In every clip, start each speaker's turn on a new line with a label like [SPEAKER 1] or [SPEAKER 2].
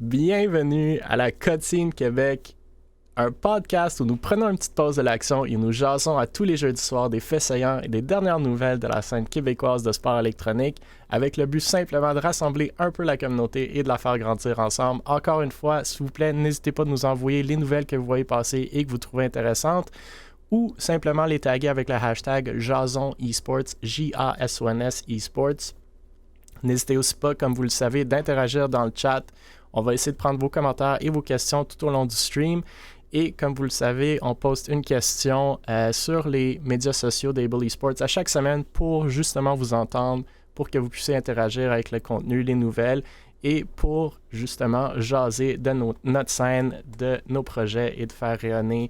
[SPEAKER 1] Bienvenue à la Cutscene Québec, un podcast où nous prenons une petite pause de l'action et nous jasons à tous les jeudis soirs des faits saillants et des dernières nouvelles de la scène québécoise de sport électronique, avec le but simplement de rassembler un peu la communauté et de la faire grandir ensemble. Encore une fois, s'il vous plaît, n'hésitez pas à nous envoyer les nouvelles que vous voyez passer et que vous trouvez intéressantes, ou simplement les taguer avec le hashtag Jason Esports, J-A-S-O-N-S Esports. N'hésitez aussi pas, comme vous le savez, d'interagir dans le chat. On va essayer de prendre vos commentaires et vos questions tout au long du stream. Et comme vous le savez, on poste une question sur les médias sociaux d'Able Esports à chaque semaine pour justement vous entendre, pour que vous puissiez interagir avec le contenu, les nouvelles et pour justement jaser de notre scène, de nos projets et de faire rayonner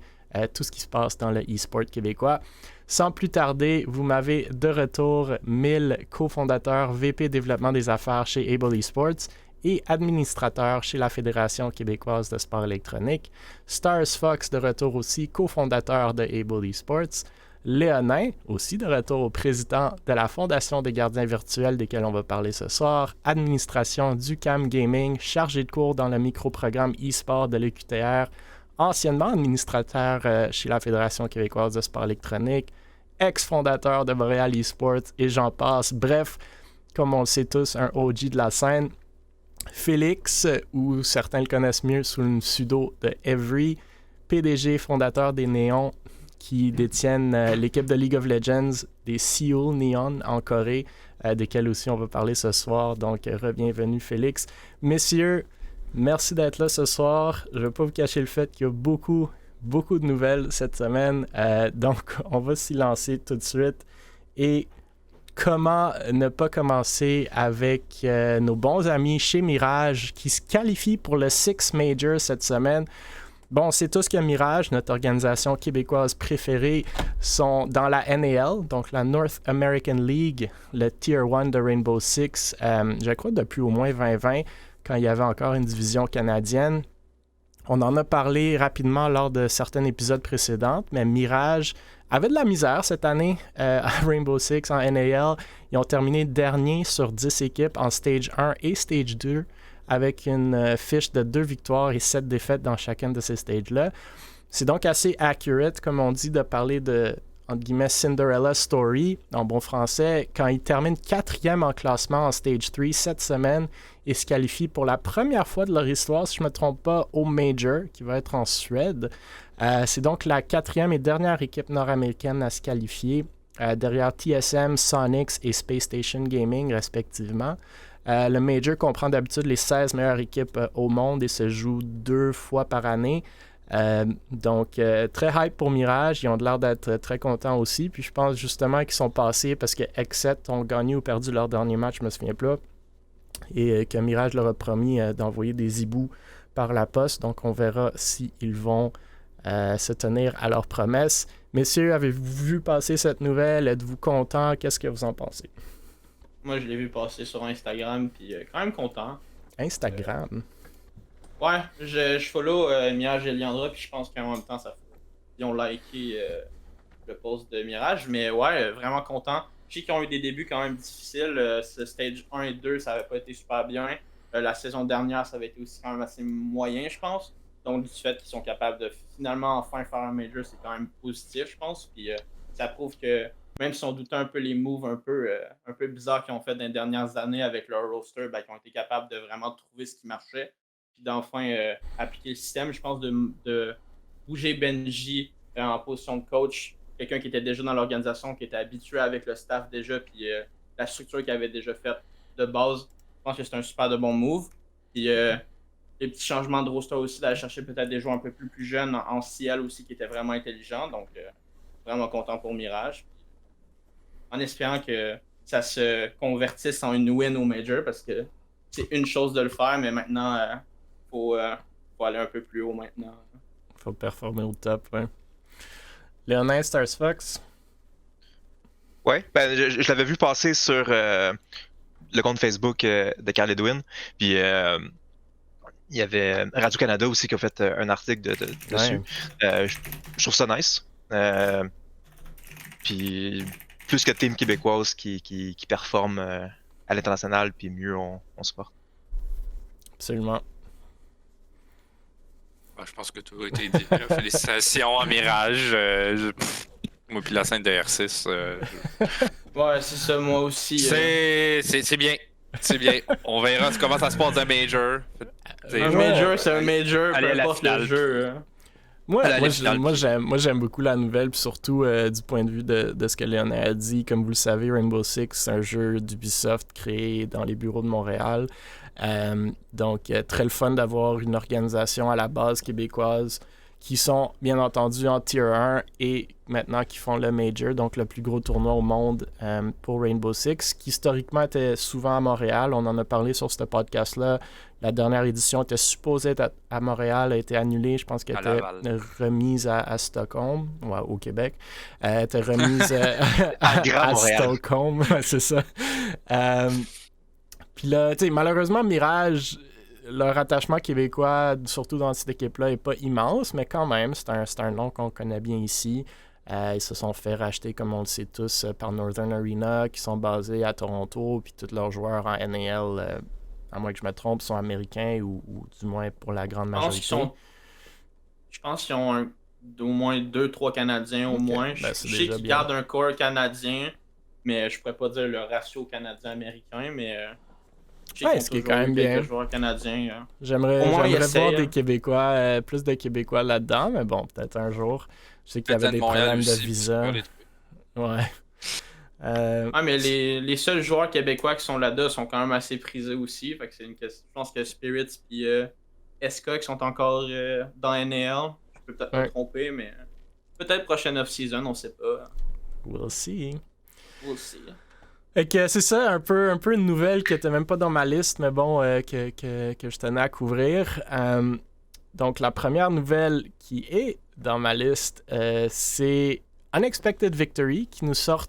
[SPEAKER 1] tout ce qui se passe dans le e-sport québécois. Sans plus tarder, vous m'avez de retour Mille, cofondateur VP développement des affaires chez Able Esports et administrateur chez la Fédération québécoise de sport électronique. Stars Fox de retour aussi, cofondateur de Able Esports. Léonin, aussi de retour président de la Fondation des gardiens virtuels desquels on va parler ce soir. Administration du CAM Gaming, chargé de cours dans le micro-programme e-sport de l'EQTR. Anciennement administrateur chez la Fédération québécoise de sport électronique, ex-fondateur de Montréal Esports et j'en passe. Bref, comme on le sait tous, un OG de la scène. Félix, ou certains le connaissent mieux sous le pseudo de Every, PDG fondateur des Néons qui détiennent l'équipe de League of Legends des Seoul Neon en Corée, desquels aussi on va parler ce soir. Donc, re-bienvenue Félix. Messieurs, merci d'être là ce soir. Je ne vais pas vous cacher le fait qu'il y a beaucoup de nouvelles cette semaine. Donc, on va s'y lancer tout de suite. Et comment ne pas commencer avec nos bons amis chez Mirage qui se qualifient pour le Six Major cette semaine. Bon, c'est tout ce que Mirage, notre organisation québécoise préférée, sont dans la NAL, donc la North American League, le Tier 1 de Rainbow Six, je crois depuis au moins 2020, quand il y avait encore une division canadienne. On en a parlé rapidement lors de certains épisodes précédents, mais Mirage avait de la misère cette année à Rainbow Six en NAL. Ils ont terminé dernier sur 10 équipes en Stage 1 et Stage 2 avec une fiche de 2 victoires et 7 défaites dans chacune de ces stages-là. C'est donc assez accurate, comme on dit, de parler de, entre guillemets, Cinderella Story, en bon français, quand ils terminent 4e en classement en Stage 3 cette semaine et se qualifient pour la première fois de leur histoire, si je ne me trompe pas, au Major, qui va être en Suède. C'est donc la 4e et dernière équipe nord-américaine à se qualifier, derrière TSM, Sonics et Space Station Gaming, respectivement. Le Major comprend d'habitude les 16 meilleures équipes au monde et se joue 2 fois par année. Donc, très hype pour Mirage. Ils ont l'air d'être très contents aussi. Puis je pense justement qu'ils sont passés parce que X7 ont gagné ou perdu leur dernier match, je me souviens plus. Et que Mirage leur a promis d'envoyer des hiboux par la poste. Donc, on verra s'ils vont se tenir à leurs promesses. Messieurs, avez-vous vu passer cette nouvelle? Êtes-vous contents? Qu'est-ce que vous en pensez?
[SPEAKER 2] Moi, je l'ai vu passer sur Instagram, puis quand même content.
[SPEAKER 1] Instagram?
[SPEAKER 2] Ouais, je follow Mirage et Liandra, puis je pense qu'en même temps, ils ont liké le post de Mirage, mais ouais, vraiment content. Je sais qu'ils ont eu des débuts quand même difficiles. Ce stage 1 et 2, ça avait pas été super bien. La saison dernière, ça avait été aussi quand même assez moyen, je pense. Donc, du fait qu'ils sont capables de finalement enfin faire un major, c'est quand même positif, je pense. Puis ça prouve que même si on doutait un peu les moves un peu bizarres qu'ils ont fait dans les dernières années avec leur roster, ben, qu'ils ont été capables de vraiment trouver ce qui marchait. Puis d'enfin appliquer le système. Je pense de bouger Benji en position de coach, quelqu'un qui était déjà dans l'organisation, qui était habitué avec le staff déjà, puis la structure qu'il avait déjà faite de base. Je pense que c'est un super de bon move. Puis les petits changements de roster aussi, d'aller chercher peut-être des joueurs un peu plus jeunes en CL aussi qui étaient vraiment intelligents. Donc, vraiment content pour Mirage. En espérant que ça se convertisse en une win au Major parce que c'est une chose de le faire, mais maintenant, faut aller un peu plus haut maintenant.
[SPEAKER 1] Faut performer au top, ouais. Léonin, Stars Fox?
[SPEAKER 3] Ouais, ben, je l'avais vu passer sur le compte Facebook de Carl Edwin. Puis il y avait Radio-Canada aussi qui a fait un article dessus.
[SPEAKER 1] Ouais.
[SPEAKER 3] Je trouve ça nice. Puis plus que team québécoise qui performe à l'international, puis mieux on se porte.
[SPEAKER 1] Absolument.
[SPEAKER 4] je pense que tout a été dit. Félicitations à Mirage. Moi, puis la scène de R6.
[SPEAKER 2] Ouais, c'est ça, moi aussi.
[SPEAKER 4] C'est bien. C'est bien. On verra comment ça se passe d'un Major.
[SPEAKER 2] Un Major, c'est un Major,
[SPEAKER 4] Allez,
[SPEAKER 2] peu
[SPEAKER 4] à la
[SPEAKER 2] importe le
[SPEAKER 4] finale.
[SPEAKER 2] jeu. Hein.
[SPEAKER 1] Moi, j'aime beaucoup la nouvelle, puis surtout du point de vue de ce que Léonard a dit. Comme vous le savez, Rainbow Six, c'est un jeu d'Ubisoft créé dans les bureaux de Montréal. Donc, très le fun d'avoir une organisation à la base québécoise qui sont, bien entendu, en Tier 1 et maintenant qui font le Major, donc le plus gros tournoi au monde pour Rainbow Six, qui historiquement était souvent à Montréal. On en a parlé sur ce podcast-là. La dernière édition était supposée être à Montréal, a été annulée. Je pense qu'elle était remise à Stockholm, ouais, au Québec. Elle était remise à Stockholm, c'est ça. Puis là, tu sais, malheureusement, Mirage, leur attachement québécois, surtout dans cette équipe-là, n'est pas immense, mais quand même, c'est un nom qu'on connaît bien ici. Ils se sont fait racheter, comme on le sait tous, par Northern Arena, qui sont basés à Toronto, puis tous leurs joueurs en NAL, à moins que je me trompe, sont américains, ou du moins pour la grande majorité.
[SPEAKER 2] Je pense qu'ils ont au moins 2-3 Canadiens, au moins.
[SPEAKER 1] Ben,
[SPEAKER 2] je sais qu'ils gardent un corps canadien, mais je pourrais pas dire le ratio canadien-américain, mais...
[SPEAKER 1] Ouais, ce qui est quand même bien.
[SPEAKER 2] Joueurs canadiens,
[SPEAKER 1] J'aimerais voir des Québécois, plus de Québécois là-dedans, mais bon, peut-être un jour. Je sais qu'il y avait des problèmes de visa. Ouais.
[SPEAKER 2] Mais les seuls joueurs québécois qui sont là-dedans sont quand même assez prisés aussi. Fait que c'est une question. Je pense que Spirits et SK qui sont encore dans NAL. Je peux peut-être me tromper, mais peut-être prochaine off-season, on sait pas.
[SPEAKER 1] We'll see.
[SPEAKER 2] We'll see.
[SPEAKER 1] Fait que c'est ça, un peu une nouvelle qui était même pas dans ma liste, mais bon, que je tenais à couvrir. Donc, la première nouvelle qui est dans ma liste, c'est Unexpected Victory, qui nous sort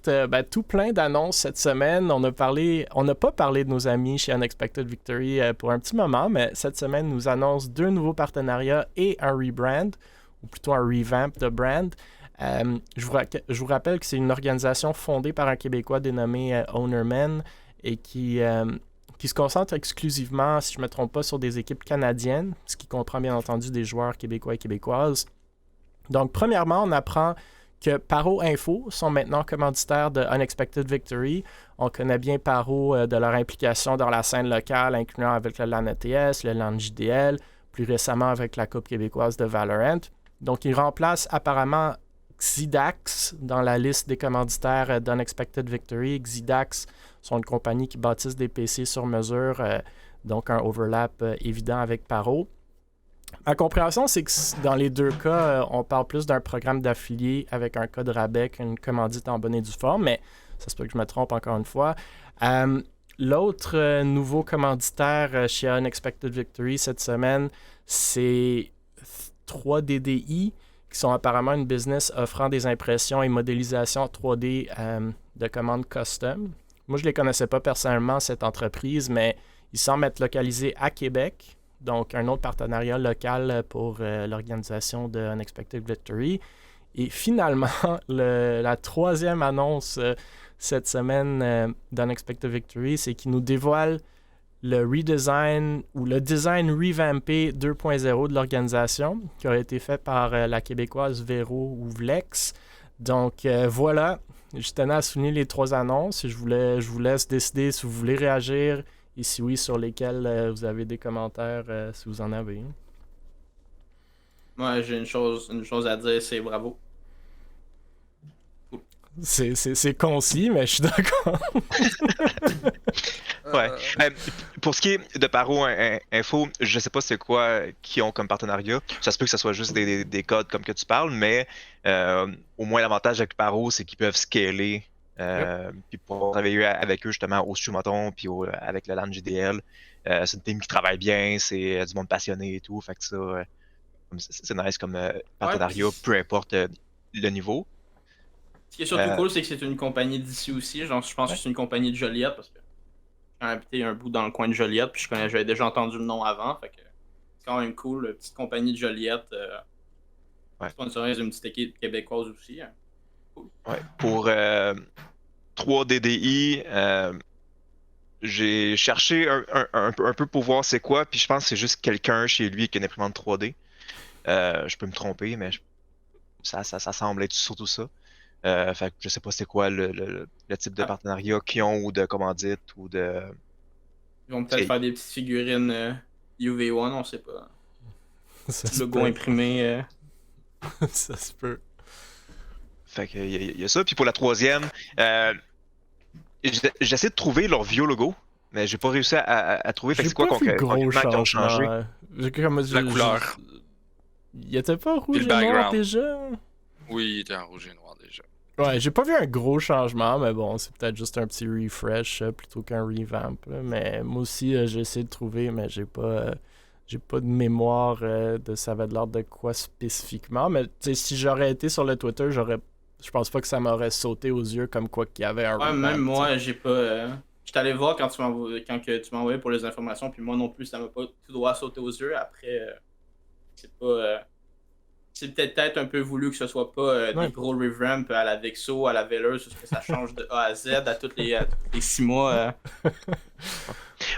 [SPEAKER 1] tout plein d'annonces cette semaine. On n'a pas parlé de nos amis chez Unexpected Victory pour un petit moment, mais cette semaine nous annonce 2 nouveaux partenariats et un rebrand, ou plutôt un revamp de brand. Je vous rappelle que c'est une organisation fondée par un Québécois dénommé Ownerman et qui se concentre exclusivement, si je ne me trompe pas, sur des équipes canadiennes, ce qui comprend bien entendu des joueurs québécois et québécoises. Donc, premièrement, on apprend que Paro Info sont maintenant commanditaires de Unexpected Victory. On connaît bien Paro de leur implication dans la scène locale, incluant avec le LAN ETS, le LAN JDL, plus récemment avec la Coupe québécoise de Valorant. Donc, ils remplacent apparemment Xidax dans la liste des commanditaires d'Unexpected Victory. Xidax sont une compagnie qui bâtissent des PC sur mesure, donc un overlap évident avec Paro. Ma compréhension, c'est que dans les deux cas, on parle plus d'un programme d'affilié avec un code rabais qu'une commandite en bonne et due forme, mais ça se peut que je me trompe encore une fois. L'autre nouveau commanditaire chez Unexpected Victory cette semaine, c'est 3DDI, qui sont apparemment une business offrant des impressions et modélisations 3D de commandes custom. Moi, je ne les connaissais pas personnellement, cette entreprise, mais ils semblent être localisés à Québec. Donc, un autre partenariat local pour l'organisation de Unexpected Victory. Et finalement, la troisième annonce cette semaine d'Unexpected Victory, c'est qu'ils nous dévoilent le redesign ou le design revampé 2.0 de l'organisation qui a été fait par la Québécoise Véro ou Vlex. Donc voilà, je tenais à souligner les 3 annonces. Je vous laisse décider si vous voulez réagir et si oui, sur lesquels vous avez des commentaires si vous en avez.
[SPEAKER 2] Moi, j'ai une chose à dire, c'est bravo.
[SPEAKER 1] C'est concis, mais je suis d'accord.
[SPEAKER 3] Ouais. Pour ce qui est de Paro Info, je sais pas c'est quoi qui ont comme partenariat. Ça se peut que ce soit juste des codes comme que tu parles, mais au moins l'avantage avec Paro, c'est qu'ils peuvent scaler puis pouvoir travailler avec eux justement au Strumaton puis avec le LAN GDL. C'est une team qui travaille bien, c'est du monde passionné et tout. Fait que ça, c'est nice comme partenariat, peu importe le niveau.
[SPEAKER 2] Ce qui est surtout cool, c'est que c'est une compagnie d'ici aussi. Genre, je pense que c'est une compagnie de Joliette parce que j'ai habité un bout dans le coin de Joliette, puis j'avais déjà entendu le nom avant. Fait que c'est quand même cool, petite compagnie de Joliette. Sponsorise une petite équipe québécoise aussi. Hein. Cool.
[SPEAKER 3] Ouais. Pour 3DDI, j'ai cherché un peu pour voir c'est quoi, puis je pense que c'est juste quelqu'un chez lui qui a une imprimante 3D. Je peux me tromper, mais ça semble être surtout ça. Fait que je sais pas c'est quoi le type de partenariat qu'ils ont ou de commandite ou de.
[SPEAKER 2] Ils vont peut-être faire des petites figurines UV1, on sait pas.
[SPEAKER 1] Ça se
[SPEAKER 2] Logo
[SPEAKER 1] peut.
[SPEAKER 2] imprimé.
[SPEAKER 1] Ça se peut.
[SPEAKER 3] Fait que y a ça. Puis pour la troisième, j'essaie de trouver leur vieux logo, mais j'ai pas réussi à trouver. Fait que
[SPEAKER 1] J'ai
[SPEAKER 3] c'est quoi
[SPEAKER 1] pas vu de gros
[SPEAKER 3] concrètement qu'ils ont changé?
[SPEAKER 1] changements.
[SPEAKER 4] La couleur.
[SPEAKER 1] Il était pas rouge
[SPEAKER 4] Puis
[SPEAKER 1] et
[SPEAKER 4] le
[SPEAKER 1] noir
[SPEAKER 4] background.
[SPEAKER 1] déjà?
[SPEAKER 4] Oui, il était en rouge et noir déjà.
[SPEAKER 1] Ouais, j'ai pas vu un gros changement, mais bon, c'est peut-être juste un petit refresh plutôt qu'un revamp. Là. Mais moi aussi, j'ai essayé de trouver, mais j'ai pas de mémoire de ça avait de l'ordre de quoi spécifiquement. Mais tu sais, si j'aurais été sur le Twitter, je pense pas que ça m'aurait sauté aux yeux comme quoi qu'il y avait un
[SPEAKER 2] Ouais,
[SPEAKER 1] revamp.
[SPEAKER 2] même moi,
[SPEAKER 1] t'sais.
[SPEAKER 2] j'ai pas. J'étais allé voir quand tu m'as envoyé pour les informations, puis moi non plus, ça m'a pas tout droit sauté aux yeux. Après, c'est pas. C'est peut-être un peu voulu que ce soit pas
[SPEAKER 1] Ouais.
[SPEAKER 2] des gros revamps à la Vexo, à la Velours, parce que ça change de A à Z à tous les 6 mois.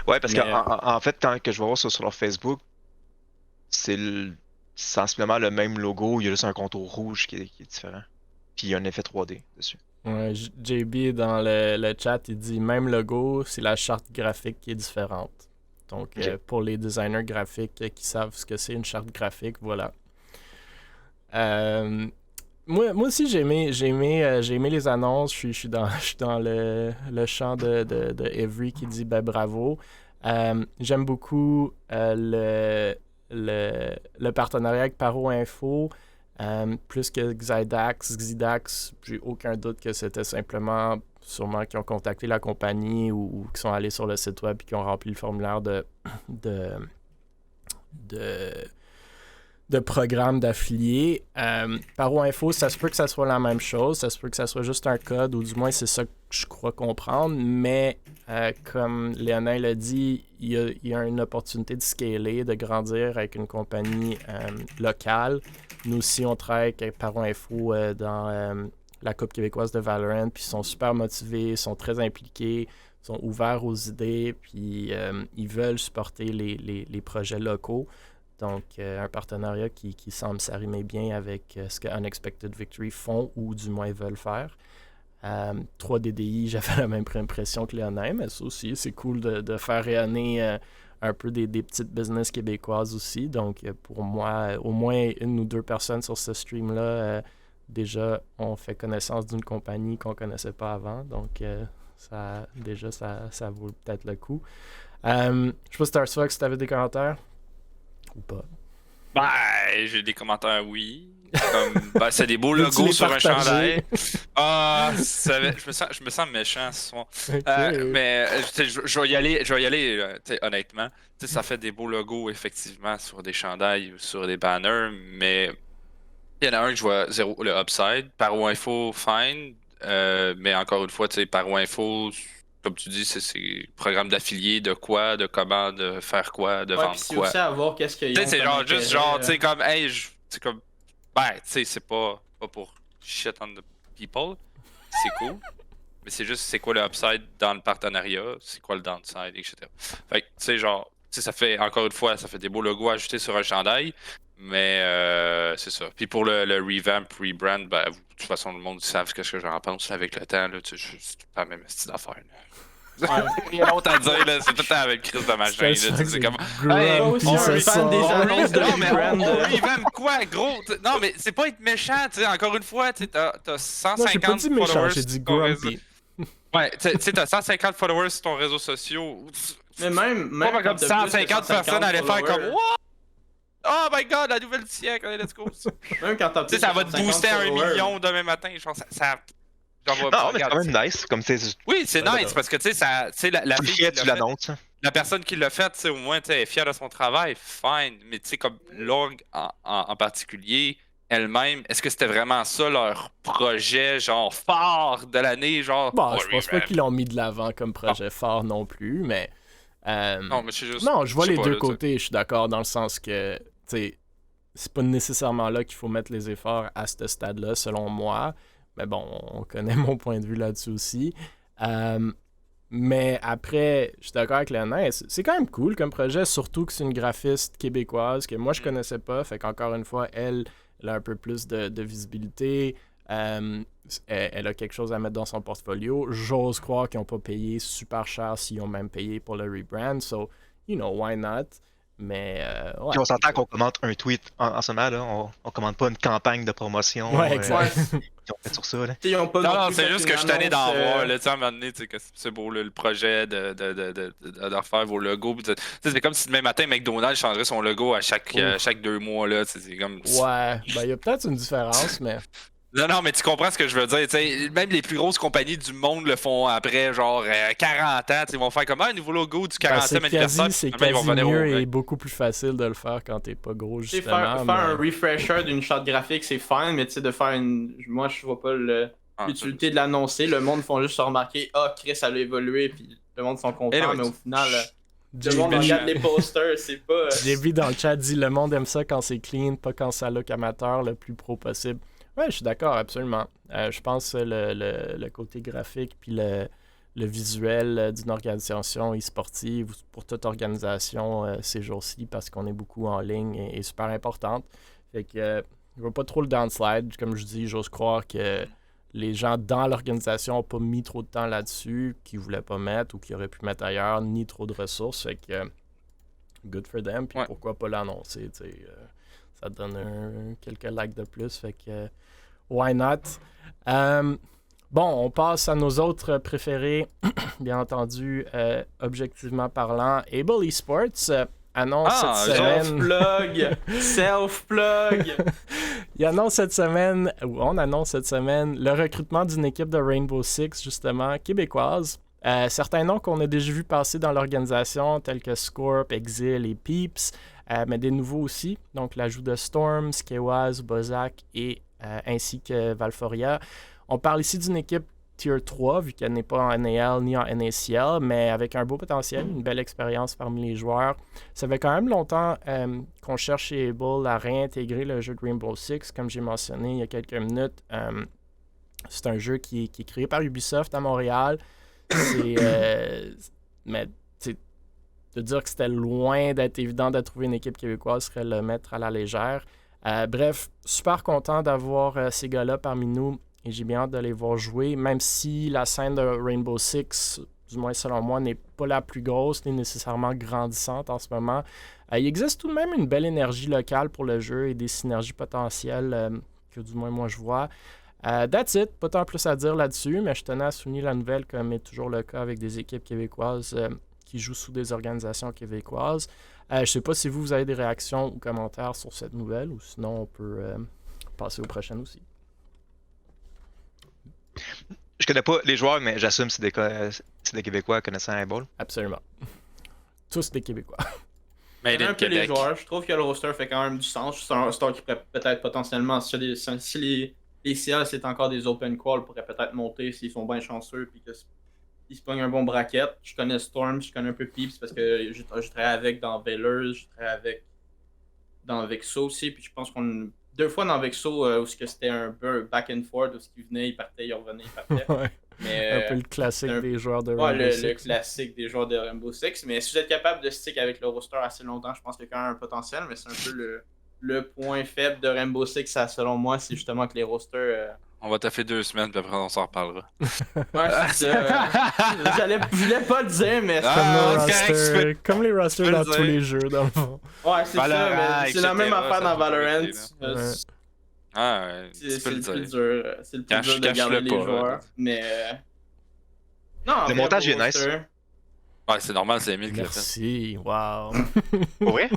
[SPEAKER 3] Ouais, parce
[SPEAKER 2] Mais,
[SPEAKER 3] qu'en fait, quand que je vais voir ça sur leur Facebook, c'est sensiblement le même logo, il y a juste un contour rouge qui est différent. Puis il y a un effet 3D dessus.
[SPEAKER 1] Ouais, JB dans le chat, il dit même logo, c'est la charte graphique qui est différente. Donc,
[SPEAKER 3] Ok.
[SPEAKER 1] pour les designers graphiques qui savent ce que c'est une charte graphique, voilà. Moi aussi, j'ai aimé les annonces. Je suis dans le champ de Every qui dit ben, bravo. J'aime beaucoup le partenariat avec Paro Info. Plus que Xidax, j'ai aucun doute que c'était simplement sûrement qu'ils ont contacté la compagnie ou qui sont allés sur le site web et qui ont rempli le formulaire de programme d'affiliés. Paro Info, ça se peut que ça soit la même chose, ça se peut que ça soit juste un code, ou du moins c'est ça que je crois comprendre, mais comme Léonin l'a dit, il y a une opportunité de scaler, de grandir avec une compagnie locale. Nous aussi, on travaille avec Paro Info dans la Coupe québécoise de Valorant, puis ils sont super motivés, ils sont très impliqués, sont ouverts aux idées, puis ils veulent supporter les projets locaux. Donc, un partenariat qui semble s'arrimer bien avec ce que Unexpected Victory font ou du moins veulent faire. 3DDI, j'avais la même impression que Léonin, mais ça aussi, c'est cool de faire rayonner un peu des petites business québécoises aussi. Donc, pour moi, au moins une ou deux personnes sur ce stream-là, déjà, on fait connaissance d'une compagnie qu'on ne connaissait pas avant. Donc, ça vaut peut-être le coup. Je sais pas, Starsfox, si tu avais des commentaires ou pas.
[SPEAKER 4] Ben, j'ai des commentaires, oui. Ben, c'est des beaux
[SPEAKER 1] Veux-tu
[SPEAKER 4] logos
[SPEAKER 1] les
[SPEAKER 4] sur un
[SPEAKER 1] partager?
[SPEAKER 4] chandail. Ah, je me sens méchant ce soir.
[SPEAKER 1] Ok.
[SPEAKER 4] Mais tu sais, je vais y aller, tu sais, honnêtement. Tu sais, ça fait des beaux logos, effectivement, sur des chandails ou sur des banners, mais il y en a un que je vois zéro, le upside. Paro Info, fine. Mais encore une fois, tu sais, Paro Info, comme tu dis, c'est programme d'affiliés, de quoi, de comment, de faire quoi, de
[SPEAKER 2] Ouais,
[SPEAKER 4] vendre
[SPEAKER 2] puis c'est
[SPEAKER 4] quoi.
[SPEAKER 2] aussi à voir qu'est-ce qu'ils
[SPEAKER 4] Tu
[SPEAKER 2] ont.
[SPEAKER 4] sais, c'est
[SPEAKER 2] comme
[SPEAKER 4] genre juste
[SPEAKER 2] intérêt,
[SPEAKER 4] genre, tu sais, comme, hey, c'est comme, ben, tu sais, c'est pas pour shit on the people, c'est cool, mais c'est juste, c'est quoi le upside dans le partenariat, c'est quoi le downside, etc. Fait que, tu sais, genre, tu sais, ça fait, encore une fois, ça fait des beaux logos ajoutés sur un chandail, mais c'est ça. Puis pour le revamp, rebrand, ben, de toute façon, le monde savent ce que j'en pense avec le temps, là, tu sais, c'est pas la même style d'affaires, là. Il y a longtemps à dire, là, c'est tout le temps avec crise de machin, là, tu sais, c'est comme... Hey,
[SPEAKER 1] grumpy
[SPEAKER 2] on
[SPEAKER 1] ce
[SPEAKER 2] est fan des
[SPEAKER 1] soir.
[SPEAKER 2] annonces de
[SPEAKER 4] Non, mais
[SPEAKER 2] rebrand.
[SPEAKER 4] on revamp quoi, gros? Non, mais c'est pas être méchant, tu sais. Encore une fois, tu sais, t'as
[SPEAKER 1] Non, j'ai pas
[SPEAKER 4] 150
[SPEAKER 1] dit méchant,
[SPEAKER 4] followers
[SPEAKER 1] j'ai
[SPEAKER 4] sur
[SPEAKER 1] dit
[SPEAKER 4] ton réseau.
[SPEAKER 1] grumpy.
[SPEAKER 4] Ouais, tu sais, t'as 150 followers sur ton réseau social.
[SPEAKER 2] Mais même
[SPEAKER 4] Pas
[SPEAKER 2] quand
[SPEAKER 4] comme
[SPEAKER 2] t'as plus de
[SPEAKER 4] 150 personnes allaient faire comme
[SPEAKER 2] followers,
[SPEAKER 4] What? Oh my god, la nouvelle du siècle, allez, let's go. Tu
[SPEAKER 2] Même quand t'as plus
[SPEAKER 4] sais, ça
[SPEAKER 2] de
[SPEAKER 4] va te
[SPEAKER 2] 150
[SPEAKER 4] booster à 1
[SPEAKER 2] followers.
[SPEAKER 4] million demain matin. Genre, genre,
[SPEAKER 3] Non, mais c'est
[SPEAKER 4] regarde,
[SPEAKER 3] quand même nice. Comme c'est.
[SPEAKER 4] oui, c'est
[SPEAKER 3] Ouais,
[SPEAKER 4] nice parce que tu sais, la
[SPEAKER 3] Tu le
[SPEAKER 4] fille
[SPEAKER 3] fais,
[SPEAKER 4] qui
[SPEAKER 3] tu
[SPEAKER 4] l'a fait,
[SPEAKER 3] l'annonces.
[SPEAKER 4] la personne qui l'a fait, tu sais, au moins, tu sais, elle est fière de son travail, fine. Mais tu sais, comme l'org en particulier, elle-même, est-ce que c'était vraiment ça leur projet, genre, phare de l'année, genre?
[SPEAKER 1] Bon,
[SPEAKER 4] Oh,
[SPEAKER 1] je pense pas qu'ils l'ont mis de l'avant comme projet fort non plus, mais.
[SPEAKER 4] Non, mais c'est juste.
[SPEAKER 1] Non, je vois
[SPEAKER 4] sais
[SPEAKER 1] les
[SPEAKER 4] pas,
[SPEAKER 1] deux
[SPEAKER 4] là, tu sais.
[SPEAKER 1] côtés, je suis d'accord, dans le sens que, tu sais, c'est pas nécessairement là qu'il faut mettre les efforts à ce stade-là, selon moi. Mais bon, on connaît mon point de vue là-dessus aussi. Mais après, je suis d'accord avec le nain, c'est quand même cool comme projet, surtout que c'est une graphiste québécoise que moi je connaissais pas, fait qu'encore une fois, elle a un peu plus de visibilité, elle a quelque chose à mettre dans son portfolio. J'ose croire qu'ils n'ont pas payé super cher s'ils ont même payé pour le rebrand, so, why not? Mais, ouais.
[SPEAKER 3] Puis on s'entend qu'on commente un tweet en ce moment, là. On commande pas une campagne de promotion.
[SPEAKER 1] Ouais, exact.
[SPEAKER 3] Ils ont fait sur ça, là.
[SPEAKER 2] Ils ont pas
[SPEAKER 4] Non,
[SPEAKER 2] plus
[SPEAKER 4] c'est
[SPEAKER 2] fait
[SPEAKER 4] juste
[SPEAKER 2] une
[SPEAKER 4] que je suis tanné d'en
[SPEAKER 2] annonce,
[SPEAKER 4] voir, là, tu sais, à un moment donné, tu sais, que c'est beau, là, le projet de refaire vos logos. Tu sais, c'est comme si demain matin, McDonald's changerait son logo à chaque 2 mois, là, c'est comme...
[SPEAKER 1] Ouais, ben il y a peut-être une différence, mais...
[SPEAKER 4] Non, mais tu comprends ce que je veux dire, tu sais, même les plus grosses compagnies du monde le font après, genre, 40 ans, ils vont faire comme un nouveau logo du 40e anniversaire,
[SPEAKER 1] c'est
[SPEAKER 4] puis ils vont
[SPEAKER 1] quasi
[SPEAKER 4] venir
[SPEAKER 1] mieux
[SPEAKER 4] au...
[SPEAKER 1] et beaucoup plus facile de le faire quand t'es pas gros,
[SPEAKER 2] Tu sais,
[SPEAKER 1] justement.
[SPEAKER 2] faire un refresher d'une charte graphique, c'est fine, mais tu sais, de faire une. Moi, je vois pas l'utilité de l'annoncer. Le monde font juste se remarquer, Chris, ça a évolué, puis le monde sont contents,
[SPEAKER 4] Anyway,
[SPEAKER 2] mais au final, le monde regarde les posters, c'est pas.
[SPEAKER 1] JB dans le chat dit le monde aime ça quand c'est clean, pas quand ça look amateur, le plus pro possible. Ouais, je suis d'accord, absolument. Je pense que le côté graphique puis le visuel d'une organisation e-sportive, pour toute organisation ces jours-ci, parce qu'on est beaucoup en ligne, est super importante. Fait que je vois pas trop le downslide. Comme je dis, j'ose croire que les gens dans l'organisation n'ont pas mis trop de temps là-dessus, qu'ils voulaient pas mettre ou qu'ils auraient pu mettre ailleurs, ni trop de ressources. Fait que good for them. Puis pourquoi pas l'annoncer, tu sais. Ça donne quelques likes de plus. Fait que why not? Bon, on passe à nos autres préférés. Bien entendu, objectivement parlant, Able Esports annonce cette semaine...
[SPEAKER 2] Self-plug!
[SPEAKER 1] Il annonce cette semaine, ou on annonce cette semaine, le recrutement d'une équipe de Rainbow Six, justement, québécoise. Certains noms qu'on a déjà vu passer dans l'organisation, tels que Scorp, Exil et Peeps, mais des nouveaux aussi. Donc, l'ajout de Storm, Skewaz, Bozak et ainsi que Valforia. On parle ici d'une équipe Tier 3, vu qu'elle n'est pas en NAL ni en NACL, mais avec un beau potentiel, une belle expérience parmi les joueurs. Ça fait quand même longtemps qu'on cherche chez Able à réintégrer le jeu de Rainbow Six, comme j'ai mentionné il y a quelques minutes. C'est un jeu qui est créé par Ubisoft à Montréal. Mais de dire que c'était loin d'être évident de trouver une équipe québécoise serait le mettre à la légère. Bref, super content d'avoir ces gars-là parmi nous et j'ai bien hâte de les voir jouer, même si la scène de Rainbow Six, du moins selon moi, n'est pas la plus grosse, ni nécessairement grandissante en ce moment. Il existe tout de même une belle énergie locale pour le jeu et des synergies potentielles que du moins moi je vois. That's it, pas tant plus à dire là-dessus, mais je tenais à souligner la nouvelle comme est toujours le cas avec des équipes québécoises qui jouent sous des organisations québécoises. Je sais pas si vous avez des réactions ou commentaires sur cette nouvelle, ou sinon on peut passer aux prochaines aussi.
[SPEAKER 3] Je connais pas les joueurs, mais j'assume que c'est des Québécois connaissant Able.
[SPEAKER 1] Absolument. Tous des Québécois.
[SPEAKER 4] Mais
[SPEAKER 2] un peu les joueurs, je trouve que le roster fait quand même du sens. C'est un roster qui pourrait peut-être potentiellement, si les CL c'est encore des open calls, pourraient peut-être monter s'ils sont bien chanceux puis qu'ils se pognent un bon bracket. Je connais Storm, je connais un peu Peeps parce que je travaille avec dans Veilers, je travaille avec dans Vexo aussi, puis je pense qu'on 2 fois dans Vexo où c'était un peu back and forth, où il venait, il partait, il revenait, il partait.
[SPEAKER 1] Ouais. Mais, un peu le classique des joueurs de Rainbow Six.
[SPEAKER 2] Le classique des joueurs de Rainbow Six. Mais si vous êtes capable de stick avec le roster assez longtemps, je pense qu'il y a quand même un potentiel, mais c'est un peu le point faible de Rainbow Six, selon moi, c'est justement que les rosters...
[SPEAKER 4] On va taffer 2 semaines, puis après on s'en reparlera.
[SPEAKER 2] Ouais, c'est ça. Je voulais pas le dire, mais
[SPEAKER 1] comme les rosters dans tous les jeux, dans le fond.
[SPEAKER 2] Ouais, c'est ça, mais c'est la même affaire dans Valorant. C'est le plus dur. C'est le plus dur de garder les joueurs. Mais. Non,
[SPEAKER 3] le montage est nice.
[SPEAKER 4] Ouais, c'est normal, c'est Emile qui l'a fait.
[SPEAKER 1] Merci, wow.
[SPEAKER 3] Ouais?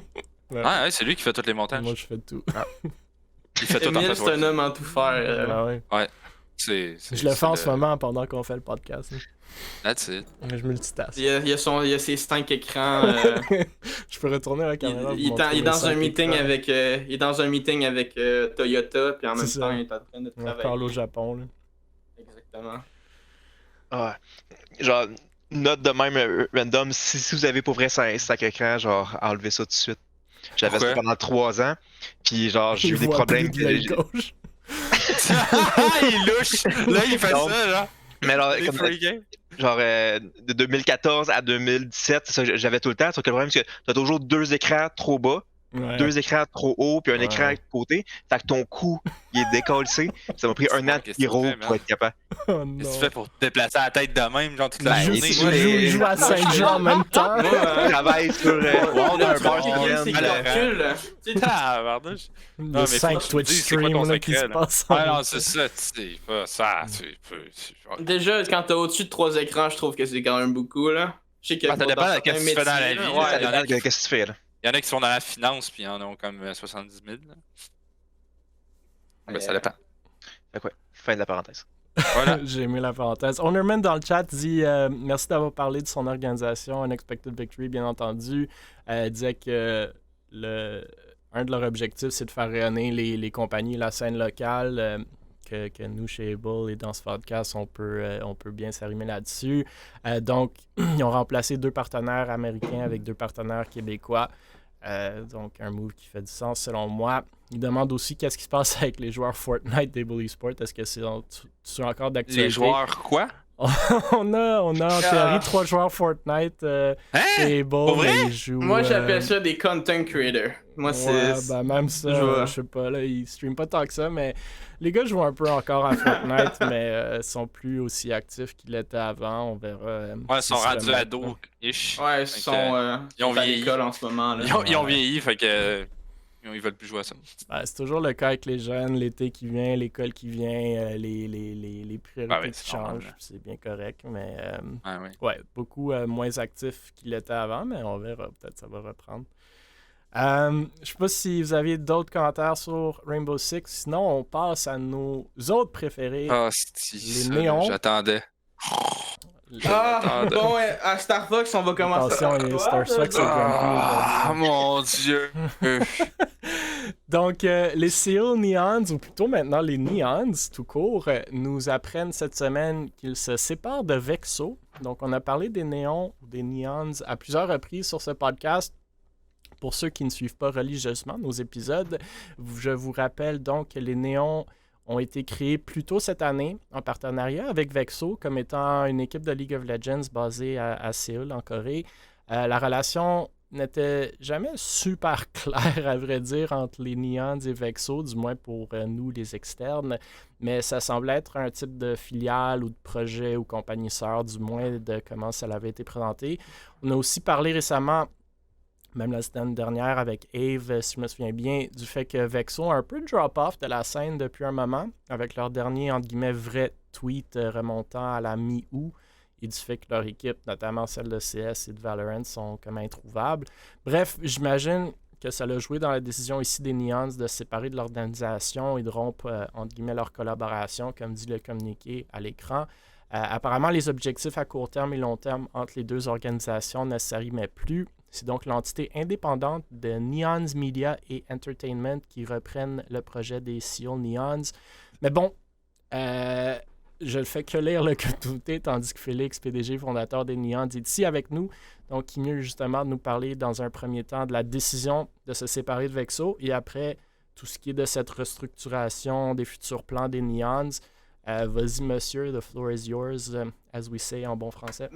[SPEAKER 4] Ouais, c'est lui qui fait tous les montages.
[SPEAKER 1] Moi, je fais tout.
[SPEAKER 4] Il fait tout en
[SPEAKER 2] Emile, c'est un homme en tout faire.
[SPEAKER 1] Ouais. Je le fais en ce moment pendant qu'on fait le podcast.
[SPEAKER 4] That's it.
[SPEAKER 1] Je multitask.
[SPEAKER 2] Il y a ses 5 écrans.
[SPEAKER 1] Je peux retourner à la caméra.
[SPEAKER 2] Il est dans un meeting avec Toyota, puis en même temps, il est en train de travailler.
[SPEAKER 1] On parle au Japon. Là.
[SPEAKER 2] Exactement.
[SPEAKER 3] Ah, genre, note de même random, si vous avez pour vrai 5 écrans, genre, enlevez ça tout de suite. J'avais ça pendant 3 ans, puis genre, j'ai eu des problèmes.
[SPEAKER 1] Gauche.
[SPEAKER 4] Il louche! Là, il fait ça, là.
[SPEAKER 3] Mais alors,
[SPEAKER 4] Les
[SPEAKER 3] comme,
[SPEAKER 4] free games.
[SPEAKER 3] genre de 2014 à 2017, c'est ça, j'avais tout le temps. Sauf que le problème, c'est que t'as toujours 2 écrans trop bas,
[SPEAKER 1] Ouais.
[SPEAKER 3] 2 écrans trop haut, puis un
[SPEAKER 1] Ouais.
[SPEAKER 3] écran à côté. Fait que ton cou, il est décollé. Ça m'a pris
[SPEAKER 4] C'est
[SPEAKER 3] un
[SPEAKER 4] pas
[SPEAKER 3] an de
[SPEAKER 4] qu'est-ce que tu
[SPEAKER 3] pyro
[SPEAKER 4] fais,
[SPEAKER 3] pour
[SPEAKER 4] man.
[SPEAKER 3] être capable.
[SPEAKER 1] Oh
[SPEAKER 4] Qu'est-ce que tu
[SPEAKER 1] non.
[SPEAKER 4] fais pour te déplacer à la tête de même, genre toute la
[SPEAKER 3] Ben,
[SPEAKER 4] journée?
[SPEAKER 3] il
[SPEAKER 1] Joue à 5 jeux en même temps.
[SPEAKER 2] Moi,
[SPEAKER 3] Je travaille sur
[SPEAKER 2] le
[SPEAKER 3] un
[SPEAKER 2] truc
[SPEAKER 3] bar
[SPEAKER 2] qui est, c'est qu'il
[SPEAKER 4] malade.
[SPEAKER 2] recule. Tu sais,
[SPEAKER 4] Ah, pardouche.
[SPEAKER 1] Il y
[SPEAKER 4] Non,
[SPEAKER 1] a
[SPEAKER 4] mais
[SPEAKER 1] 5
[SPEAKER 4] faut que tu me
[SPEAKER 1] Twitch
[SPEAKER 4] dises, c'est quoi ton
[SPEAKER 1] streams là, qui se
[SPEAKER 4] secret, là?
[SPEAKER 1] passent en
[SPEAKER 4] Ah
[SPEAKER 1] même
[SPEAKER 4] non, c'est ça, tu sais pas ça. Tu peux.
[SPEAKER 2] Déjà, quand t'as au-dessus de 3 écrans, je trouve que c'est quand même beaucoup, là. Je sais que
[SPEAKER 4] Ah, ça
[SPEAKER 2] pour
[SPEAKER 4] dépend
[SPEAKER 2] dans
[SPEAKER 4] de qu'est-ce que tu
[SPEAKER 2] certains
[SPEAKER 4] fais dans la
[SPEAKER 2] métiers,
[SPEAKER 4] vie,
[SPEAKER 2] là,
[SPEAKER 4] là.
[SPEAKER 3] Ça
[SPEAKER 4] Il y en a
[SPEAKER 3] dépend de
[SPEAKER 4] qui-
[SPEAKER 3] qu'est-ce que tu fais, là.
[SPEAKER 4] Il y en a qui sont dans la finance, puis ils en ont comme 70 000. Là. Ben, ça dépend.
[SPEAKER 3] Fait que ouais, fin de la parenthèse.
[SPEAKER 4] Voilà.
[SPEAKER 1] J'ai aimé la parenthèse. Honorman dans le chat dit merci d'avoir parlé de son organisation, Unexpected Victory, bien entendu. Disait que un de leurs objectifs, c'est de faire rayonner les compagnies, la scène locale. Que nous, chez Able et dans ce podcast, on peut bien s'arrimer là-dessus. Donc, ils ont remplacé 2 partenaires américains avec 2 partenaires québécois. Donc, un move qui fait du sens selon moi. Il demande aussi qu'est-ce qui se passe avec les joueurs Fortnite d'Able Esports. Est-ce que c'est encore d'actualité?
[SPEAKER 4] Les joueurs quoi?
[SPEAKER 1] on a en théorie 3 joueurs Fortnite
[SPEAKER 4] Hein?
[SPEAKER 1] chez Able.
[SPEAKER 4] Pour vrai?
[SPEAKER 1] Ils jouent,
[SPEAKER 2] Moi, j'appelle ça des content creators. Moi,
[SPEAKER 1] ouais,
[SPEAKER 2] c'est.
[SPEAKER 1] ben même ça,
[SPEAKER 2] je vois.
[SPEAKER 1] je sais pas, là, ils streament pas tant que ça, mais les gars jouent un peu encore à Fortnite, mais sont plus aussi actifs qu'ils l'étaient avant. On verra.
[SPEAKER 4] Ouais, ils
[SPEAKER 1] si
[SPEAKER 4] sont
[SPEAKER 1] se
[SPEAKER 4] rendus
[SPEAKER 1] remettent.
[SPEAKER 4] ados-ish.
[SPEAKER 2] Ouais, ils
[SPEAKER 4] Fait
[SPEAKER 2] sont,
[SPEAKER 4] ils ont
[SPEAKER 2] sont à
[SPEAKER 4] vieilli.
[SPEAKER 2] l'école en ce moment. Là.
[SPEAKER 4] Ils ont vieilli, fait que. Ils veulent plus jouer à ça.
[SPEAKER 1] Ben, c'est toujours le cas avec les jeunes, l'été qui vient, l'école qui vient, les priorités
[SPEAKER 4] Ah oui,
[SPEAKER 1] qui
[SPEAKER 4] c'est normal,
[SPEAKER 1] changent,
[SPEAKER 4] là.
[SPEAKER 1] c'est bien correct, mais
[SPEAKER 4] Ouais, ouais.
[SPEAKER 1] ouais, beaucoup moins actifs qu'il était avant, mais on verra, peut-être ça va reprendre. Je sais pas si vous aviez d'autres commentaires sur Rainbow Six, sinon on passe à nos autres préférés.
[SPEAKER 4] Ah,
[SPEAKER 1] Les
[SPEAKER 4] c'est
[SPEAKER 1] néons.
[SPEAKER 4] J'attendais.
[SPEAKER 2] Ah,
[SPEAKER 4] Attendez.
[SPEAKER 2] bon, ouais, à Star Fox, on va commencer.
[SPEAKER 1] Attention, il y a Star Fox et
[SPEAKER 4] Ah, mon dieu.
[SPEAKER 1] Donc, les Seoul Neons, ou plutôt maintenant les Neons, tout court, nous apprennent cette semaine qu'ils se séparent de Vexo. Donc, on a parlé des néons ou des Neons à plusieurs reprises sur ce podcast. Pour ceux qui ne suivent pas religieusement nos épisodes, je vous rappelle donc que les néons ont été créés plus tôt cette année en partenariat avec Vexo comme étant une équipe de League of Legends basée à Séoul, en Corée. La relation n'était jamais super claire, à vrai dire, entre les Neons et Vexo, du moins pour nous, les externes. Mais ça semblait être un type de filiale ou de projet ou compagnie sœur, du moins de comment ça avait été présenté. On a aussi parlé récemment, même la semaine dernière avec Ave, si je me souviens bien, du fait que Vexo a un peu drop-off de la scène depuis un moment, avec leur dernier, entre guillemets, vrai tweet remontant à la mi-août, et du fait que leur équipe, notamment celle de CS et de Valorant, sont comme introuvables. Bref, j'imagine que ça l'a joué dans la décision ici des Neons de se séparer de l'organisation et de rompre, entre guillemets, leur collaboration, comme dit le communiqué à l'écran. Apparemment, les objectifs à court terme et long terme entre les deux organisations ne s'arrimaient plus. C'est donc l'entité indépendante de Neons Media et Entertainment qui reprennent le projet des Seoul Neons. Mais bon, je ne fais que lire le communiqué, tandis que Félix, PDG, fondateur des Neons, est ici avec nous. Donc, qui mieux justement de nous parler dans un premier temps de la décision de se séparer de Vexo et après tout ce qui est de cette restructuration des futurs plans des Neons. Vas-y, monsieur, the floor is yours, as we say en bon français.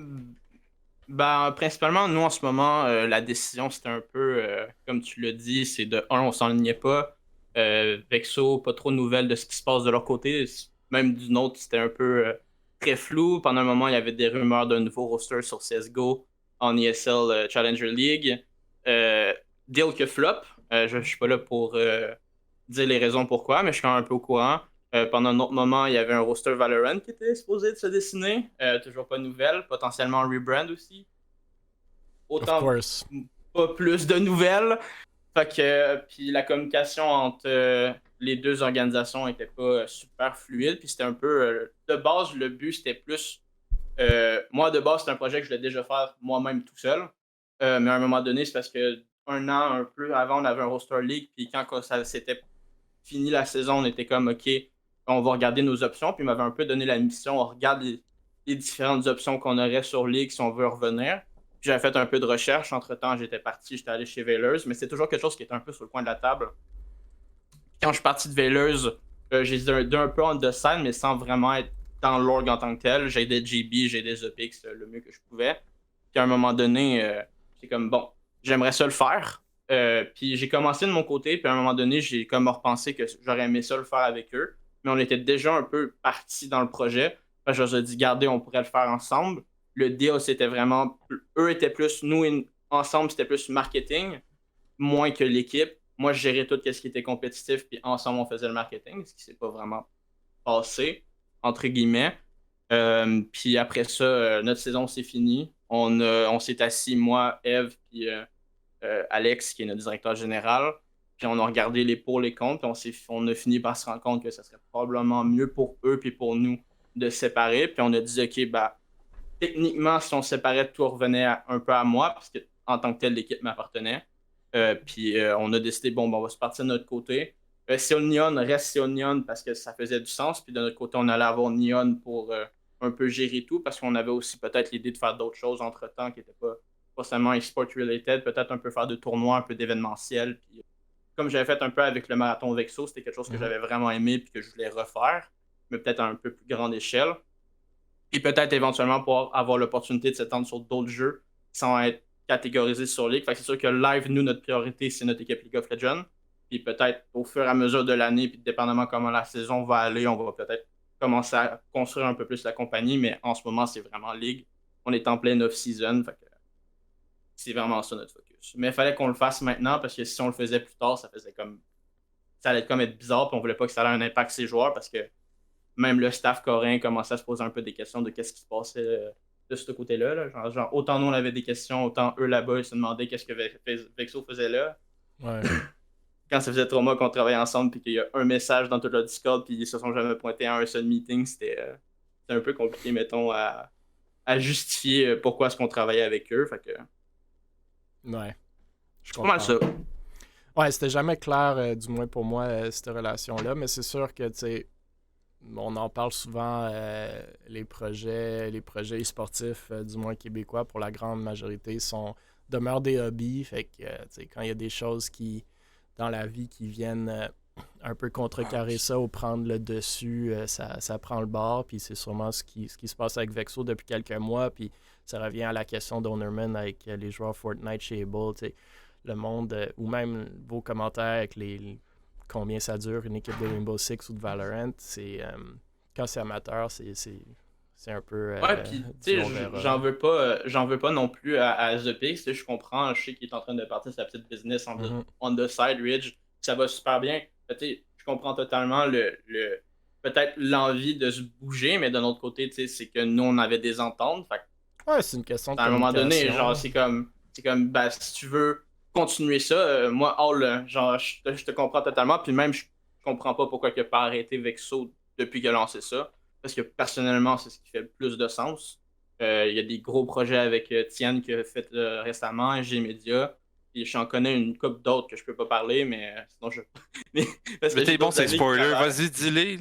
[SPEAKER 2] Ben, principalement, nous, en ce moment, la décision, c'était un peu, comme tu l'as dit, c'est de, on s'enlignait pas. Vexo, pas trop de nouvelles de ce qui se passe de leur côté. Même du nôtre, c'était un peu très flou. Pendant un moment, il y avait des rumeurs d'un nouveau roster sur CSGO en ESL Challenger League. Deal que flop. Je suis pas là pour dire les raisons pourquoi, mais je suis quand même un peu au courant. Pendant un autre moment, il y avait un roster Valorant qui était supposé de se dessiner. Toujours pas de nouvelles. Potentiellement un rebrand aussi.
[SPEAKER 1] Of
[SPEAKER 2] Autant
[SPEAKER 1] course.
[SPEAKER 2] pas plus de nouvelles. Fait que, puis la communication entre les deux organisations était pas super fluide. Puis c'était un peu. De base, le but c'était plus. Moi, de base, c'était un projet que je voulais déjà faire moi-même tout seul. Mais à un moment donné, c'est parce que un an, un peu avant, on avait un roster league. Puis quand ça s'était fini la saison, on était comme OK, on va regarder nos options. Puis il m'avait un peu donné la mission. On regarde les différentes options qu'on aurait sur League si on veut revenir. Puis j'avais fait un peu de recherche. Entre-temps, j'étais allé chez Veilers. Mais c'est toujours quelque chose qui était un peu sur le coin de la table. Quand je suis parti de Veilers, j'ai d'un peu en design, mais sans vraiment être dans l'org en tant que tel. J'aidais JB, j'aidais Zopix le mieux que je pouvais. Puis à un moment donné, c'est comme bon, j'aimerais ça le faire. Puis j'ai commencé de mon côté, puis à un moment donné, j'ai comme repensé que j'aurais aimé ça le faire avec eux. Mais on était déjà un peu partis dans le projet. Fait que je leur ai dit, gardez, on pourrait le faire ensemble. Le deal, c'était vraiment. Eux étaient plus. Ensemble, c'était plus marketing, moins que l'équipe. Moi, je gérais tout ce qui était compétitif, puis ensemble, on faisait le marketing, ce qui s'est pas vraiment passé, entre guillemets. Puis après ça, notre saison s'est finie. On s'est assis, moi, Eve, puis Alex, qui est notre directeur général. Puis on a regardé les pour, les contre, puis on a fini par se rendre compte que ça serait probablement mieux pour eux puis pour nous de se séparer. Puis on a dit, OK, bah, techniquement, si on se séparait, tout revenait un peu à moi, parce que en tant que tel, l'équipe m'appartenait. Puis on a décidé, bon, on va se partir de notre côté. Neon reste Neon parce que ça faisait du sens. Puis de notre côté, on allait avoir Neon pour un peu gérer tout, parce qu'on avait aussi peut-être l'idée de faire d'autres choses entre-temps qui n'étaient pas seulement e-sport related, peut-être un peu faire de tournois, un peu d'événementiel. Puis, comme j'avais fait un peu avec le marathon Vexo, c'était quelque chose que j'avais vraiment aimé et que je voulais refaire, mais peut-être à un peu plus grande échelle. Et peut-être éventuellement pouvoir avoir l'opportunité de s'étendre sur d'autres jeux sans être catégorisé sur League. Fait que c'est sûr que live, nous, notre priorité, c'est notre équipe League of Legends. Puis peut-être au fur et à mesure de l'année, puis dépendamment comment la saison va aller, on va peut-être commencer à construire un peu plus la compagnie, mais en ce moment, c'est vraiment League. On est en pleine off-season, fait que c'est vraiment ça notre focus. Mais il fallait qu'on le fasse maintenant, parce que si on le faisait plus tard, ça allait comme être bizarre, puis on voulait pas que ça ait un impact sur les joueurs, parce que même le staff coréen commençait à se poser un peu des questions de qu'est-ce qui se passait de ce côté-là. Là. Genre, autant nous, on avait des questions, autant eux là-bas, ils se demandaient qu'est-ce que Vexo faisait là.
[SPEAKER 1] Ouais.
[SPEAKER 2] Quand ça faisait 3 mois qu'on travaillait ensemble, puis qu'il y a un message dans tout le Discord, puis ils se sont jamais pointés à un seul meeting, c'était un peu compliqué, mettons, à justifier pourquoi est-ce qu'on travaillait avec eux. Fait que
[SPEAKER 1] Ouais. Je
[SPEAKER 2] c'est pas mal
[SPEAKER 1] comprends.
[SPEAKER 2] ça.
[SPEAKER 1] Ouais, c'était jamais clair, du moins pour moi, cette relation-là, mais c'est sûr que, tu sais, on en parle souvent, les projets sportifs, du moins québécois, pour la grande majorité, demeurent des hobbies. Fait que, tu sais, quand il y a des choses dans la vie qui viennent un peu contrecarrer ça ou prendre le dessus, ça prend le bord. Puis c'est sûrement ce qui se passe avec Vexo depuis quelques mois. Puis ça revient à la question d'Ownerman avec les joueurs Fortnite chez Able. Tu sais, le monde, ou même vos commentaires avec combien ça dure une équipe de Rainbow Six ou de Valorant, c'est quand c'est amateur, c'est un peu
[SPEAKER 2] Ouais, puis tu sais,
[SPEAKER 1] on verra.
[SPEAKER 2] j'en veux pas non plus à The Pix. Tu sais, je comprends, je sais qu'il est en train de partir sa petite business on the side, Ridge. Ça va super bien. Tu sais, je comprends totalement peut-être l'envie de se bouger, mais d'un autre côté, tu sais, c'est que nous, on avait des ententes. Fait que,
[SPEAKER 1] Ouais, c'est une question de
[SPEAKER 2] à un moment donné,
[SPEAKER 1] communication.
[SPEAKER 2] genre, c'est comme ben, si tu veux continuer ça, moi, genre, je te comprends totalement. Puis même, je comprends pas pourquoi il n'a pas arrêté Vexo depuis qu'il a lancé ça. Parce que personnellement, c'est ce qui fait le plus de sens. Il y a des gros projets avec Tian qui a fait récemment, G-Media. Puis j'en connais une couple d'autres que je peux pas parler, mais sinon je. Parce que
[SPEAKER 4] Mais
[SPEAKER 2] j'ai
[SPEAKER 4] t'es bon,
[SPEAKER 2] d'autres
[SPEAKER 4] c'est
[SPEAKER 2] amis qui
[SPEAKER 4] spoiler.
[SPEAKER 2] travaillent.
[SPEAKER 4] Vas-y, dis-les.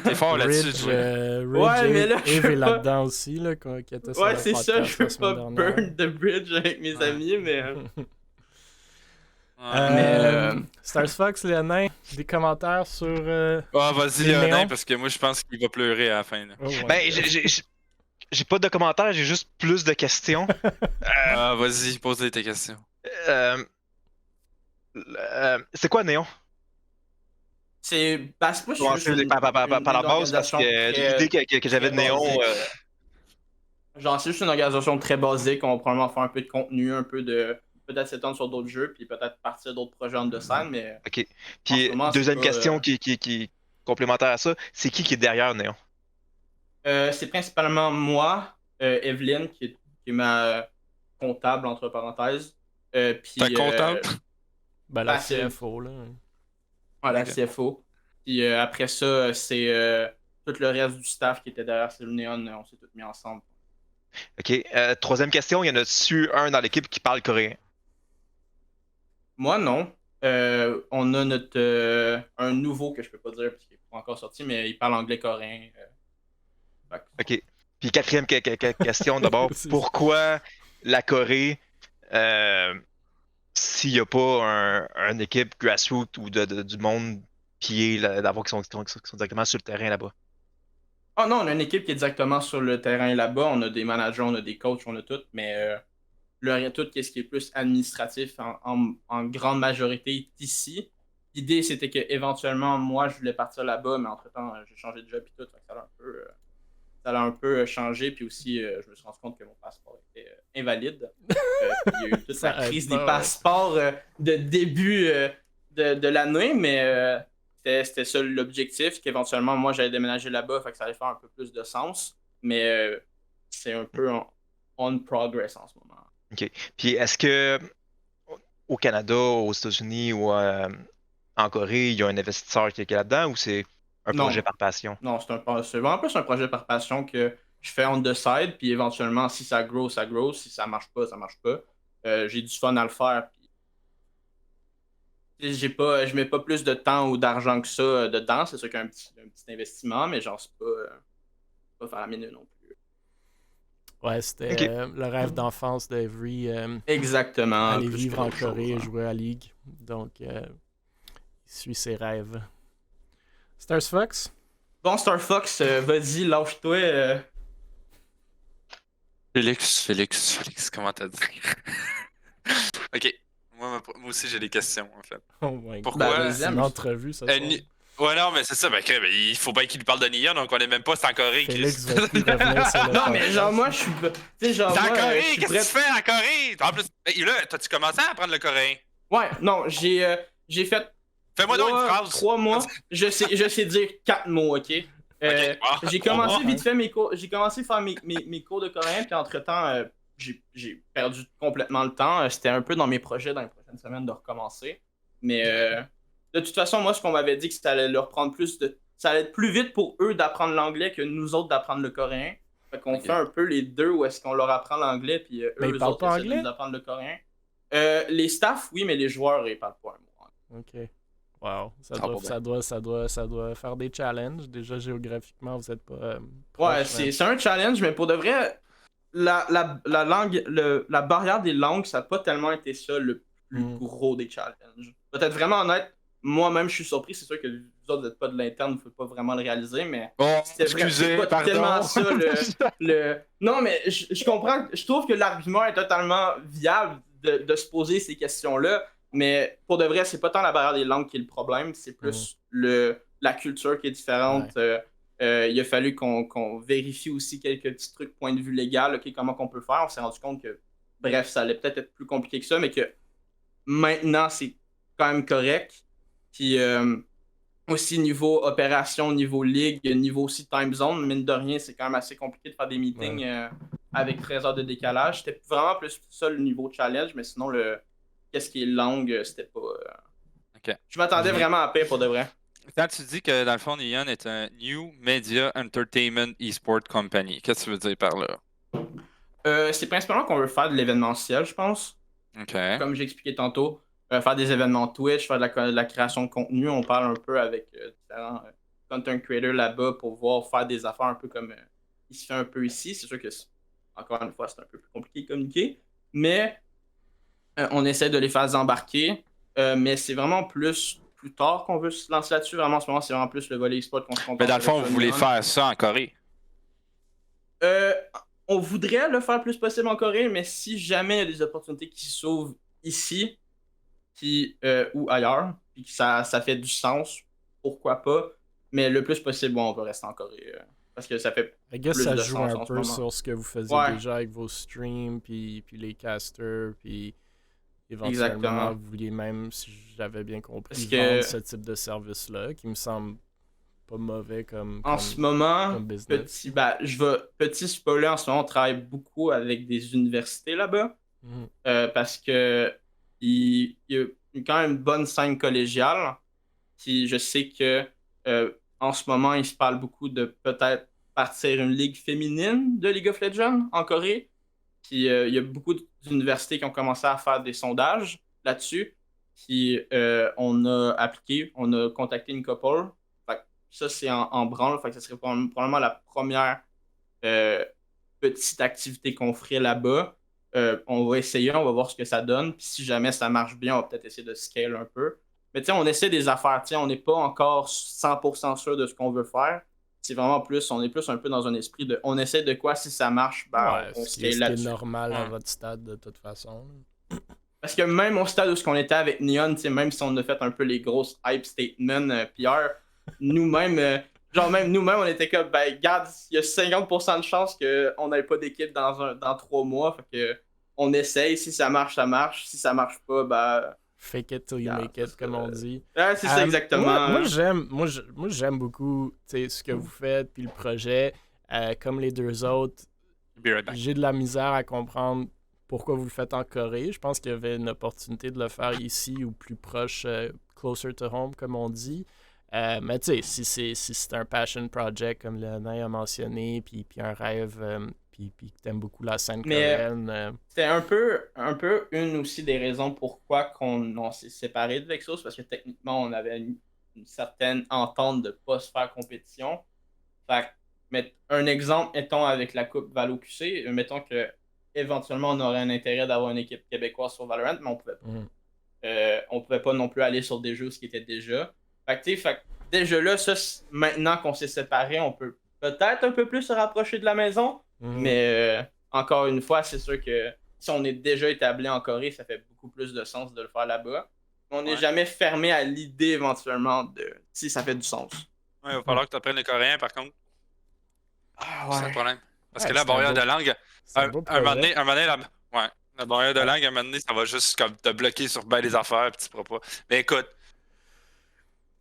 [SPEAKER 4] T'es fort là-dessus,
[SPEAKER 1] Ridge,
[SPEAKER 4] Joey.
[SPEAKER 1] Ridge
[SPEAKER 2] Ouais, mais là, je
[SPEAKER 1] Eve
[SPEAKER 2] peux
[SPEAKER 1] est
[SPEAKER 2] pas.
[SPEAKER 1] là-dedans aussi, là, qui était sur
[SPEAKER 2] Ouais,
[SPEAKER 1] le
[SPEAKER 2] c'est ça, je
[SPEAKER 1] podcast la
[SPEAKER 2] veux
[SPEAKER 1] semaine
[SPEAKER 2] pas
[SPEAKER 1] dernière.
[SPEAKER 2] burn the bridge avec mes amis, mais.
[SPEAKER 4] Ouais.
[SPEAKER 1] Stars Fox, le nain, des commentaires sur
[SPEAKER 4] Ah, vas-y,
[SPEAKER 1] les
[SPEAKER 4] Léonin,
[SPEAKER 1] néons?
[SPEAKER 4] parce que moi, je pense qu'il va pleurer à la fin. Là.
[SPEAKER 1] Oh my
[SPEAKER 3] Ben,
[SPEAKER 1] God.
[SPEAKER 3] j'ai pas de commentaires, j'ai juste plus de questions.
[SPEAKER 4] Ah, vas-y, pose tes questions.
[SPEAKER 3] Euh, c'est quoi Néon?
[SPEAKER 2] C'est moi, je suis juste
[SPEAKER 3] Commencer par la
[SPEAKER 2] une
[SPEAKER 3] base, parce que
[SPEAKER 2] organisation
[SPEAKER 3] l'idée que j'avais
[SPEAKER 2] très
[SPEAKER 3] de Néon.
[SPEAKER 2] basique. Genre, c'est juste une organisation très basique. On va probablement faire un peu de contenu, un peu de. Peut-être s'étendre sur d'autres jeux, puis peut-être partir d'autres projets en design, mais
[SPEAKER 3] Ok.
[SPEAKER 2] en ce
[SPEAKER 3] Puis,
[SPEAKER 2] moment, c'est
[SPEAKER 3] deuxième
[SPEAKER 2] pas.
[SPEAKER 3] question qui complémentaire à ça, c'est qui est derrière Néon?
[SPEAKER 2] C'est principalement moi, Evelyne, qui est ma comptable, entre parenthèses.
[SPEAKER 4] T'es
[SPEAKER 2] Puis,
[SPEAKER 4] comptable?
[SPEAKER 1] Ben, la
[SPEAKER 2] bah, c'est
[SPEAKER 1] CFO, là.
[SPEAKER 2] voilà,
[SPEAKER 4] Ok.
[SPEAKER 2] CFO. Puis après ça, c'est tout le reste du staff qui était derrière Cellule Neon, on s'est tous mis ensemble.
[SPEAKER 3] Ok. Troisième question, il y en a-tu un dans l'équipe qui parle coréen?
[SPEAKER 2] Moi, non. On a un nouveau que je peux pas dire parce qu'il n'est pas encore sorti, mais il parle anglais-coréen. Fait
[SPEAKER 3] Ok. Puis quatrième question d'abord,
[SPEAKER 1] C'est-
[SPEAKER 3] pourquoi la Corée, s'il n'y a pas une équipe grassroots ou du monde qui est là, d'abord qui sont directement sur le terrain là-bas?
[SPEAKER 2] Ah non, on a une équipe qui est directement sur le terrain là-bas. On a des managers, on a des coachs, on a tout, mais tout ce qui est plus administratif en grande majorité est ici. L'idée, c'était que éventuellement moi, je voulais partir là-bas, mais entre-temps, j'ai changé de job et tout. Fait que ça a un peu changé. Puis aussi, je me suis rendu compte que mon passeport était invalide. Puis il y a eu toute
[SPEAKER 1] Ça
[SPEAKER 2] la crise
[SPEAKER 1] aide
[SPEAKER 2] des
[SPEAKER 1] pas, ouais.
[SPEAKER 2] passeports de début de l'année, mais c'était ça l'objectif, qu'éventuellement, moi, j'allais déménager là-bas, fait que ça allait faire un peu plus de sens. Mais c'est un peu on progress en ce moment.
[SPEAKER 3] Puis est-ce que au Canada, aux États-Unis ou en Corée, il y a un investisseur qui est là-dedans ou c'est un projet
[SPEAKER 2] Non,
[SPEAKER 3] par passion?
[SPEAKER 2] non, c'est vraiment plus un projet par passion que je fais on the side, puis éventuellement, si ça grow, ça grow. Si ça marche pas, ça marche pas. J'ai du fun à le faire. Puis, je mets pas plus de temps ou d'argent que ça dedans. C'est sûr qu'il y a un petit investissement, mais genre, c'est pas faramineux non plus.
[SPEAKER 1] Ouais, c'était
[SPEAKER 3] Ok.
[SPEAKER 1] le rêve d'enfance d'Avery.
[SPEAKER 2] Exactement.
[SPEAKER 1] Aller
[SPEAKER 2] plus
[SPEAKER 1] vivre
[SPEAKER 2] que
[SPEAKER 1] en
[SPEAKER 2] d'autres
[SPEAKER 1] Corée et
[SPEAKER 2] choses, hein.
[SPEAKER 1] jouer à Ligue. Donc, il suit ses rêves. Stars Fox?
[SPEAKER 2] Bon, Star Fox, vas-y, lâche-toi.
[SPEAKER 4] Félix, comment t'as dit? Ok, moi aussi j'ai des questions en fait.
[SPEAKER 1] Oh my god.
[SPEAKER 2] Ben,
[SPEAKER 4] Pourquoi?
[SPEAKER 2] vas-y,
[SPEAKER 1] C'est une
[SPEAKER 2] amuse-
[SPEAKER 1] entrevue, ça.
[SPEAKER 4] Ouais, non, mais c'est ça, ben, ben, il faut bien qu'il lui parle de Nia, donc on est même pas, c'est en Corée,
[SPEAKER 1] Félix
[SPEAKER 4] Chris.
[SPEAKER 1] va plus revenir sur le
[SPEAKER 2] Non, mais genre,
[SPEAKER 1] podcast.
[SPEAKER 2] moi, je suis. Tu sais, genre,
[SPEAKER 4] C'est en
[SPEAKER 2] moi, je
[SPEAKER 4] Corée,
[SPEAKER 2] suis
[SPEAKER 4] qu'est-ce que
[SPEAKER 2] prêt.
[SPEAKER 4] tu fais en Corée? En plus, ben, là, t'as-tu commencé à apprendre le coréen?
[SPEAKER 2] Ouais, non, j'ai fait
[SPEAKER 4] Fais-moi donc une phrase.
[SPEAKER 2] 3 mois. Je sais dire 4 mots, ok?
[SPEAKER 4] Ok,
[SPEAKER 2] J'ai
[SPEAKER 4] 3
[SPEAKER 2] commencé
[SPEAKER 4] mois.
[SPEAKER 2] vite fait mes cours. J'ai commencé à faire mes cours de coréen, puis entre-temps, j'ai perdu complètement le temps. C'était un peu dans mes projets dans les prochaines semaines de recommencer. Mais de toute façon, moi, ce qu'on m'avait dit, que ça allait leur prendre ça allait être plus vite pour eux d'apprendre l'anglais que nous autres d'apprendre le coréen. Fait qu'on
[SPEAKER 4] Ok.
[SPEAKER 2] fait un peu les deux où est-ce qu'on leur apprend l'anglais, puis
[SPEAKER 1] Mais ils
[SPEAKER 2] eux
[SPEAKER 1] parlent
[SPEAKER 2] autres
[SPEAKER 1] pas
[SPEAKER 2] essaient de
[SPEAKER 1] anglais?
[SPEAKER 2] nous apprendre le coréen. Les staffs, oui, mais les joueurs, ils parlent pas un mot.
[SPEAKER 1] Ok. Wow. Ça
[SPEAKER 4] Ça va
[SPEAKER 1] doit,
[SPEAKER 4] bien.
[SPEAKER 1] ça doit faire des challenges. Déjà, géographiquement, vous êtes pas
[SPEAKER 2] Ouais,
[SPEAKER 1] proche,
[SPEAKER 2] c'est un challenge, mais pour de vrai, la langue, la barrière des langues, ça n'a pas tellement été ça le plus
[SPEAKER 1] Mm.
[SPEAKER 2] gros des challenges. Peut-être vraiment honnête, moi-même je suis surpris, c'est sûr que vous autres n'êtes pas de l'interne, vous ne pouvez pas vraiment le réaliser, mais
[SPEAKER 4] Bon,
[SPEAKER 2] c'est
[SPEAKER 4] excusez,
[SPEAKER 2] pas tellement
[SPEAKER 4] pardon.
[SPEAKER 2] ça Non, mais je comprends, je trouve que l'argument est totalement viable de se poser ces questions-là, mais pour de vrai, c'est pas tant la barrière des langues qui est le problème, c'est plus la culture qui est différente. Il a fallu qu'on vérifie aussi quelques petits trucs, point de vue légal, ok, comment qu'on peut faire. On s'est rendu compte que, bref, ça allait peut-être être plus compliqué que ça, mais que maintenant, c'est quand même correct. Puis aussi, niveau opération, niveau ligue, niveau aussi time zone, mine de rien, c'est quand même assez compliqué de faire des meetings avec 13 heures de décalage. C'était vraiment plus ça le niveau challenge, mais sinon, qu'est-ce qui est langue, c'était pas.
[SPEAKER 4] Ok.
[SPEAKER 2] Je m'attendais vraiment à paix pour de vrai.
[SPEAKER 4] Quand tu dis que dans le fond, Neon est un New Media Entertainment Esport Company, qu'est-ce que tu veux dire par là?
[SPEAKER 2] C'est principalement qu'on veut faire de l'événementiel, je pense.
[SPEAKER 4] Ok.
[SPEAKER 2] Comme j'ai expliqué tantôt, faire des événements Twitch, faire de la création de contenu. On parle un peu avec différents content creators là-bas pour voir faire des affaires un peu comme il se fait un peu ici. C'est sûr que, encore une fois, c'est un peu plus compliqué de communiquer. Mais on essaie de les faire embarquer. Mais c'est vraiment plus tard qu'on veut se lancer là-dessus. Vraiment, en ce moment, c'est vraiment plus le volet e-sport qu'on se contente.
[SPEAKER 4] Mais dans le fond,
[SPEAKER 2] avec
[SPEAKER 4] vous voulez
[SPEAKER 2] Neon.
[SPEAKER 4] faire ça en Corée?
[SPEAKER 2] Euh, on voudrait le faire le plus possible en Corée, mais si jamais il y a des opportunités qui s'ouvrent ici ou ailleurs, puis que ça fait du sens, pourquoi pas. Mais le plus possible, on va rester en Corée. Parce que ça fait
[SPEAKER 1] I guess
[SPEAKER 2] plus
[SPEAKER 1] ça
[SPEAKER 2] de
[SPEAKER 1] joue
[SPEAKER 2] sens
[SPEAKER 1] un
[SPEAKER 2] en ce
[SPEAKER 1] peu
[SPEAKER 2] moment.
[SPEAKER 1] sur ce que vous faisiez
[SPEAKER 2] Ouais.
[SPEAKER 1] déjà avec vos streams, puis les casters, puis éventuellement,
[SPEAKER 2] Exactement.
[SPEAKER 1] vous vouliez même, si j'avais bien compris,
[SPEAKER 2] Parce que-
[SPEAKER 1] vendre ce type de service-là, qui me semble pas mauvais
[SPEAKER 2] En ce moment,
[SPEAKER 1] comme business.
[SPEAKER 2] petit spoiler, en ce moment, on travaille beaucoup avec des universités là-bas.
[SPEAKER 1] Mhm.
[SPEAKER 2] Parce que il y a quand même une bonne scène collégiale. Puis je sais que en ce moment, il se parle beaucoup de peut-être partir une ligue féminine de League of Legends en Corée. Puis il y a beaucoup d'universités qui ont commencé à faire des sondages là-dessus. Puis on a appliqué, on a contacté une couple. Fait que ça, c'est en branle. Fait que ça serait probablement la première petite activité qu'on ferait là-bas. On va essayer, on va voir ce que ça donne. Puis si jamais ça marche bien, on va peut-être essayer de scale un peu. Mais tu sais, on essaie des affaires. Tu sais, on n'est pas encore 100% sûr de ce qu'on veut faire. Tu c'est vraiment plus, on est plus un peu dans un esprit de on essaie de quoi, si ça marche,
[SPEAKER 1] Ouais,
[SPEAKER 2] on
[SPEAKER 1] ce qui
[SPEAKER 2] scale
[SPEAKER 1] est
[SPEAKER 2] là-dessus.
[SPEAKER 1] normal à
[SPEAKER 4] Ouais.
[SPEAKER 1] votre stade de toute façon.
[SPEAKER 2] Parce que même au stade où on était avec Neon, même si on a fait un peu les grosses hype statements PR, nous-mêmes, même nous-mêmes, on était comme, ben, regarde, il y a 50% de chances qu'on n'ait pas d'équipe dans 3 mois. Fait que on essaye, si ça marche, ça marche. Si ça marche pas, ben,
[SPEAKER 1] Fake it till you
[SPEAKER 2] regarde,
[SPEAKER 1] make it, comme on dit.
[SPEAKER 2] Ouais, c'est ça exactement.
[SPEAKER 1] Moi j'aime beaucoup ce que vous faites puis le projet. Comme les deux autres,
[SPEAKER 4] Be right back.
[SPEAKER 1] j'ai de la misère à comprendre pourquoi vous le faites en Corée. Je pense qu'il y avait une opportunité de le faire ici ou plus proche, closer to home, comme on dit. Mais tu sais, si c'est un passion project, comme Léonin a mentionné, puis un rêve, puis que t'aimes beaucoup la scène
[SPEAKER 2] Mais
[SPEAKER 1] coréenne.
[SPEAKER 2] c'était un peu une aussi des raisons pourquoi on s'est séparés de Vexos, parce que techniquement, on avait une certaine entente de pas se faire compétition. Fait que, un exemple, mettons, avec la Coupe Valo QC, mettons que éventuellement on aurait un intérêt d'avoir une équipe québécoise sur Valorant, mais on pouvait pas.
[SPEAKER 1] Mhm.
[SPEAKER 2] On pouvait pas non plus aller sur des jeux ce qui était déjà. Fait que, tu sais, déjà là, ça, maintenant qu'on s'est séparés, on peut peut-être un peu plus se rapprocher de la maison,
[SPEAKER 1] Mhm.
[SPEAKER 2] mais encore une fois, c'est sûr que si on est déjà établi en Corée, ça fait beaucoup plus de sens de le faire là-bas. On n'est
[SPEAKER 4] Ouais.
[SPEAKER 2] jamais fermé à l'idée éventuellement de si ça fait du sens.
[SPEAKER 4] Ouais, il va falloir que tu apprennes le coréen, par contre.
[SPEAKER 2] Ah
[SPEAKER 4] C'est le problème. Parce que
[SPEAKER 1] Ouais,
[SPEAKER 4] la
[SPEAKER 1] c'est un
[SPEAKER 4] barrière
[SPEAKER 1] beau-
[SPEAKER 4] de langue,
[SPEAKER 1] C'est un
[SPEAKER 4] un
[SPEAKER 1] beau
[SPEAKER 4] moment
[SPEAKER 1] projet.
[SPEAKER 4] donné, la barrière de langue, un moment donné, ça va juste comme te bloquer sur bien des affaires, puis tu pourras pas. Mais écoute,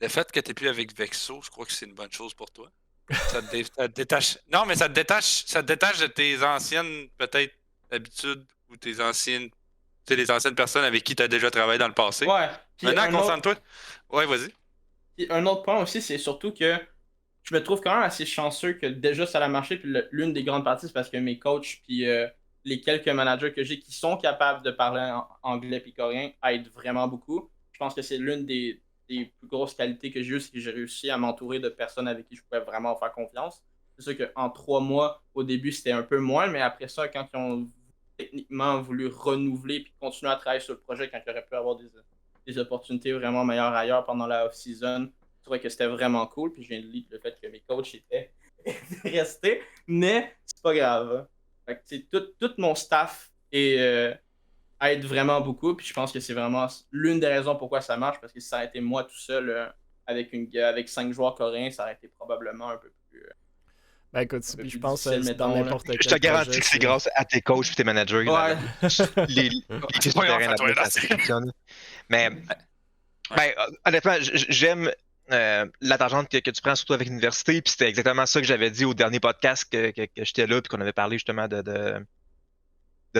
[SPEAKER 4] le fait que tu plus avec Vexo, je crois que c'est une bonne chose pour toi. Ça te détache. Non, mais ça te détache de tes anciennes, peut-être, habitudes ou tes anciennes. Tu sais, les anciennes personnes avec qui tu as déjà travaillé dans le passé.
[SPEAKER 2] Ouais. Puis
[SPEAKER 4] Maintenant,
[SPEAKER 2] un autre,
[SPEAKER 4] concentre-toi. Ouais, vas-y.
[SPEAKER 2] puis un autre point aussi, c'est surtout que je me trouve quand même assez chanceux que déjà ça a marché. Puis l'une des grandes parties, c'est parce que mes coachs, puis les quelques managers que j'ai qui sont capables de parler anglais puis coréen aident vraiment beaucoup. Je pense que c'est l'une des plus grosses qualités que j'ai eues, c'est que j'ai réussi à m'entourer de personnes avec qui je pouvais vraiment faire confiance. C'est sûr qu'en 3 mois, au début, c'était un peu moins, mais après ça, quand ils ont techniquement voulu renouveler puis continuer à travailler sur le projet, quand il aurait pu avoir des opportunités vraiment meilleures ailleurs pendant la off-season, je trouvais que c'était vraiment cool. Puis je viens de lire le fait que mes coachs étaient restés, mais c'est pas grave. Fait que, tout mon staff aide vraiment beaucoup. Puis je pense que c'est vraiment l'une des raisons pourquoi ça marche. Parce que si ça a été moi tout seul avec 5 joueurs coréens, ça aurait été probablement un peu plus.
[SPEAKER 1] Ben écoute,
[SPEAKER 2] Un peu
[SPEAKER 1] puis je
[SPEAKER 2] plus
[SPEAKER 1] pense
[SPEAKER 2] difficile,
[SPEAKER 1] que dans
[SPEAKER 2] mettons, là.
[SPEAKER 1] n'importe quel
[SPEAKER 3] Je te garantis
[SPEAKER 1] projet,
[SPEAKER 3] que c'est grâce à tes coachs et tes managers.
[SPEAKER 2] Ouais.
[SPEAKER 3] Les
[SPEAKER 4] C'est pas grave,
[SPEAKER 3] terrain
[SPEAKER 4] à toi,
[SPEAKER 3] là-bas,
[SPEAKER 4] là,
[SPEAKER 3] ça
[SPEAKER 4] c'est-
[SPEAKER 3] fonctionne. Mais, ben, honnêtement, j'aime la tangente que tu prends, surtout avec l'université. Puis c'était exactement ça que j'avais dit au dernier podcast que j'étais là, puis qu'on avait parlé justement de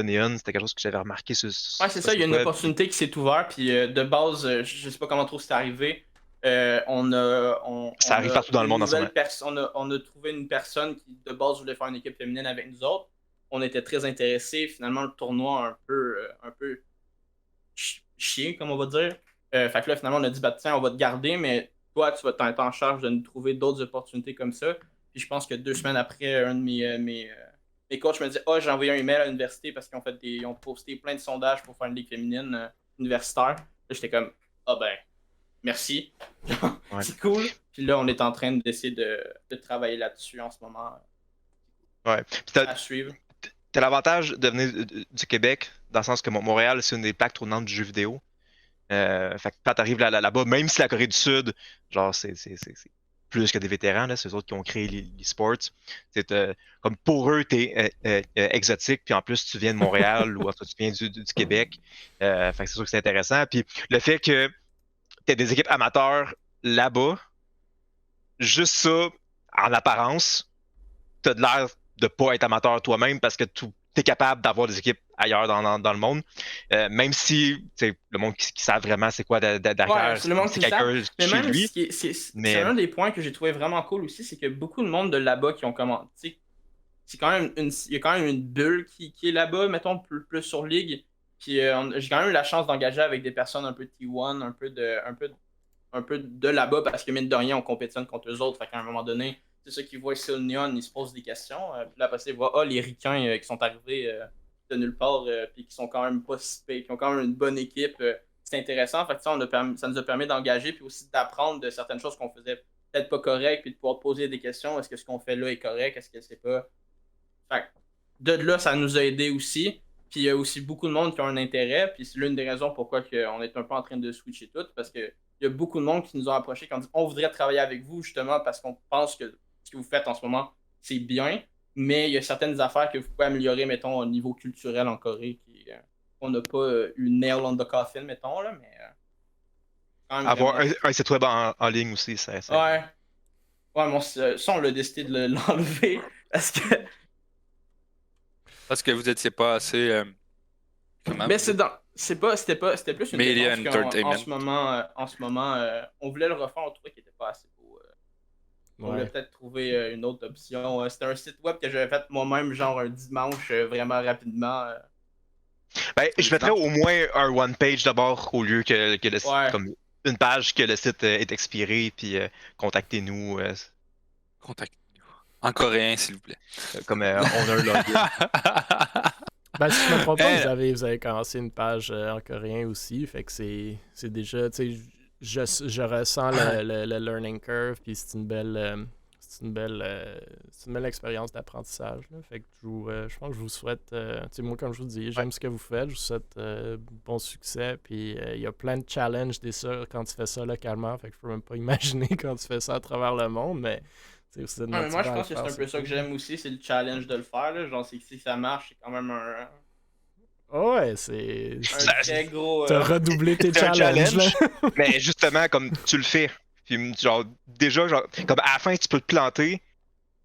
[SPEAKER 3] Neon. C'était quelque chose que j'avais remarqué sur
[SPEAKER 2] Ouais, c'est ça, il y a une
[SPEAKER 3] web.
[SPEAKER 2] opportunité qui s'est ouverte, puis de base, je sais pas comment trop c'est arrivé.
[SPEAKER 3] Ça arrive partout dans le monde en ce moment.
[SPEAKER 2] On a trouvé une personne qui, de base, voulait faire une équipe féminine avec nous autres. On était très intéressés. Finalement, le tournoi a un peu chier, comme on va dire. Fait que là, finalement, on a dit, bah, tiens, on va te garder, mais toi, tu vas être en charge de nous trouver d'autres opportunités comme ça. Puis je pense que 2 semaines après, un de mes coachs me dit, oh, j'ai envoyé un email à l'université parce ils ont posté plein de sondages pour faire une ligue féminine universitaire. Là, j'étais comme, ah ben, merci.
[SPEAKER 3] Ouais.
[SPEAKER 2] C'est cool. Puis là, on est en train d'essayer de travailler là-dessus en ce moment.
[SPEAKER 3] Ouais. Puis
[SPEAKER 2] À suivre.
[SPEAKER 3] t'as l'avantage de venir du Québec, dans le sens que Montréal, c'est une des plaques tournantes du jeu vidéo. Fait que quand t'arrives là-bas, même si la Corée du Sud, genre, c'est plus que des vétérans, là, c'est eux autres qui ont créé l'e-sports. Comme pour eux, t'es exotique, puis en plus, tu viens de Montréal ou en tout cas, tu viens du Québec. Fait que c'est sûr que c'est intéressant. Puis le fait que t'aies des équipes amateurs là-bas, juste ça, en apparence, t'as de l'air de pas être amateur toi-même parce que tu es capable d'avoir des équipes ailleurs dans le monde. Même si le monde qui savent vraiment c'est quoi derrière,
[SPEAKER 2] Ouais, c'est le monde
[SPEAKER 3] c'est
[SPEAKER 2] qui le
[SPEAKER 3] quelqu'un
[SPEAKER 2] Mais
[SPEAKER 3] chez
[SPEAKER 2] même,
[SPEAKER 3] lui.
[SPEAKER 2] c'est
[SPEAKER 3] Mais
[SPEAKER 2] un des points que j'ai trouvé vraiment cool aussi, c'est que beaucoup de monde de là-bas qui ont commencé. C'est quand même il y a quand même une bulle qui est là-bas, mettons, plus sur League. Puis j'ai quand même eu la chance d'engager avec des personnes un peu T1, un peu de là-bas, parce que mine de rien, on compétitionne contre eux autres. Fait qu'à un moment donné, c'est ceux qui voient Seal Neon, ils se posent des questions. Puis là, après, ils voient, les ricains qui sont arrivés de nulle part, puis qui sont quand même pas si pires, qui ont quand même une bonne équipe. C'est intéressant. Fait que ça nous a permis d'engager, puis aussi d'apprendre de certaines choses qu'on faisait peut-être pas correct, puis de pouvoir te poser des questions. Est-ce que ce qu'on fait là est correct? Est-ce que c'est pas. Fait que de là, ça nous a aidé aussi. Puis il y a aussi beaucoup de monde qui ont un intérêt. Puis c'est l'une des raisons pourquoi on est un peu en train de switcher tout. Parce qu'il y a beaucoup de monde qui nous ont approchés qui ont dit on voudrait travailler avec vous justement parce qu'on pense que ce que vous faites en ce moment, c'est bien. Mais il y a certaines affaires que vous pouvez améliorer, mettons, au niveau culturel en Corée. On n'a pas eu nail on the coffin, mettons, là, mais quand même
[SPEAKER 3] Avoir
[SPEAKER 2] vraiment.
[SPEAKER 3] un site web en ligne aussi,
[SPEAKER 2] Ouais. Ouais, mon, ça, on l'a décidé de l'enlever parce que.
[SPEAKER 4] Parce que vous étiez pas assez. Comment
[SPEAKER 2] Mais
[SPEAKER 4] vous dites?
[SPEAKER 2] c'était plus une
[SPEAKER 4] Media
[SPEAKER 2] défense qu'en
[SPEAKER 4] entertainment.
[SPEAKER 2] en ce moment, on voulait le refaire, on trouvait qu'il était pas assez beau. On voulait
[SPEAKER 1] Ouais.
[SPEAKER 2] peut-être trouver une autre option. C'était un site web que j'avais fait moi-même, genre un dimanche, vraiment rapidement.
[SPEAKER 3] Ben, je mettrais au moins un one page d'abord au lieu que le site,
[SPEAKER 2] Ouais.
[SPEAKER 3] comme une page que le site est expiré, puis contactez-nous
[SPEAKER 4] Contactez-nous. En coréen, s'il vous plaît.
[SPEAKER 3] comme on a un login.
[SPEAKER 1] Ben, si je me trompe pas,
[SPEAKER 4] Eh,
[SPEAKER 1] vous avez commencé une page en coréen aussi, fait que c'est déjà, tu sais, je ressens le learning curve, puis c'est une belle expérience d'apprentissage, là. Fait que je pense que je vous souhaite, tu sais, moi, comme je vous dis, j'aime ce que vous faites, je vous souhaite bon succès, puis il y a plein de challenges quand tu fais ça localement, fait que je peux même pas imaginer quand tu fais ça à travers le monde, mais c'est
[SPEAKER 2] Ouais, mais moi, je
[SPEAKER 1] motivant à le
[SPEAKER 2] pense que c'est
[SPEAKER 1] faire,
[SPEAKER 2] un peu ça que
[SPEAKER 1] cool.
[SPEAKER 2] j'aime aussi, c'est le challenge de le faire. Là. Genre, c'est que si ça marche, c'est quand même
[SPEAKER 1] Ouais,
[SPEAKER 2] un très gros.
[SPEAKER 1] t'as redoublé tes
[SPEAKER 3] C'est un
[SPEAKER 1] challenges, là.
[SPEAKER 3] challenge, mais justement, comme tu le fais, puis genre, déjà, genre, comme à la fin, tu peux te planter,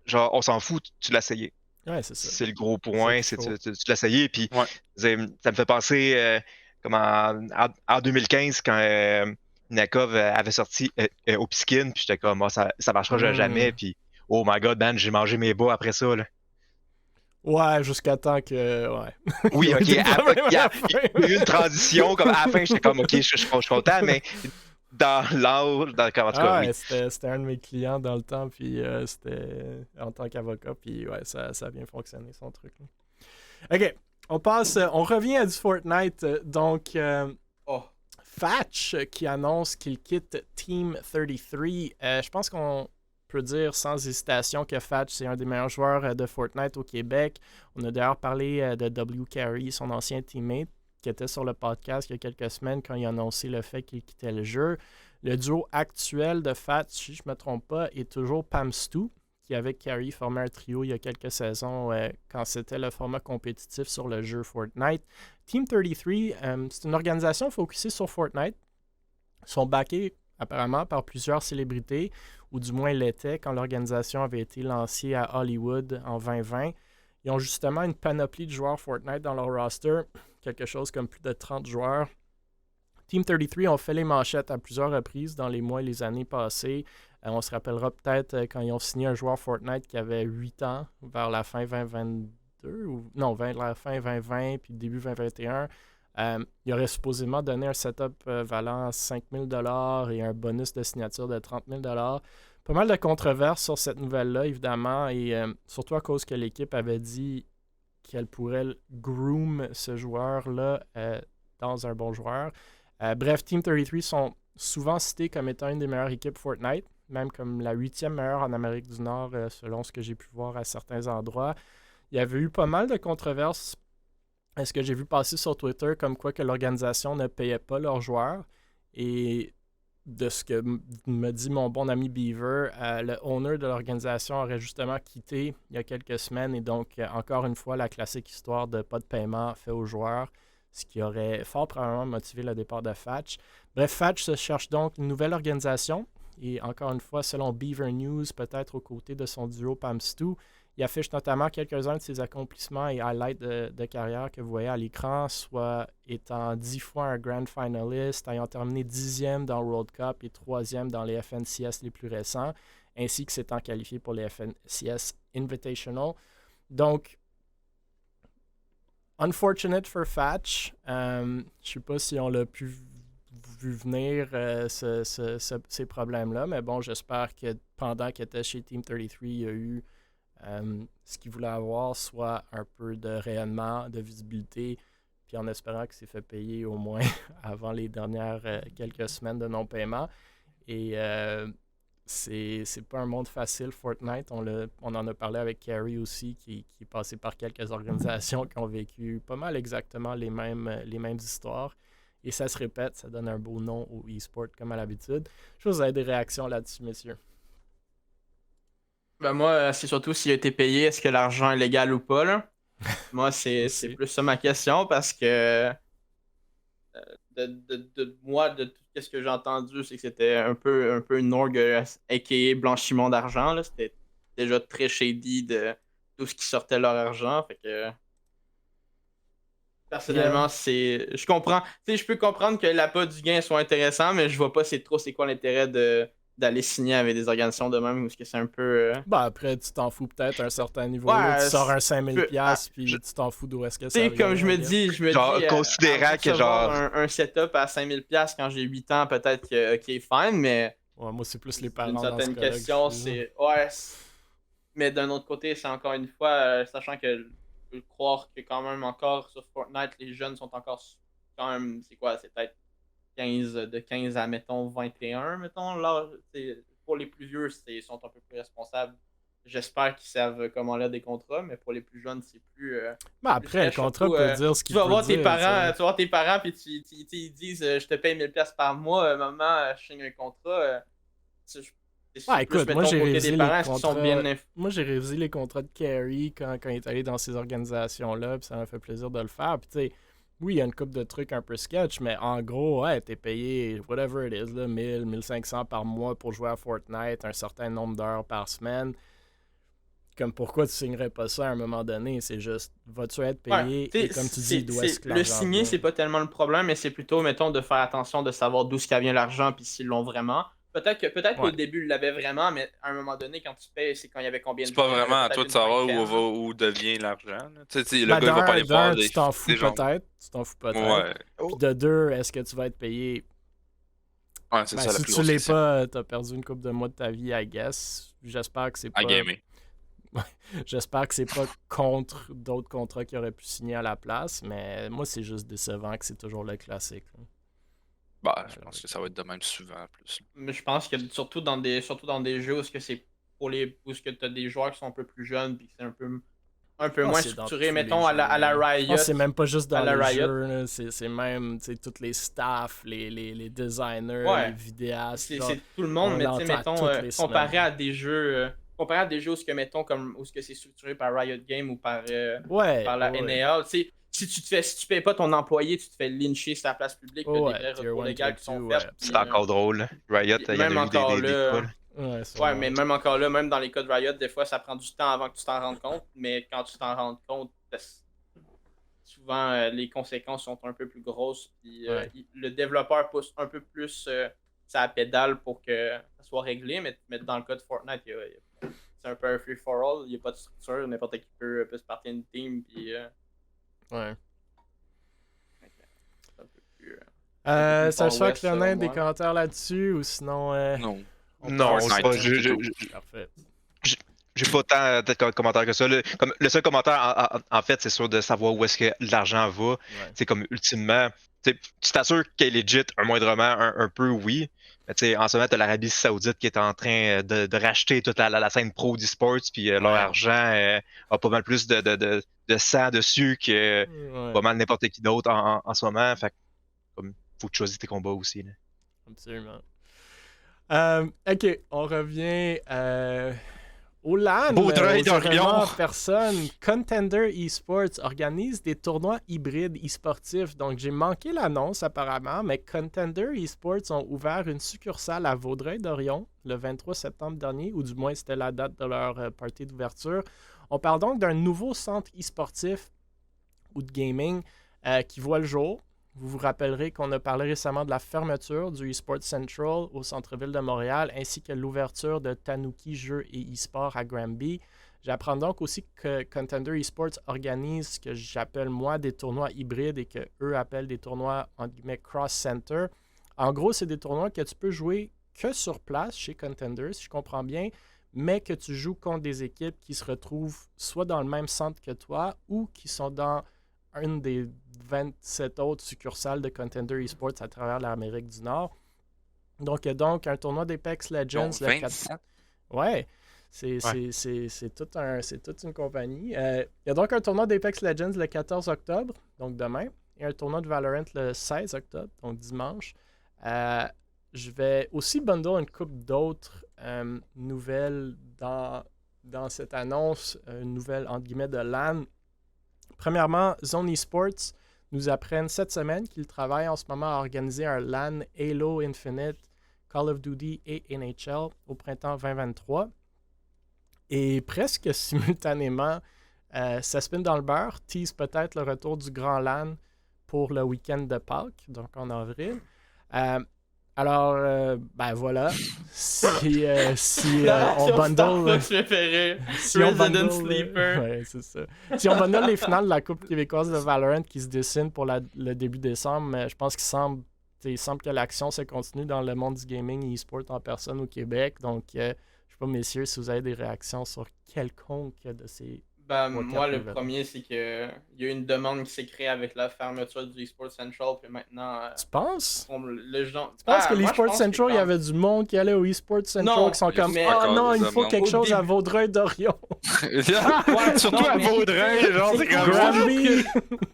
[SPEAKER 3] genre, on s'en fout, tu l'as essayé.
[SPEAKER 1] Ouais, c'est ça.
[SPEAKER 3] C'est le gros
[SPEAKER 1] C'est ça
[SPEAKER 3] point,
[SPEAKER 1] qu'il
[SPEAKER 3] c'est
[SPEAKER 1] faut.
[SPEAKER 3] tu l'as essayé, puis
[SPEAKER 4] Ouais.
[SPEAKER 3] ça me fait penser comme en 2015 quand Nakov avait sorti Opskin, puis j'étais comme, ça marchera jamais,
[SPEAKER 1] Hmm.
[SPEAKER 3] puis oh my god, man, j'ai mangé mes bas après ça, là.
[SPEAKER 1] Ouais, jusqu'à temps que. Ouais. Il y
[SPEAKER 3] Oui,
[SPEAKER 1] a eu
[SPEAKER 3] ok,
[SPEAKER 1] des problèmes
[SPEAKER 3] il y
[SPEAKER 1] à
[SPEAKER 3] a,
[SPEAKER 1] la fin.
[SPEAKER 3] il y a eu une transition, comme à la fin, j'étais comme, ok, je suis content, mais dans l'âge, en tout cas,
[SPEAKER 1] Ah
[SPEAKER 3] oui.
[SPEAKER 1] ouais, c'était un de mes clients dans le temps, puis c'était en tant qu'avocat, puis ouais, ça a bien fonctionné son truc, là. Ok, on revient à du Fortnite. Donc,
[SPEAKER 2] Oh.
[SPEAKER 1] Fatch qui annonce qu'il quitte Team 33. Je pense qu'on peut dire sans hésitation que Fatch, c'est un des meilleurs joueurs de Fortnite au Québec. On a d'ailleurs parlé de W. Carey, son ancien teammate, qui était sur le podcast il y a quelques semaines quand il a annoncé le fait qu'il quittait le jeu. Le duo actuel de Fatch, si je ne me trompe pas, est toujours Pam Stu, qui avec Carey formait un trio il y a quelques saisons quand c'était le format compétitif sur le jeu Fortnite. Team 33, c'est une organisation focusée sur Fortnite. Ils sont backés apparemment par plusieurs célébrités, ou du moins l'étaient quand l'organisation avait été lancée à Hollywood en 2020. Ils ont justement une panoplie de joueurs Fortnite dans leur roster, quelque chose comme plus de 30 joueurs. Team 33 ont fait les manchettes à plusieurs reprises dans les mois et les années passées. On se rappellera peut-être quand ils ont signé un joueur Fortnite qui avait 8 ans vers la fin 2022, ou non, vers la fin 2020 puis début 2021. Il aurait supposément donné un setup valant 5 000 $ et un bonus de signature de 30 000 $. Pas mal de controverses sur cette nouvelle-là, évidemment, et surtout à cause que l'équipe avait dit qu'elle pourrait groom ce joueur-là dans un bon joueur. Bref, Team 33 sont souvent cités comme étant une des meilleures équipes Fortnite, même comme la 8e meilleure en Amérique du Nord, selon ce que j'ai pu voir à certains endroits. Il y avait eu pas mal de controverses. Est-ce que j'ai vu passer sur Twitter comme quoi que l'organisation ne payait pas leurs joueurs? Et de ce que me dit mon bon ami Beaver, le owner de l'organisation aurait justement quitté il y a quelques semaines et donc, encore une fois, la classique histoire de pas de paiement fait aux joueurs, ce qui aurait fort probablement motivé le départ de Fatch. Bref, Fatch se cherche donc une nouvelle organisation et encore une fois, selon Beaver News, peut-être aux côtés de son duo Pam Stu. Il affiche notamment quelques-uns de ses accomplissements et highlights de carrière que vous voyez à l'écran, soit étant 10 fois un grand finalist, ayant terminé 10e dans le World Cup et 3e dans les FNCS les plus récents, ainsi que s'étant qualifié pour les FNCS Invitational. Donc, unfortunate for Fatch. Je ne sais pas si on l'a pu vu venir ces problèmes-là, mais bon, j'espère que pendant qu'il était chez Team 33, il y a eu ce qu'il voulait avoir, soit un peu de rayonnement, de visibilité, puis en espérant qu'il s'est fait payer au moins avant les dernières quelques semaines de non-paiement. Et c'est pas un monde facile, Fortnite. On en a parlé avec Carrie aussi, qui est passé par quelques organisations qui ont vécu pas mal exactement les mêmes histoires. Et ça se répète, ça donne un beau nom au e-sport comme à l'habitude. Je vous ai des réactions là-dessus, messieurs.
[SPEAKER 2] Ben moi, c'est surtout s'il a été payé, est-ce que l'argent est légal ou pas, là? Moi, c'est plus ça ma question parce que moi, de tout ce que j'ai entendu, c'est que c'était un peu une orgue a.k.a. blanchiment d'argent, là. C'était déjà très shady de tout ce qui sortait de leur argent. Fait que personnellement, je comprends. Tu sais, je peux comprendre que l'appât du gain soit intéressant, mais je vois pas c'est quoi l'intérêt d'aller signer avec des organisations de même, parce que c'est un peu.
[SPEAKER 1] Bah après, tu t'en fous peut-être à un certain niveau.
[SPEAKER 2] Ouais,
[SPEAKER 1] Là, tu sors un
[SPEAKER 2] peu-
[SPEAKER 1] 5000$, puis tu t'en fous d'où est-ce que
[SPEAKER 2] Tu
[SPEAKER 1] ça
[SPEAKER 2] sais,
[SPEAKER 1] vient.
[SPEAKER 2] comme je me dis,
[SPEAKER 3] Genre, considérant que genre.
[SPEAKER 2] un setup à 5000$ quand j'ai 8 ans, peut-être que ok, fine, mais
[SPEAKER 1] Ouais, moi, c'est plus les parents
[SPEAKER 2] une
[SPEAKER 1] dans ce
[SPEAKER 2] certaine
[SPEAKER 1] cas-là que
[SPEAKER 2] question,
[SPEAKER 1] je suis, là.
[SPEAKER 2] c'est. Ouais. Mais d'un autre côté, c'est encore une fois, sachant que je peux croire que quand même encore sur Fortnite, les jeunes sont encore quand même, c'est quoi, c'est peut-être 15 à, mettons, 21, mettons, là, pour les plus vieux, ils sont un peu plus responsables. J'espère qu'ils savent comment lire des contrats, mais pour les plus jeunes, c'est plus.
[SPEAKER 1] Mais après, le
[SPEAKER 2] sketch,
[SPEAKER 1] contrat
[SPEAKER 2] surtout,
[SPEAKER 1] peut dire ce
[SPEAKER 2] tu
[SPEAKER 1] qu'il
[SPEAKER 2] vas
[SPEAKER 1] peut
[SPEAKER 2] voir
[SPEAKER 1] dire.
[SPEAKER 2] tes parents,
[SPEAKER 1] tu
[SPEAKER 2] tu vas voir tes parents, puis ils disent je te paye 1000$ par mois, maman, je signe un contrat.
[SPEAKER 1] Ouais, écoute, moi j'ai révisé les
[SPEAKER 2] parents, est-ce qu'ils sont
[SPEAKER 1] contrats.
[SPEAKER 2] bien
[SPEAKER 1] Moi j'ai révisé les contrats de Carrie quand il est allé dans ces organisations-là, puis ça m'a fait plaisir de le faire. Puis tu sais, oui, il y a une couple de trucs un peu sketch, mais en gros, ouais, t'es payé whatever it is, là, 1000, 1500 par mois pour jouer à Fortnite, un certain nombre d'heures par semaine. Comme pourquoi tu signerais pas ça à un moment donné? C'est juste, vas-tu être payé?
[SPEAKER 2] Ouais,
[SPEAKER 1] Et comme tu dis, d'où est-ce que
[SPEAKER 2] le
[SPEAKER 1] l'argent
[SPEAKER 2] signer,
[SPEAKER 1] vient?
[SPEAKER 2] c'est pas tellement le problème, mais c'est plutôt, mettons, de faire attention de savoir d'où vient l'argent puis s'ils l'ont vraiment. Peut-être qu'au
[SPEAKER 1] Ouais.
[SPEAKER 2] début, ils l'avaient vraiment, mais à un moment donné, quand tu payes, c'est quand il y avait combien de
[SPEAKER 4] C'est pas
[SPEAKER 2] joueurs, il y
[SPEAKER 4] vraiment
[SPEAKER 2] avait
[SPEAKER 4] à
[SPEAKER 2] peut-être
[SPEAKER 4] toi de
[SPEAKER 2] une
[SPEAKER 4] savoir
[SPEAKER 2] vingtaine.
[SPEAKER 4] où devient l'argent. Là. Tu sais, le
[SPEAKER 1] Ben,
[SPEAKER 4] gars, il va pas aller voir
[SPEAKER 1] tu t'en fous
[SPEAKER 4] des gens.
[SPEAKER 1] peut-être. Tu t'en fous peut-être.
[SPEAKER 4] Ouais,
[SPEAKER 1] Puis de deux, est-ce que tu vas être payé?
[SPEAKER 4] ouais c'est
[SPEAKER 1] Ben,
[SPEAKER 4] ça la
[SPEAKER 1] si
[SPEAKER 4] plus
[SPEAKER 1] tu
[SPEAKER 4] grosse
[SPEAKER 1] l'es
[SPEAKER 4] question.
[SPEAKER 1] pas, t'as perdu une couple de mois de ta vie, I guess. J'espère que c'est
[SPEAKER 4] À
[SPEAKER 1] pas.
[SPEAKER 4] gamer.
[SPEAKER 1] J'espère que c'est pas contre d'autres contrats qu'il aurait pu signer à la place, mais moi c'est juste décevant que c'est toujours le classique, là.
[SPEAKER 4] Bah, je pense que ça va être de même souvent plus.
[SPEAKER 2] Mais je pense que surtout dans des jeux où est-ce que c'est où est-ce que tu as des joueurs qui sont un peu plus jeunes puis que c'est un peu
[SPEAKER 1] Ah,
[SPEAKER 2] moins
[SPEAKER 1] c'est dans
[SPEAKER 2] structuré,
[SPEAKER 1] tous les
[SPEAKER 2] mettons,
[SPEAKER 1] jeux,
[SPEAKER 2] à la
[SPEAKER 1] man. Je
[SPEAKER 2] Riot.
[SPEAKER 1] pense que c'est même pas juste
[SPEAKER 2] à
[SPEAKER 1] dans
[SPEAKER 2] la
[SPEAKER 1] les
[SPEAKER 2] Riot.
[SPEAKER 1] jeux, là. C'est même, tu sais, tous les staffs, les designers,
[SPEAKER 2] Ouais.
[SPEAKER 1] les vidéastes.
[SPEAKER 2] C'est
[SPEAKER 1] genre,
[SPEAKER 2] tout le monde,
[SPEAKER 1] on
[SPEAKER 2] mais tu sais,
[SPEAKER 1] l'entend
[SPEAKER 2] mettons,
[SPEAKER 1] toutes les
[SPEAKER 2] comparé
[SPEAKER 1] semaines.
[SPEAKER 2] à des jeux. Comparé à des jeux où ce que, mettons, comme où ce que c'est structuré par Riot Games ou par la
[SPEAKER 1] Ouais.
[SPEAKER 2] NAL, tu sais, si tu payes pas ton employé, tu te fais lyncher sur la place publique, il y a des
[SPEAKER 1] Ouais,
[SPEAKER 2] vrais
[SPEAKER 1] tier
[SPEAKER 2] recours
[SPEAKER 1] 1,
[SPEAKER 2] légaux
[SPEAKER 1] tier
[SPEAKER 2] qui sont
[SPEAKER 1] 2,
[SPEAKER 2] faits.
[SPEAKER 1] ouais,
[SPEAKER 2] puis,
[SPEAKER 3] C'est encore drôle. Là. Riot, il y en
[SPEAKER 2] même
[SPEAKER 3] a eu
[SPEAKER 2] encore
[SPEAKER 3] des cas.
[SPEAKER 2] là.
[SPEAKER 3] Là.
[SPEAKER 1] Ouais,
[SPEAKER 2] Ouais,
[SPEAKER 1] sûrement.
[SPEAKER 2] mais même encore là, même dans les cas de Riot, des fois, ça prend du temps avant que tu t'en rendes compte. Mais quand tu t'en rends compte, souvent, les conséquences sont un peu plus grosses. Puis,
[SPEAKER 1] Ouais.
[SPEAKER 2] le développeur pousse un peu plus sa pédale pour que ça soit réglé. Mais dans le cas de Fortnite, c'est un peu un free-for-all. Il n'y a pas de structure. N'importe qui peut se partir une team. Puis,
[SPEAKER 1] Ouais.
[SPEAKER 2] c'est un peu plus. Un peu plus
[SPEAKER 1] Ça
[SPEAKER 2] Far
[SPEAKER 1] choque
[SPEAKER 2] West, selon
[SPEAKER 1] Lionel, des
[SPEAKER 2] moi.
[SPEAKER 1] commentaires là-dessus ou sinon.
[SPEAKER 4] Non.
[SPEAKER 1] On
[SPEAKER 3] Non,
[SPEAKER 1] passe?
[SPEAKER 3] c'est pas.
[SPEAKER 1] Parfait.
[SPEAKER 3] J'ai pas tant de commentaires que ça. Là. Comme, le seul commentaire, en fait, c'est sûr de savoir où est-ce que l'argent va.
[SPEAKER 1] Ouais.
[SPEAKER 3] C'est comme ultimement, tu t'assures qu'elle est legit, un moindrement, un peu, oui. Mais en ce moment, t'as l'Arabie Saoudite qui est en train de racheter toute la scène pro d'e-sports, puis leur
[SPEAKER 1] Ouais.
[SPEAKER 3] argent a pas mal plus de sang dessus que
[SPEAKER 1] Ouais,
[SPEAKER 3] pas mal n'importe qui d'autre en ce moment. Fait que, comme, faut que tu choisisses tes combats aussi. Là.
[SPEAKER 1] absolument. Ok, on revient au LAN.
[SPEAKER 3] Vaudreuil
[SPEAKER 1] aux événements
[SPEAKER 3] d'Orion.
[SPEAKER 1] en personne. Contender Esports organise des tournois hybrides e-sportifs. Donc, j'ai manqué l'annonce apparemment, mais Contender Esports ont ouvert une succursale à Vaudreuil-Dorion le 23 septembre dernier, ou du moins c'était la date de leur party d'ouverture. On parle donc d'un nouveau centre e-sportif ou de gaming qui voit le jour. Vous vous rappellerez qu'on a parlé récemment de la fermeture du eSports Central au centre-ville de Montréal, ainsi que l'ouverture de Tanuki Jeux et e-sport à Granby. J'apprends donc aussi que Contender Esports organise ce que j'appelle moi des tournois hybrides et que eux appellent des tournois entre guillemets cross-center. En gros, c'est des tournois que tu peux jouer que sur place chez Contender, si je comprends bien, mais que tu joues contre des équipes qui se retrouvent soit dans le même centre que toi ou qui sont dans une des 27 autres succursales de Contender Esports à travers l'Amérique du Nord. Donc, il y a donc un tournoi d'Apex Legends
[SPEAKER 4] Donc,
[SPEAKER 1] le
[SPEAKER 4] 27.
[SPEAKER 1] Ouais, c'est toute une compagnie. Il y a donc un tournoi d'Apex Legends le 14 octobre, donc demain, et un tournoi de Valorant le 16 octobre, donc dimanche. Je vais aussi bundle une couple d'autres nouvelles dans cette annonce, une nouvelle entre guillemets de LAN. Premièrement, Zone Esports nous apprennent cette semaine qu'ils travaillent en ce moment à organiser un LAN Halo Infinite, Call of Duty et NHL au printemps 2023. Et presque simultanément, ça spin dans le beurre, tease peut-être le retour du Grand LAN pour le week-end de Pâques, donc en avril. Ben voilà, si on bundle...
[SPEAKER 2] Tu me fais rire.
[SPEAKER 1] Si on
[SPEAKER 2] Resident
[SPEAKER 1] bundle,
[SPEAKER 2] Sleeper.
[SPEAKER 1] ouais, c'est ça. Si on bundle les finales de la Coupe québécoise de Valorant qui se dessinent pour le début décembre, mais je pense il semble que l'action se continue dans le monde du gaming et e-sport en personne au Québec. Donc, je sais pas, messieurs, si vous avez des réactions sur quelconque de ces...
[SPEAKER 2] Ben,
[SPEAKER 1] Trois,
[SPEAKER 2] moi,
[SPEAKER 1] quatre
[SPEAKER 2] le
[SPEAKER 1] nouvelles.
[SPEAKER 2] premier, c'est que il y a eu une demande qui s'est créée avec la fermeture du eSports Central, puis maintenant,
[SPEAKER 1] Tu penses?
[SPEAKER 2] le genre...
[SPEAKER 1] Tu penses que
[SPEAKER 2] moi, je
[SPEAKER 1] l'eSport
[SPEAKER 2] pense que
[SPEAKER 1] Central, il y avait du monde qui allait au eSport Central
[SPEAKER 2] Non,
[SPEAKER 1] qui sont comme
[SPEAKER 2] mais-
[SPEAKER 1] « Oh non, il faut quelque
[SPEAKER 2] Au
[SPEAKER 1] chose à
[SPEAKER 2] début-
[SPEAKER 1] Vaudreuil-Dorion!
[SPEAKER 4] Surtout
[SPEAKER 2] non,
[SPEAKER 4] à
[SPEAKER 2] mais-
[SPEAKER 4] Vaudreuil, genre, c'est comme.
[SPEAKER 1] Granby!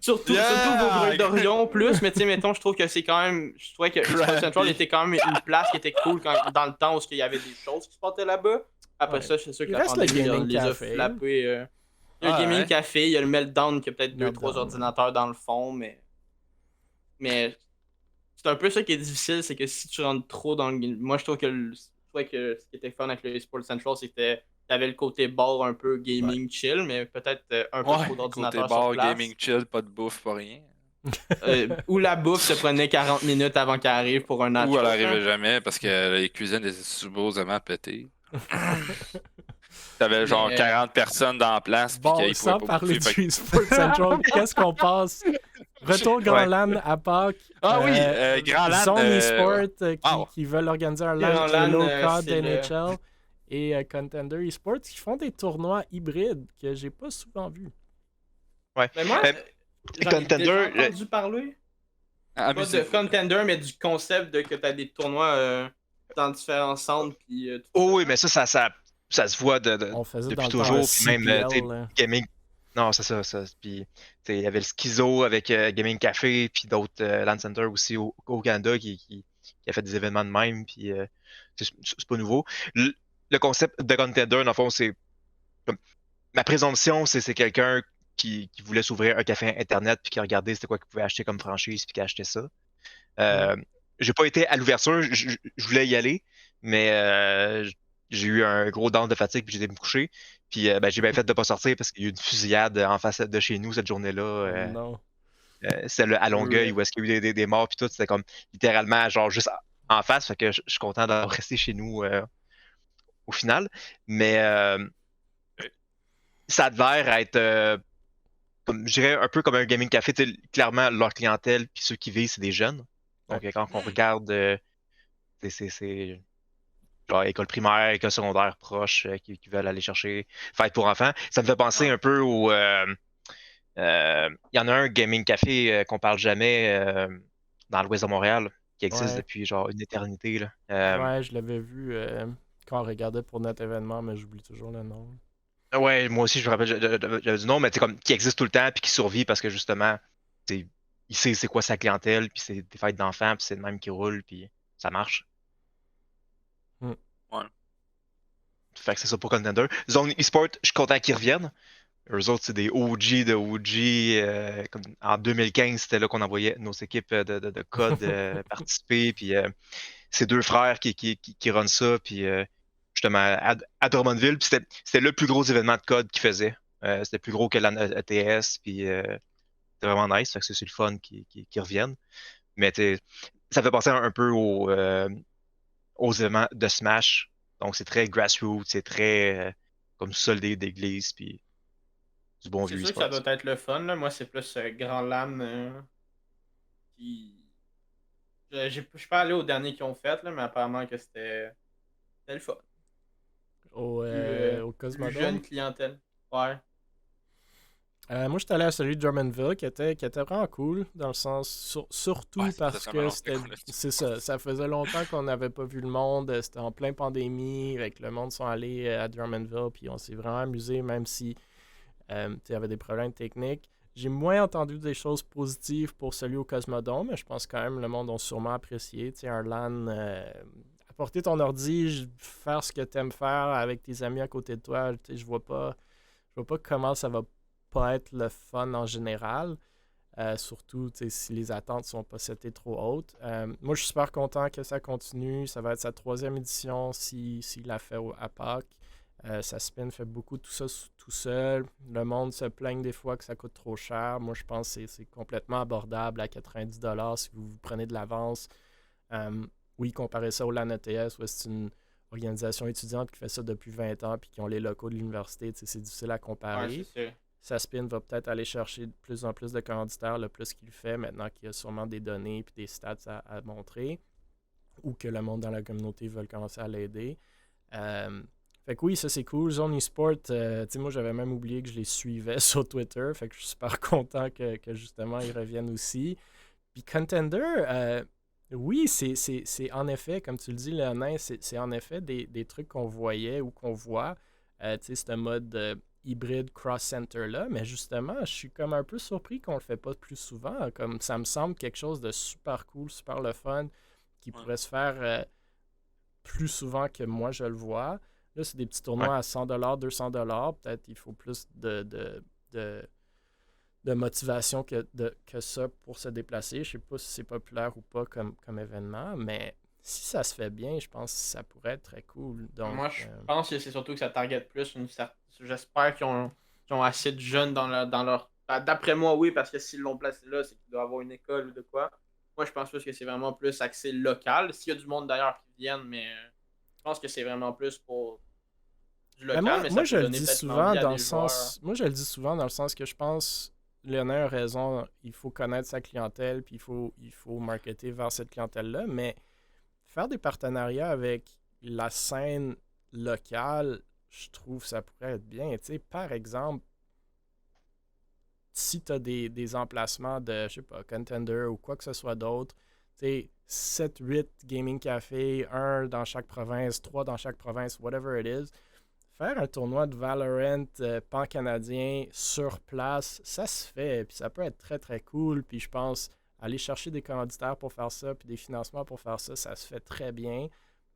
[SPEAKER 2] Surtout Vaudreuil-Dorion plus, mais tu sais, mettons, je trouve que c'est quand même... Je trouvais que eSports Central était quand même une place qui était cool dans le temps où il y avait des choses qui se passaient là-bas. Après
[SPEAKER 1] Ouais.
[SPEAKER 2] ça, c'est sûr que
[SPEAKER 1] Il
[SPEAKER 2] la
[SPEAKER 1] reste le
[SPEAKER 2] pandémie
[SPEAKER 1] gaming
[SPEAKER 2] les a
[SPEAKER 1] café.
[SPEAKER 2] flappés. Il y a le
[SPEAKER 4] Ah,
[SPEAKER 2] Gaming
[SPEAKER 4] ouais.
[SPEAKER 2] Café, il y a le Meltdown qui a peut-être 2-3
[SPEAKER 1] Meltdown,
[SPEAKER 2] ordinateurs dans le fond, mais c'est un peu ça qui est difficile, c'est que si tu rentres trop dans le... Moi, je trouve que ce qui était fun avec le eSports Central, c'était t'avais le côté bar un peu gaming chill, mais peut-être un peu trop
[SPEAKER 4] Ouais, côté
[SPEAKER 2] d'ordinateurs
[SPEAKER 4] bar,
[SPEAKER 2] sur place.
[SPEAKER 4] gaming chill, pas de bouffe, pas rien.
[SPEAKER 2] Où la bouffe se prenait 40 minutes avant qu'elle arrive pour un nacho.
[SPEAKER 4] Ou elle arrivait jamais parce que les cuisines étaient supposément pétées. T'avais genre
[SPEAKER 2] Mais,
[SPEAKER 4] 40 personnes dans la place puis
[SPEAKER 1] Bon,
[SPEAKER 4] qu'ils pouvaient
[SPEAKER 1] sans
[SPEAKER 4] pas
[SPEAKER 1] parler
[SPEAKER 4] bouffer.
[SPEAKER 1] du eSport Central, qu'est-ce qu'on passe? Retour Grand
[SPEAKER 4] Ouais.
[SPEAKER 1] LAN à Pâques.
[SPEAKER 4] Ah oui, Grand LAN.
[SPEAKER 1] Zone eSport
[SPEAKER 4] wow.
[SPEAKER 1] qui veulent organiser un
[SPEAKER 2] Grand
[SPEAKER 1] LAN
[SPEAKER 2] LAN,
[SPEAKER 1] Halo COD
[SPEAKER 2] c'est le-
[SPEAKER 1] NHL et Contender eSports qui font des tournois hybrides que j'ai pas souvent vus.
[SPEAKER 2] Mais moi, j'en ai
[SPEAKER 3] Contender,
[SPEAKER 2] déjà entendu parler. Pas de
[SPEAKER 4] Amusez-vous.
[SPEAKER 2] Contender, mais du concept de que t'as des tournois dans différents centres. Puis, tout
[SPEAKER 3] Oh
[SPEAKER 2] ça.
[SPEAKER 3] oui, mais ça se voit
[SPEAKER 1] On faisait
[SPEAKER 3] depuis
[SPEAKER 1] dans le
[SPEAKER 3] toujours.
[SPEAKER 1] temps
[SPEAKER 3] Puis même,
[SPEAKER 1] CPL,
[SPEAKER 3] tu sais,
[SPEAKER 1] là.
[SPEAKER 3] gaming. Non, c'est ça. Puis, tu sais, il y avait le Schizo avec Gaming Café, puis d'autres LAN Center aussi au Canada qui a fait des événements de même. Puis, c'est pas nouveau. Le concept de Contender, dans le fond, c'est. Ma présomption, c'est quelqu'un qui voulait s'ouvrir un café internet, puis qui regardait c'était quoi qu'il pouvait acheter comme franchise, puis qui achetait ça. J'ai pas été à l'ouverture, je voulais y aller, mais j'ai eu un gros down de fatigue, puis j'ai été me coucher. Puis j'ai bien fait de pas sortir parce qu'il y a eu une fusillade en face de chez nous cette journée-là.
[SPEAKER 1] Non.
[SPEAKER 3] C'était à Longueuil où est-ce qu'il y a eu des morts, puis tout. C'était comme littéralement genre juste en face. Fait que je suis content d'avoir resté chez nous au final. Mais ça a l'air être, comme, je dirais, un peu comme un gaming café. Tu sais, clairement, leur clientèle, puis ceux qui vivent, c'est des jeunes. Donc, quand on regarde, c'est genre école primaire, école secondaire proche qui veulent aller chercher fête pour enfants. Ça me fait penser un peu au. Il y en a un gaming café qu'on parle jamais dans l'ouest de Montréal qui existe
[SPEAKER 1] Ouais.
[SPEAKER 3] depuis genre une éternité. Là.
[SPEAKER 1] Ouais, je l'avais vu quand on regardait pour notre événement, mais j'oublie toujours le nom.
[SPEAKER 3] Ouais, moi aussi, je me rappelle, j'avais du nom, mais comme qui existe tout le temps puis qui survit parce que justement, il sait c'est quoi sa clientèle, puis c'est des fêtes d'enfants, puis c'est le même qui roule, puis ça marche.
[SPEAKER 4] Ouais.
[SPEAKER 3] Fait que c'est ça pour Contender. Zone eSport, je suis content qu'ils reviennent. Eux autres, c'est des OG de OG. Comme en 2015, c'était là qu'on envoyait nos équipes de code participer. Puis c'est deux frères qui runnent ça. Puis justement, à Drummondville. Puis c'était le plus gros événement de code qu'ils faisaient. C'était plus gros que la ETS. Puis c'était vraiment nice. Fait que c'est le fun qu'ils reviennent. Mais ça fait penser un peu aux événements de Smash. Donc c'est très grassroots. C'est très comme sol d'église. Puis du bon
[SPEAKER 2] C'est
[SPEAKER 3] vieux
[SPEAKER 2] sûr que ça
[SPEAKER 3] e-sport.
[SPEAKER 2] doit être le fun. Là. Moi, c'est plus Grand LAN qui. Je suis pas allé au dernier qu'ils ont fait, là, mais apparemment que c'était le fun.
[SPEAKER 1] Au
[SPEAKER 2] Plus
[SPEAKER 1] Cosmodome.
[SPEAKER 2] jeune clientèle. Ouais.
[SPEAKER 1] Moi, j'étais allé à celui de Drummondville qui était vraiment cool, dans le sens, surtout
[SPEAKER 4] Ouais, c'est
[SPEAKER 1] parce
[SPEAKER 4] récemment,
[SPEAKER 1] que
[SPEAKER 4] non, c'était cool.
[SPEAKER 1] c'est ça faisait longtemps qu'on n'avait pas vu le monde, c'était en plein pandémie, avec le monde sont allés à Drummondville, puis on s'est vraiment amusé, même si il y avait des problèmes techniques. J'ai moins entendu des choses positives pour celui au Cosmodome, mais je pense quand même que le monde a sûrement apprécié. Tu sais, un LAN, apporter ton ordi, faire ce que tu aimes faire avec tes amis à côté de toi, tu sais, je vois pas comment ça va pas être le fun en général. Surtout si les attentes sont pas setées trop hautes. Moi, je suis super content que ça continue. Ça va être sa 3e édition s'il l'a fait à Pâques. Sa spin fait beaucoup tout ça tout seul. Le monde se plaigne des fois que ça coûte trop cher. Moi, je pense que c'est complètement abordable à 90$ si vous prenez de l'avance. Oui, comparez ça au LAN ETS, où c'est une organisation étudiante qui fait ça depuis 20 ans puis qui ont les locaux de l'université. C'est difficile à comparer.
[SPEAKER 2] Ouais, c'est sûr.
[SPEAKER 1] Sa spin va peut-être aller chercher de plus en plus de commanditaires le plus qu'il fait maintenant qu'il y a sûrement des données et des stats à montrer ou que le monde dans la communauté veut commencer à l'aider. Fait que oui, ça c'est cool. Zone eSport, moi j'avais même oublié que je les suivais sur Twitter. Fait que je suis super content que justement ils reviennent aussi. Puis Contender, oui, c'est en effet, comme tu le dis, Léonin, c'est en effet des trucs qu'on voyait ou qu'on voit. C'est un mode hybride cross-center là, mais justement, je suis comme un peu surpris qu'on le fait pas plus souvent. Comme ça me semble quelque chose de super cool, super le fun, qui pourrait se faire plus souvent que moi je le vois. Là, c'est des petits tournois à 100$, 200$. Peut-être il faut plus de motivation que ça pour se déplacer. Je sais pas si c'est populaire ou pas comme événement, mais si ça se fait bien, je pense que ça pourrait être très cool. Donc,
[SPEAKER 2] Moi, je pense que c'est surtout que ça target plus J'espère qu'ils ont assez de jeunes dans leur. D'après moi, oui, parce que s'ils l'ont placé là, c'est qu'il doit y avoir une école ou de quoi. Moi, je pense plus que c'est vraiment plus axé local. S'il y a du monde d'ailleurs qui viennent, mais je pense que c'est vraiment plus pour du local. Mais
[SPEAKER 1] moi
[SPEAKER 2] ça
[SPEAKER 1] je
[SPEAKER 2] peut
[SPEAKER 1] le
[SPEAKER 2] donner
[SPEAKER 1] dis
[SPEAKER 2] peut-être
[SPEAKER 1] souvent
[SPEAKER 2] l'envie à
[SPEAKER 1] dans le
[SPEAKER 2] des joueurs.
[SPEAKER 1] sens. Moi, je le dis souvent dans le sens que je pense. Léonard a raison, il faut connaître sa clientèle, puis il faut marketer vers cette clientèle-là, mais faire des partenariats avec la scène locale, je trouve que ça pourrait être bien. Tu sais, par exemple, si tu as des emplacements de, je sais pas, Contender ou quoi que ce soit d'autre, tu sais, 7, 8 gaming cafés, 1 dans chaque province, 3 dans chaque province, whatever it is, faire un tournoi de Valorant pan-canadien sur place, ça se fait, puis ça peut être très très cool, puis je pense aller chercher des commanditaires pour faire ça, puis des financements pour faire ça, ça se fait très bien,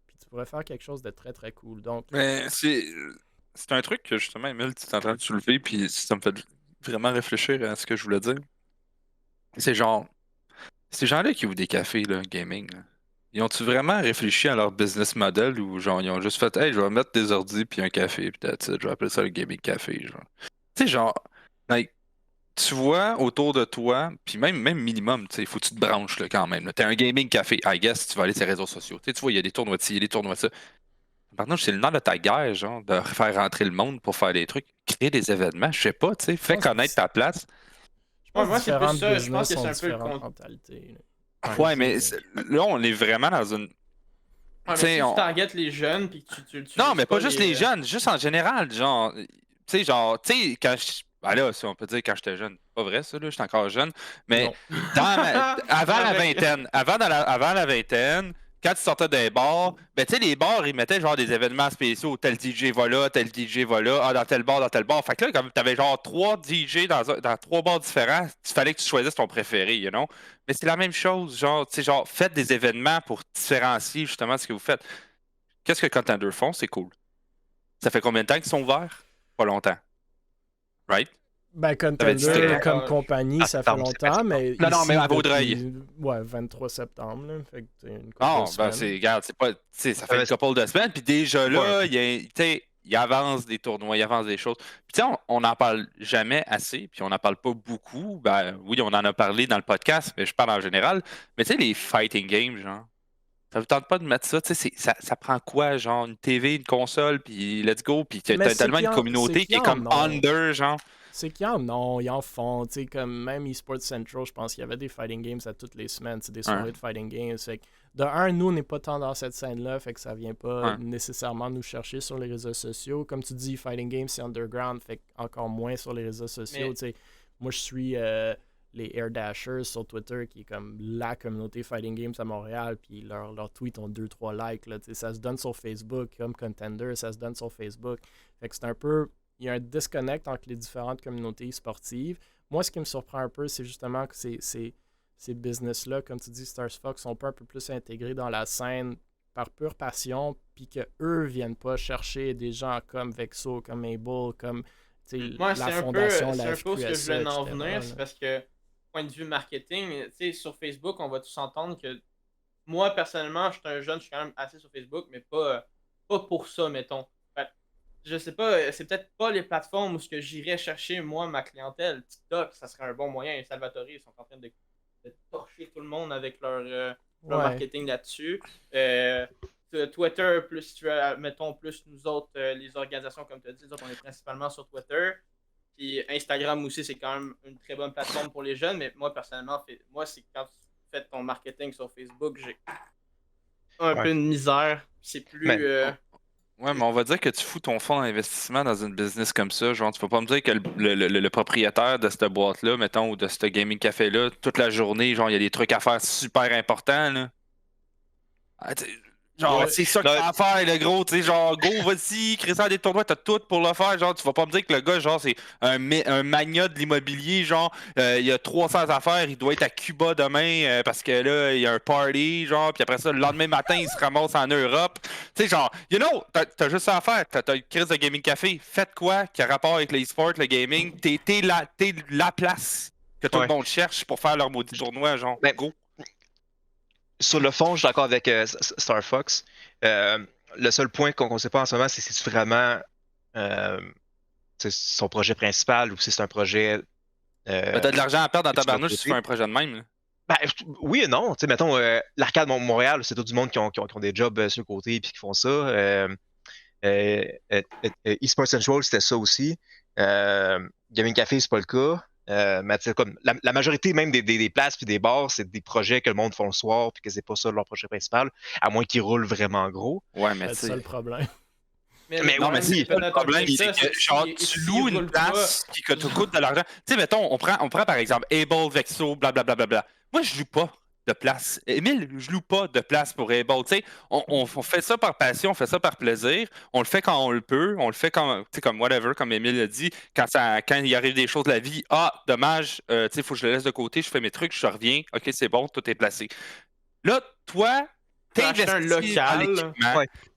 [SPEAKER 1] puis tu pourrais faire quelque chose de très très cool. Donc,
[SPEAKER 4] Mais c'est un truc que justement, Emile, tu es en train de soulever, puis ça me fait vraiment réfléchir à ce que je voulais dire. C'est genre, ces gens-là qui ouvrent des cafés, là, gaming, là, ils ont-tu vraiment réfléchi à leur business model ou genre ils ont juste fait, hey, je vais mettre des ordis puis un café, puis that's it, je vais appeler ça le gaming café, genre. Tu sais, genre, like, tu vois autour de toi, puis même minimum, tu sais, il faut que tu te branches là, quand même. T'es un gaming café, I guess, tu vas aller sur les réseaux sociaux. Tu sais, tu vois, il y a des tournois de ci, il y a des tournois de ça. Par contre, c'est le nom de ta guerre, genre, de faire rentrer le monde pour faire des trucs, créer des événements, je sais pas, tu sais, fais
[SPEAKER 1] pense que
[SPEAKER 4] connaître ta place.
[SPEAKER 1] je pense
[SPEAKER 2] Moi,
[SPEAKER 1] que
[SPEAKER 2] c'est plus
[SPEAKER 1] différentes
[SPEAKER 2] ça. Je pense
[SPEAKER 1] business
[SPEAKER 2] que c'est
[SPEAKER 1] ont
[SPEAKER 2] un peu le
[SPEAKER 1] différentes
[SPEAKER 2] con.
[SPEAKER 1] mentalités.
[SPEAKER 4] Ouais, mais là, on est vraiment dans une.
[SPEAKER 2] Ouais, mais
[SPEAKER 4] T'sais,
[SPEAKER 2] si
[SPEAKER 4] on-
[SPEAKER 2] tu targetes les jeunes puis que tu
[SPEAKER 4] Non,
[SPEAKER 2] vises
[SPEAKER 4] mais pas juste les
[SPEAKER 2] les.
[SPEAKER 4] jeunes, juste en général, genre. Tu sais, quand je. Ben là, si on peut dire quand j'étais jeune, pas vrai ça, là, j'étais encore jeune, mais
[SPEAKER 1] Non.
[SPEAKER 4] avant la
[SPEAKER 2] Avec-
[SPEAKER 4] vingtaine, avant la vingtaine, quand tu sortais des bars, ben tu sais, les bars, ils mettaient genre des événements spéciaux, tel DJ va là, tel DJ va là, dans tel bar, dans tel bar. Fait que là, comme t'avais genre 3 DJ dans 3 bars différents, il fallait que tu choisisses ton préféré, you know? Mais c'est la même chose, genre, tu sais, genre, faites des événements pour différencier justement ce que vous faites. Qu'est-ce que Contender font? C'est cool. Ça fait combien de temps qu'ils sont ouverts? Pas longtemps. Right?
[SPEAKER 1] Ben,
[SPEAKER 4] Ça va
[SPEAKER 1] Contender,
[SPEAKER 4] être-
[SPEAKER 1] comme compagnie, ça fait
[SPEAKER 3] septembre, c'est
[SPEAKER 1] longtemps,
[SPEAKER 3] 20
[SPEAKER 1] mais.
[SPEAKER 4] Non, non,
[SPEAKER 1] ici,
[SPEAKER 4] mais à Vaudreuil.
[SPEAKER 1] Ouais, 23 septembre, là. Fait que c'est une couple
[SPEAKER 4] Non,
[SPEAKER 1] de
[SPEAKER 4] ben
[SPEAKER 1] semaines.
[SPEAKER 4] c'est, regarde, c'est pas, tu sais, ça fait
[SPEAKER 3] Ouais,
[SPEAKER 4] une couple de semaines, puis déjà là,
[SPEAKER 3] Ouais.
[SPEAKER 4] tu sais, il avance des tournois, il avance des choses. Puis tu sais, on n'en parle jamais assez, puis on n'en parle pas beaucoup. Ben oui, on en a parlé dans le podcast, mais je parle en général. Mais tu sais, les fighting games, genre, ça vous tente pas de mettre ça? Tu sais, ça prend quoi, genre, une TV, une console, puis let's go, puis
[SPEAKER 1] Mais
[SPEAKER 4] t'as tellement une communauté
[SPEAKER 1] c'est
[SPEAKER 4] qui est
[SPEAKER 1] qu'ils en
[SPEAKER 4] comme
[SPEAKER 1] ont.
[SPEAKER 4] under, genre.
[SPEAKER 1] C'est qu'ils en ont, ils en font. Tu sais, comme même eSports Central, je pense qu'il y avait des fighting games à toutes les semaines. C'est des soirées de fighting games. Fait que, de un, nous, on n'est pas tant dans cette scène-là, fait que ça vient pas nécessairement nous chercher sur les réseaux sociaux. Comme tu dis, fighting games, c'est underground, fait que encore moins sur les réseaux sociaux. Tu sais, moi, je suis les Air Dashers sur Twitter, qui est comme la communauté fighting games à Montréal, puis leurs tweets ont 2-3 likes. Là, ça se donne sur Facebook, comme Contender, ça se donne sur Facebook. Fait que c'est un peu... Il y a un disconnect entre les différentes communautés sportives. Moi, ce qui me surprend un peu, c'est justement que ces business-là, comme tu dis, Stars Fox, sont un peu plus intégrés dans la scène par pure passion, puis qu'eux viennent pas chercher des gens comme Vexo, comme Able, comme
[SPEAKER 2] moi,
[SPEAKER 1] la fondation,
[SPEAKER 2] c'est
[SPEAKER 1] la
[SPEAKER 2] un peu ce que je voulais en
[SPEAKER 1] etc.,
[SPEAKER 2] venir, c'est parce que, point de vue marketing, sur Facebook, on va tous entendre que moi, personnellement, je suis un jeune, je suis quand même assez sur Facebook, mais pas pour ça, mettons. Je sais pas, c'est peut-être pas les plateformes où ce que j'irais chercher, moi, ma clientèle. TikTok, ça serait un bon moyen. Et Salvatore, ils sont en train de torcher tout le monde avec leur marketing là-dessus. Twitter, plus tu as, mettons, plus nous autres, les organisations, comme tu as dit, les autres, on est principalement sur Twitter. Puis Instagram aussi, c'est quand même une très bonne plateforme pour les jeunes. Mais moi, personnellement, c'est quand tu fais ton marketing sur Facebook, j'ai un peu de misère. C'est plus...
[SPEAKER 4] Ouais, mais on va dire que tu fous ton fonds d'investissement dans une business comme ça. Genre, tu peux pas me dire que le propriétaire de cette boîte-là, mettons, ou de ce gaming café-là, toute la journée, genre, il y a des trucs à faire super importants, là. Genre, c'est ça que t'as à faire, le gros, tu sais, genre, go, vas-y, crée ça des tournois, t'as tout pour le faire, genre, tu vas pas me dire que le gars, genre, c'est un magnat de l'immobilier, genre, il y a 300 affaires, il doit être à Cuba demain, parce que là, il y a un party, genre, puis après ça, le lendemain matin, il se ramasse en Europe, tu sais, genre, t'as juste ça à faire, t'as une crise de gaming café, faites quoi qui a rapport avec l'e-sport, le gaming, t'es la place que tout le monde cherche pour faire leur maudit tournoi, genre, go.
[SPEAKER 3] Sur le fond, je suis d'accord avec Star Fox. Le seul point qu'on ne sait pas en ce moment, c'est si c'est vraiment son projet principal ou si c'est un projet.
[SPEAKER 4] T'as de l'argent à perdre dans ta barnouche si tu fais un projet de même. Là.
[SPEAKER 3] Ben, oui et non. Mettons, l'Arcade Montréal, c'est tout du monde qui ont des jobs sur le côté et qui font ça. eSports Central, c'était ça aussi. Gaming Café, c'est pas le cas. Mais comme la majorité même des places puis des bars, c'est des projets que le monde font le soir puis que c'est pas ça leur projet principal, à moins qu'ils roulent vraiment gros.
[SPEAKER 4] Ouais, mais
[SPEAKER 1] c'est ça le problème.
[SPEAKER 3] Mais si,
[SPEAKER 4] le problème, c'est que genre, tu loues une place qui te coûte de l'argent. Tu sais, mettons, on prend par exemple Able, Vexo, blablabla. Moi, je loue pas de place. Émile, je loue pas de place pour Able. Tu sais, on fait ça par passion, on fait ça par plaisir. On le fait quand on le peut. On le fait quand, comme whatever, comme Émile a dit. Quand il arrive des choses de la vie, dommage, tu sais, il faut que je le laisse de côté, je fais mes trucs, je reviens. OK, c'est bon, tout est placé. Là, toi, t'investis
[SPEAKER 2] un local.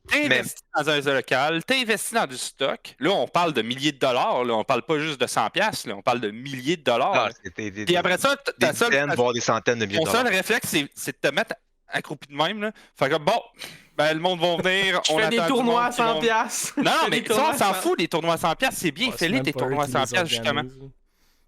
[SPEAKER 4] T'investis dans un local, t'investis dans du stock. Là, on parle de milliers de dollars. Là. On parle pas juste de 100$. Là. On parle de milliers de dollars. Puis après ça,
[SPEAKER 3] des dizaines, voire des centaines de milliers de dollars.
[SPEAKER 4] Ton seul réflexe, c'est de te mettre accroupi de même. Là. Fait que bon, ben, le monde va venir.
[SPEAKER 2] On fais des tournois à 100$.
[SPEAKER 4] Non, mais ça, on s'en fout des tournois à 100$. C'est bien, fais-les tes tournois à 100$, justement.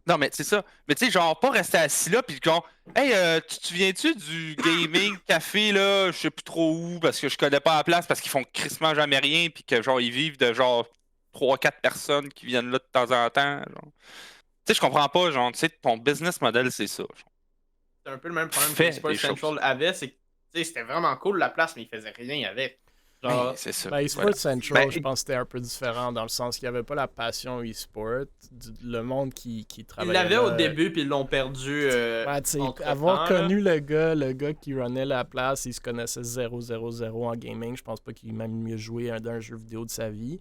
[SPEAKER 4] Non, mais c'est ça. Mais tu sais, genre, pas rester assis là, puis genre, hey, tu te souviens-tu du gaming café, là, je sais plus trop où, parce que je connais pas la place, parce qu'ils font crissement jamais rien, puis que genre, ils vivent de genre 3-4 personnes qui viennent là de temps en temps. Tu sais, je comprends pas, genre, tu sais, ton business model, c'est ça.
[SPEAKER 2] C'est un peu le même problème que Esports Central avait, c'est que c'était vraiment cool la place, mais ils faisaient rien avec.
[SPEAKER 4] Genre, c'est ça.
[SPEAKER 1] Esports Central, je pense que c'était un peu différent dans le sens qu'il n'y avait pas la passion e-sport. Le monde qui travaillait.
[SPEAKER 2] Ils l'avaient au début, puis ils l'ont perdu.
[SPEAKER 1] Avoir connu le gars qui runnait la place, il se connaissait 0-0-0 en gaming. Je pense pas qu'il ait même mieux joué d'un jeu vidéo de sa vie.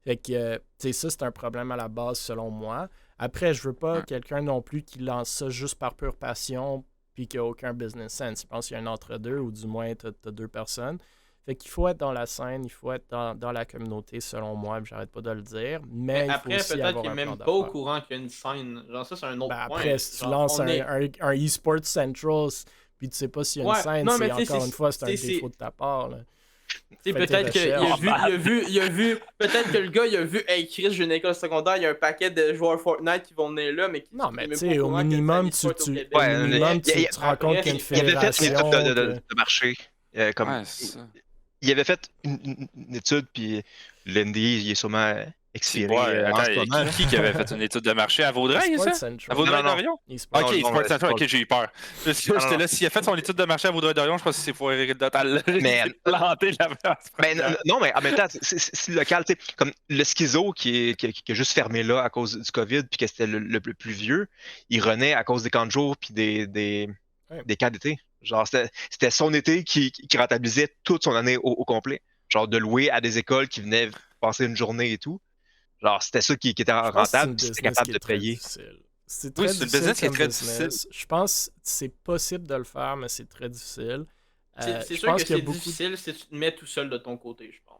[SPEAKER 1] Fait que, ça, c'est un problème à la base, selon moi. Après, je veux pas quelqu'un non plus qui lance ça juste par pure passion, puis qui a aucun business sense. Je pense qu'il y a un entre-deux, ou du moins, t'as deux personnes. Fait qu'il faut être dans la scène, il faut être dans la communauté, selon moi, j'arrête pas de le dire. Mais
[SPEAKER 2] après,
[SPEAKER 1] il faut aussi
[SPEAKER 2] peut-être qu'il n'est même pas au courant qu'il y a une scène. Genre, ça, c'est un autre point.
[SPEAKER 1] Après, si tu lances un eSports Central, puis tu sais pas s'il y a une scène, c'est encore une fois, c'est un défaut de ta part.
[SPEAKER 2] Peut-être qu'il a vu, peut-être que le gars, il a vu, hey Chris, j'ai une école secondaire, il y a un paquet de joueurs Fortnite qui vont venir là, mais qui
[SPEAKER 1] non, mais tu sais, au minimum, tu te rends compte qu'il y a une fédération.
[SPEAKER 3] Il avait fait une étude de marché. Il avait fait une étude, puis Lindy, il est sûrement expiré
[SPEAKER 4] Ouais,
[SPEAKER 3] en
[SPEAKER 4] attends,
[SPEAKER 3] ce moment.
[SPEAKER 4] qui avait fait une étude de marché à Vaudreuil,
[SPEAKER 1] Esports
[SPEAKER 4] ça?
[SPEAKER 1] Central.
[SPEAKER 4] À Vaudreuil
[SPEAKER 3] Non, non.
[SPEAKER 4] d'Orion?
[SPEAKER 1] Esports.
[SPEAKER 4] Ok,
[SPEAKER 3] non,
[SPEAKER 4] Sport
[SPEAKER 3] ouais,
[SPEAKER 4] Center,
[SPEAKER 3] c'est
[SPEAKER 4] ok, j'ai eu peur. J'étais
[SPEAKER 3] non.
[SPEAKER 4] là, s'il a fait son étude de marché à Vaudreuil d'Orion, je pense que c'est foiré le total.
[SPEAKER 3] Mais-
[SPEAKER 4] Il s'est planté là-bas.
[SPEAKER 3] Mais non, mais en même temps, c'est local, tu sais, comme le schizo qui a juste fermé là à cause du COVID, puis que c'était le plus vieux, il renaît à cause des camps de jour puis
[SPEAKER 1] Ouais.
[SPEAKER 3] des camps d'été. Genre, c'était son été qui rentabilisait toute son année au complet. Genre, de louer à des écoles qui venaient passer une journée et tout. Genre, c'était ça qui était
[SPEAKER 1] Je pense que c'est
[SPEAKER 3] rentable,
[SPEAKER 1] une
[SPEAKER 3] puis c'était
[SPEAKER 1] business
[SPEAKER 3] capable
[SPEAKER 1] qui
[SPEAKER 3] de
[SPEAKER 1] est très
[SPEAKER 3] payer.
[SPEAKER 1] difficile. C'est
[SPEAKER 4] Oui,
[SPEAKER 1] très
[SPEAKER 4] c'est une
[SPEAKER 1] difficile
[SPEAKER 4] business qui est
[SPEAKER 1] comme
[SPEAKER 4] très
[SPEAKER 1] business. Je pense que c'est possible de le faire, mais c'est très difficile.
[SPEAKER 2] C'est
[SPEAKER 1] Je
[SPEAKER 2] sûr
[SPEAKER 1] pense
[SPEAKER 2] que
[SPEAKER 1] qu'il y
[SPEAKER 2] c'est
[SPEAKER 1] a beaucoup
[SPEAKER 2] difficile si tu te mets tout seul de ton côté, je pense.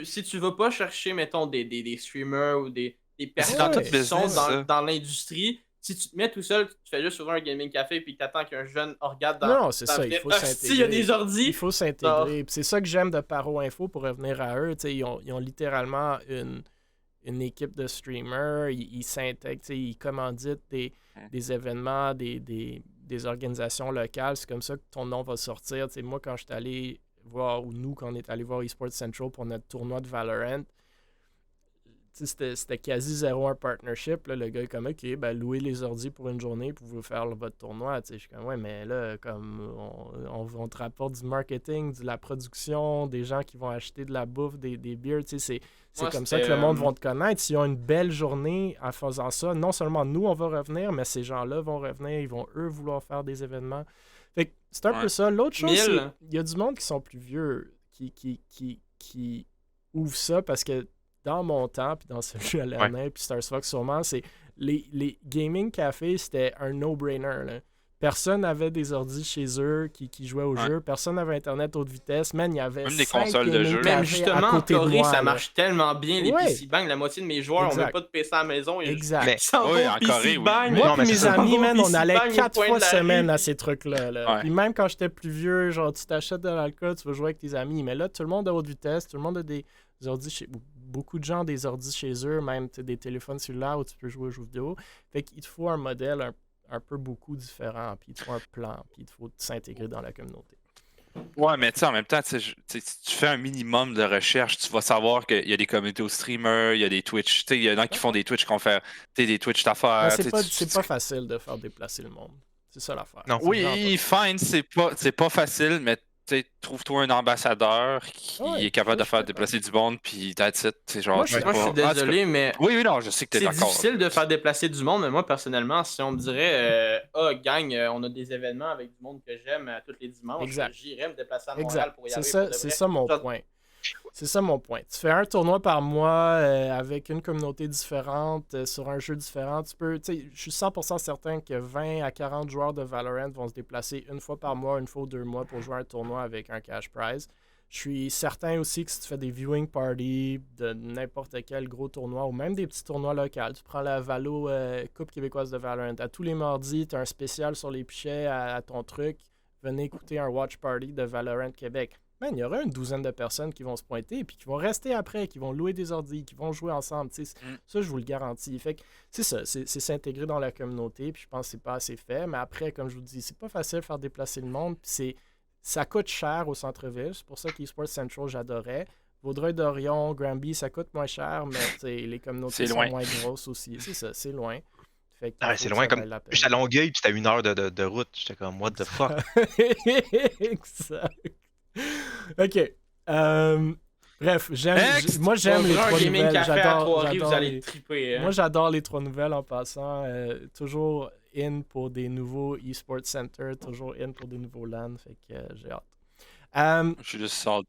[SPEAKER 2] Si tu vas pas chercher, mettons, des streamers ou des
[SPEAKER 4] C'est
[SPEAKER 2] personnes
[SPEAKER 4] dans tout
[SPEAKER 2] qui
[SPEAKER 4] business,
[SPEAKER 2] sont
[SPEAKER 4] ça.
[SPEAKER 2] dans l'industrie, si tu te mets tout seul, tu fais juste ouvrir un gaming café puis que t'attends qu'un jeune regarde dans
[SPEAKER 1] Non, c'est
[SPEAKER 2] dans
[SPEAKER 1] ça,
[SPEAKER 2] la
[SPEAKER 1] il
[SPEAKER 2] fenêtre,
[SPEAKER 1] faut
[SPEAKER 2] ah, si, il y a
[SPEAKER 1] s'intégrer.
[SPEAKER 2] des ordis.
[SPEAKER 1] Il faut s'intégrer. Puis c'est ça que j'aime de Paro Info pour revenir à eux. Tu sais, ils ont littéralement une équipe de streamers. Ils s'intègrent, tu sais, ils commanditent des événements, des organisations locales. C'est comme ça que ton nom va sortir. Tu sais, moi, quand je suis allé voir, ou nous, quand on est allé voir eSports Central pour notre tournoi de Valorant, tu sais, c'était quasi 0-1 partnership. Là. Le gars est comme, OK, ben, louez les ordis pour une journée pour vous faire votre tournoi. Tu sais, je suis comme, ouais, mais là, comme on te rapporte du marketing, de la production, des gens qui vont acheter de la bouffe, des bières. Tu sais, c'est
[SPEAKER 2] Moi,
[SPEAKER 1] comme ça que
[SPEAKER 2] c'était,
[SPEAKER 1] le monde va te connaître. S'ils ont une belle journée en faisant ça, non seulement nous, on va revenir, mais ces gens-là vont revenir. Ils vont, eux, vouloir faire des événements. Fait que c'est un peu ça. L'autre chose, c'est
[SPEAKER 2] 1000.
[SPEAKER 1] il y a du monde qui sont plus vieux qui ouvrent ça parce que dans mon temps, puis dans celui à l'année, puis Star Fox sûrement, c'est les gaming cafés, c'était un no-brainer. Là. Personne n'avait des ordis chez eux qui jouaient au jeu. Personne n'avait Internet haute vitesse. Man, il y avait
[SPEAKER 4] Même des
[SPEAKER 1] 5
[SPEAKER 4] consoles de
[SPEAKER 1] gaming
[SPEAKER 4] jeu.
[SPEAKER 1] cafés
[SPEAKER 2] Même
[SPEAKER 1] à
[SPEAKER 2] justement, en
[SPEAKER 1] côté de
[SPEAKER 2] Corée,
[SPEAKER 1] moi,
[SPEAKER 2] ça
[SPEAKER 1] là.
[SPEAKER 2] marche tellement bien, les
[SPEAKER 1] Ouais.
[SPEAKER 2] PC Bang. La moitié de mes joueurs, on
[SPEAKER 1] Exact.
[SPEAKER 2] met pas de PC à la maison.
[SPEAKER 1] Exact.
[SPEAKER 3] Mais-
[SPEAKER 2] Ils s'en
[SPEAKER 4] Oui,
[SPEAKER 2] vont
[SPEAKER 4] en
[SPEAKER 2] au PC
[SPEAKER 4] Corée, oui.
[SPEAKER 2] Bang.
[SPEAKER 1] Moi
[SPEAKER 3] Non, mais
[SPEAKER 1] et mes
[SPEAKER 3] c'est ça.
[SPEAKER 1] amis, man, on
[SPEAKER 2] PC
[SPEAKER 1] allait
[SPEAKER 2] Bang au
[SPEAKER 1] 4
[SPEAKER 2] coin
[SPEAKER 1] fois
[SPEAKER 2] de la
[SPEAKER 1] semaine
[SPEAKER 2] rue.
[SPEAKER 1] à ces trucs-là. Là.
[SPEAKER 4] Ouais.
[SPEAKER 1] Puis même quand j'étais plus vieux, genre, tu t'achètes de l'alcool, tu vas jouer avec tes amis. Mais là, tout le monde a haute vitesse, tout le monde a des ordis chez... Beaucoup de gens ont des ordis chez eux, même des téléphones cellulaires où tu peux jouer aux jeux vidéo. Fait qu'il te faut un modèle un peu beaucoup différent, puis il te faut un plan, puis il te faut s'intégrer dans la communauté.
[SPEAKER 4] Ouais, mais tu sais, en même temps, si tu fais un minimum de recherche, tu vas savoir qu'il y a des communautés aux streamers, il y a des Twitch. Tu sais, il y en a qui font des Twitch qu'on fait des Twitch d'affaires.
[SPEAKER 1] Mais
[SPEAKER 4] tu sais,
[SPEAKER 1] c'est pas facile de faire déplacer le monde. C'est ça l'affaire.
[SPEAKER 3] Non.
[SPEAKER 1] C'est vraiment
[SPEAKER 4] Oui, fine, c'est pas facile, mais tu sais, trouve-toi un ambassadeur qui
[SPEAKER 1] Ouais,
[SPEAKER 4] est capable
[SPEAKER 1] ça,
[SPEAKER 4] de faire
[SPEAKER 1] je suis
[SPEAKER 4] déplacer du monde, puis that's it. C'est genre,
[SPEAKER 1] Moi,
[SPEAKER 4] tu sais
[SPEAKER 2] Moi, je suis
[SPEAKER 4] pas- Ah,
[SPEAKER 2] désolé, mais
[SPEAKER 4] Oui, oui, non, je sais que t'es
[SPEAKER 2] c'est
[SPEAKER 4] d'accord.
[SPEAKER 2] difficile de faire déplacer du monde. Mais moi, personnellement, si on me dirait, gang, on a des événements avec du monde que j'aime tous les dimanches,
[SPEAKER 1] Exact.
[SPEAKER 2] j'irais me déplacer à Montréal
[SPEAKER 1] Exact.
[SPEAKER 2] pour y
[SPEAKER 1] C'est
[SPEAKER 2] aller.
[SPEAKER 1] ça,
[SPEAKER 2] pour de
[SPEAKER 1] c'est
[SPEAKER 2] vrai.
[SPEAKER 1] ça mon
[SPEAKER 2] Genre,
[SPEAKER 1] point. C'est ça mon point. Tu fais un tournoi par mois avec une communauté différente, sur un jeu différent. Tu peux, tu sais, je suis 100% certain que 20 à 40 joueurs de Valorant vont se déplacer une fois par mois, une fois ou 2 mois pour jouer un tournoi avec un cash prize. Je suis certain aussi que si tu fais des viewing parties de n'importe quel gros tournoi ou même des petits tournois locaux, tu prends la Valo Coupe québécoise de Valorant. À tous les mardis, tu as un spécial sur les pichets à ton truc. Venez écouter un watch party de Valorant Québec. Man, il y aura une douzaine de personnes qui vont se pointer et qui vont rester après, qui vont louer des ordis, qui vont jouer ensemble. Ça, je vous le garantis. Fait que c'est ça, c'est s'intégrer dans la communauté. Puis je pense que c'est pas assez fait. Mais après, comme je vous dis, c'est pas facile de faire déplacer le monde. Puis ça coûte cher au centre-ville. C'est pour ça qu'eSports Central, j'adorais. Vaudreuil-Dorion, Granby, ça coûte moins cher, mais les communautés
[SPEAKER 4] C'est
[SPEAKER 1] sont
[SPEAKER 4] loin.
[SPEAKER 1] moins grosses aussi. C'est ça, c'est loin. Fait que
[SPEAKER 3] Ah,
[SPEAKER 1] faut
[SPEAKER 3] c'est
[SPEAKER 1] que
[SPEAKER 3] loin,
[SPEAKER 1] ça
[SPEAKER 3] comme.
[SPEAKER 1] vaille la peine.
[SPEAKER 3] J'étais à Longueuil, puis c'était 1 heure de route. J'étais comme, what the fuck?
[SPEAKER 1] Exact. OK. Bref,
[SPEAKER 4] Next!
[SPEAKER 1] moi j'aime les
[SPEAKER 2] ouvrir un
[SPEAKER 1] 3
[SPEAKER 2] gaming
[SPEAKER 1] nouvelles.
[SPEAKER 2] café à
[SPEAKER 1] J'adore
[SPEAKER 2] Trois-Rives, vous allez
[SPEAKER 1] les...
[SPEAKER 2] triper. Hein.
[SPEAKER 1] Moi j'adore les 3 nouvelles en passant. Toujours in pour des nouveaux eSports Center, toujours in pour des nouveaux LAN. Fait que j'ai hâte.
[SPEAKER 4] Je suis juste sorti.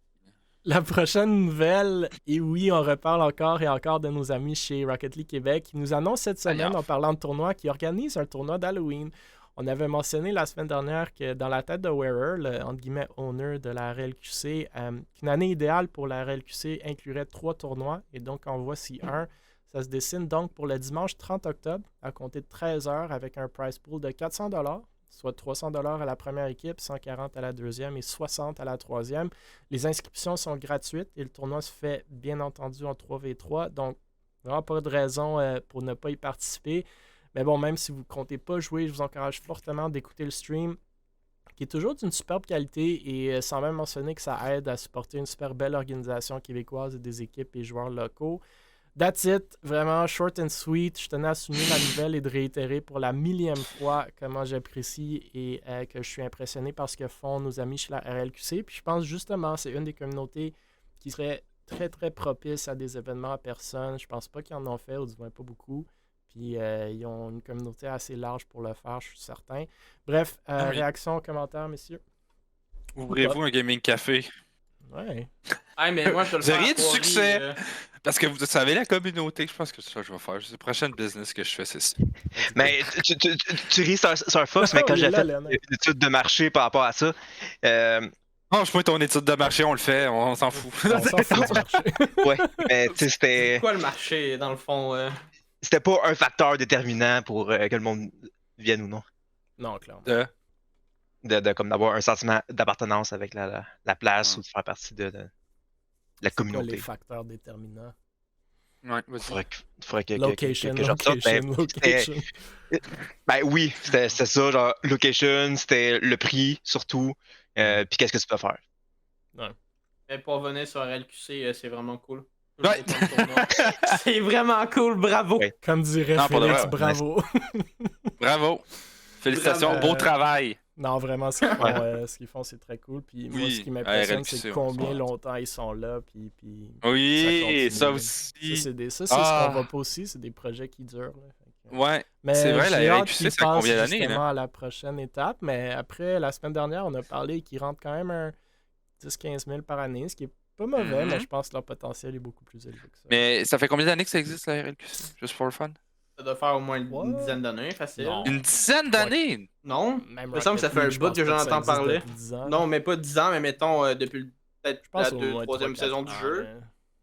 [SPEAKER 1] La prochaine nouvelle, et oui, on reparle encore et encore de nos amis chez Rocket League Québec. Ils nous annoncent cette semaine,
[SPEAKER 4] D'ailleurs.
[SPEAKER 1] en parlant de tournoi, qu'ils organisent un tournoi d'Halloween. On avait mentionné la semaine dernière que dans la tête de Wearer, le entre guillemets owner de la RLQC, qu'une année idéale pour la RLQC inclurait 3 tournois. Et donc, en voici un. Ça se dessine donc pour le dimanche 30 octobre, à compter de 13h, avec un prize pool de 400$, soit 300$ à la première équipe, 140$ à la deuxième et 60$ à la troisième. Les inscriptions sont gratuites et le tournoi se fait bien entendu en 3v3, donc vraiment pas de raison pour ne pas y participer. Mais bon, même si vous ne comptez pas jouer, je vous encourage fortement d'écouter le stream. qui est toujours d'une superbe qualité et sans même mentionner que ça aide à supporter une super belle organisation québécoise et des équipes et joueurs locaux. That's it, vraiment short and sweet. Je tenais à souligner la nouvelle et de réitérer pour la 1000e fois comment j'apprécie et que je suis impressionné par ce que font nos amis chez la RLQC. Puis je pense justement c'est une des communautés qui serait très très propice à des événements à personne. Je pense pas qu'ils en ont fait, ou du moins pas beaucoup. Puis ils ont une communauté assez large pour le faire, je suis certain. Bref,
[SPEAKER 4] oui.
[SPEAKER 1] réaction, commentaires, messieurs?
[SPEAKER 4] Ouvrez-vous un gaming café.
[SPEAKER 1] Ouais.
[SPEAKER 2] Ah, mais moi, je le
[SPEAKER 4] Vous
[SPEAKER 2] fais
[SPEAKER 4] avez
[SPEAKER 2] à
[SPEAKER 4] rien de
[SPEAKER 2] Trois-Rives,
[SPEAKER 4] succès. Parce que vous savez, la communauté, je pense que c'est ça que je vais faire. C'est le prochain business que je fais, c'est ça.
[SPEAKER 3] Mais tu ris sur un Fox, mais quand
[SPEAKER 1] Il est
[SPEAKER 3] j'ai
[SPEAKER 1] là,
[SPEAKER 3] fait
[SPEAKER 1] Léonard.
[SPEAKER 3] une étude de marché par rapport à ça,
[SPEAKER 4] Non, je prends ton étude de marché, on le fait, on s'en fout.
[SPEAKER 1] On s'en fout du marché.
[SPEAKER 3] ouais, mais tu sais,
[SPEAKER 2] C'est
[SPEAKER 3] c'était
[SPEAKER 2] quoi le marché, dans le fond?
[SPEAKER 3] c'était pas un facteur déterminant pour que le monde vienne ou non.
[SPEAKER 1] Non, clairement.
[SPEAKER 3] Comme d'avoir un sentiment d'appartenance avec la place ou de faire partie de la
[SPEAKER 1] C'est quoi
[SPEAKER 3] communauté.
[SPEAKER 1] les facteurs déterminants?
[SPEAKER 4] Ouais, vas-y.
[SPEAKER 3] Faudrait que
[SPEAKER 1] Location,
[SPEAKER 3] que j'en sorte, mais
[SPEAKER 1] location.
[SPEAKER 3] ben oui, c'était ça, genre location, c'était le prix surtout, puis qu'est-ce que tu peux faire.
[SPEAKER 2] Mais pour revenir sur RLQC, c'est vraiment cool.
[SPEAKER 4] Ouais.
[SPEAKER 2] C'est vraiment cool, bravo!
[SPEAKER 3] Ouais.
[SPEAKER 1] Comme dirait
[SPEAKER 4] Non, pour de
[SPEAKER 1] Félix,
[SPEAKER 4] vrai,
[SPEAKER 1] bravo.
[SPEAKER 4] Bravo. Félicitations,
[SPEAKER 1] Bravo.
[SPEAKER 4] beau travail.
[SPEAKER 1] Non, vraiment, ce qu'ils font, c'est très cool. Puis moi,
[SPEAKER 4] Oui,
[SPEAKER 1] ce qui m'impressionne,
[SPEAKER 4] RLQC,
[SPEAKER 1] c'est
[SPEAKER 4] on
[SPEAKER 1] combien
[SPEAKER 4] s'en-
[SPEAKER 1] longtemps ils sont là. Puis
[SPEAKER 4] Oui,
[SPEAKER 1] ça
[SPEAKER 4] ça
[SPEAKER 1] continue.
[SPEAKER 4] aussi.
[SPEAKER 1] Ça, c'est
[SPEAKER 4] Ah.
[SPEAKER 1] ce qu'on voit pas aussi. C'est des projets qui durent. Là. Fait que-
[SPEAKER 4] Ouais,
[SPEAKER 1] Mais
[SPEAKER 4] c'est vrai,
[SPEAKER 1] j'ai
[SPEAKER 4] la
[SPEAKER 1] hâte
[SPEAKER 4] RLQC,
[SPEAKER 1] qu'ils
[SPEAKER 4] c'est à
[SPEAKER 1] passent
[SPEAKER 4] combien d'années,
[SPEAKER 1] justement
[SPEAKER 4] là?
[SPEAKER 1] à la prochaine étape. Mais après, la semaine dernière, on a parlé qu'ils rentrent quand même un 10-15 000 par année, ce qui est pas mauvais,
[SPEAKER 4] Mhm.
[SPEAKER 1] mais je pense que leur potentiel est beaucoup plus élevé que ça.
[SPEAKER 4] Mais ça fait combien d'années que ça existe, la RLQC? Juste pour le fun?
[SPEAKER 2] Ça doit faire au moins
[SPEAKER 1] What?
[SPEAKER 2] une dizaine d'années, facile.
[SPEAKER 1] Non.
[SPEAKER 4] Une dizaine d'années?
[SPEAKER 2] Non?
[SPEAKER 1] Même
[SPEAKER 2] Il me semble que ça
[SPEAKER 1] Rocket
[SPEAKER 2] fait un
[SPEAKER 1] League, je
[SPEAKER 2] bout
[SPEAKER 1] pense
[SPEAKER 2] que
[SPEAKER 1] pas
[SPEAKER 2] j'en
[SPEAKER 1] ça
[SPEAKER 2] entends
[SPEAKER 1] existe
[SPEAKER 2] parler.
[SPEAKER 1] depuis 10 ans.
[SPEAKER 2] Non, mais pas 10 ans, mais mettons depuis peut-être
[SPEAKER 1] Je pense
[SPEAKER 2] la
[SPEAKER 1] au moins
[SPEAKER 2] 2e, 3e
[SPEAKER 1] 3-4
[SPEAKER 2] saison du
[SPEAKER 1] ans,
[SPEAKER 2] jeu.
[SPEAKER 1] là.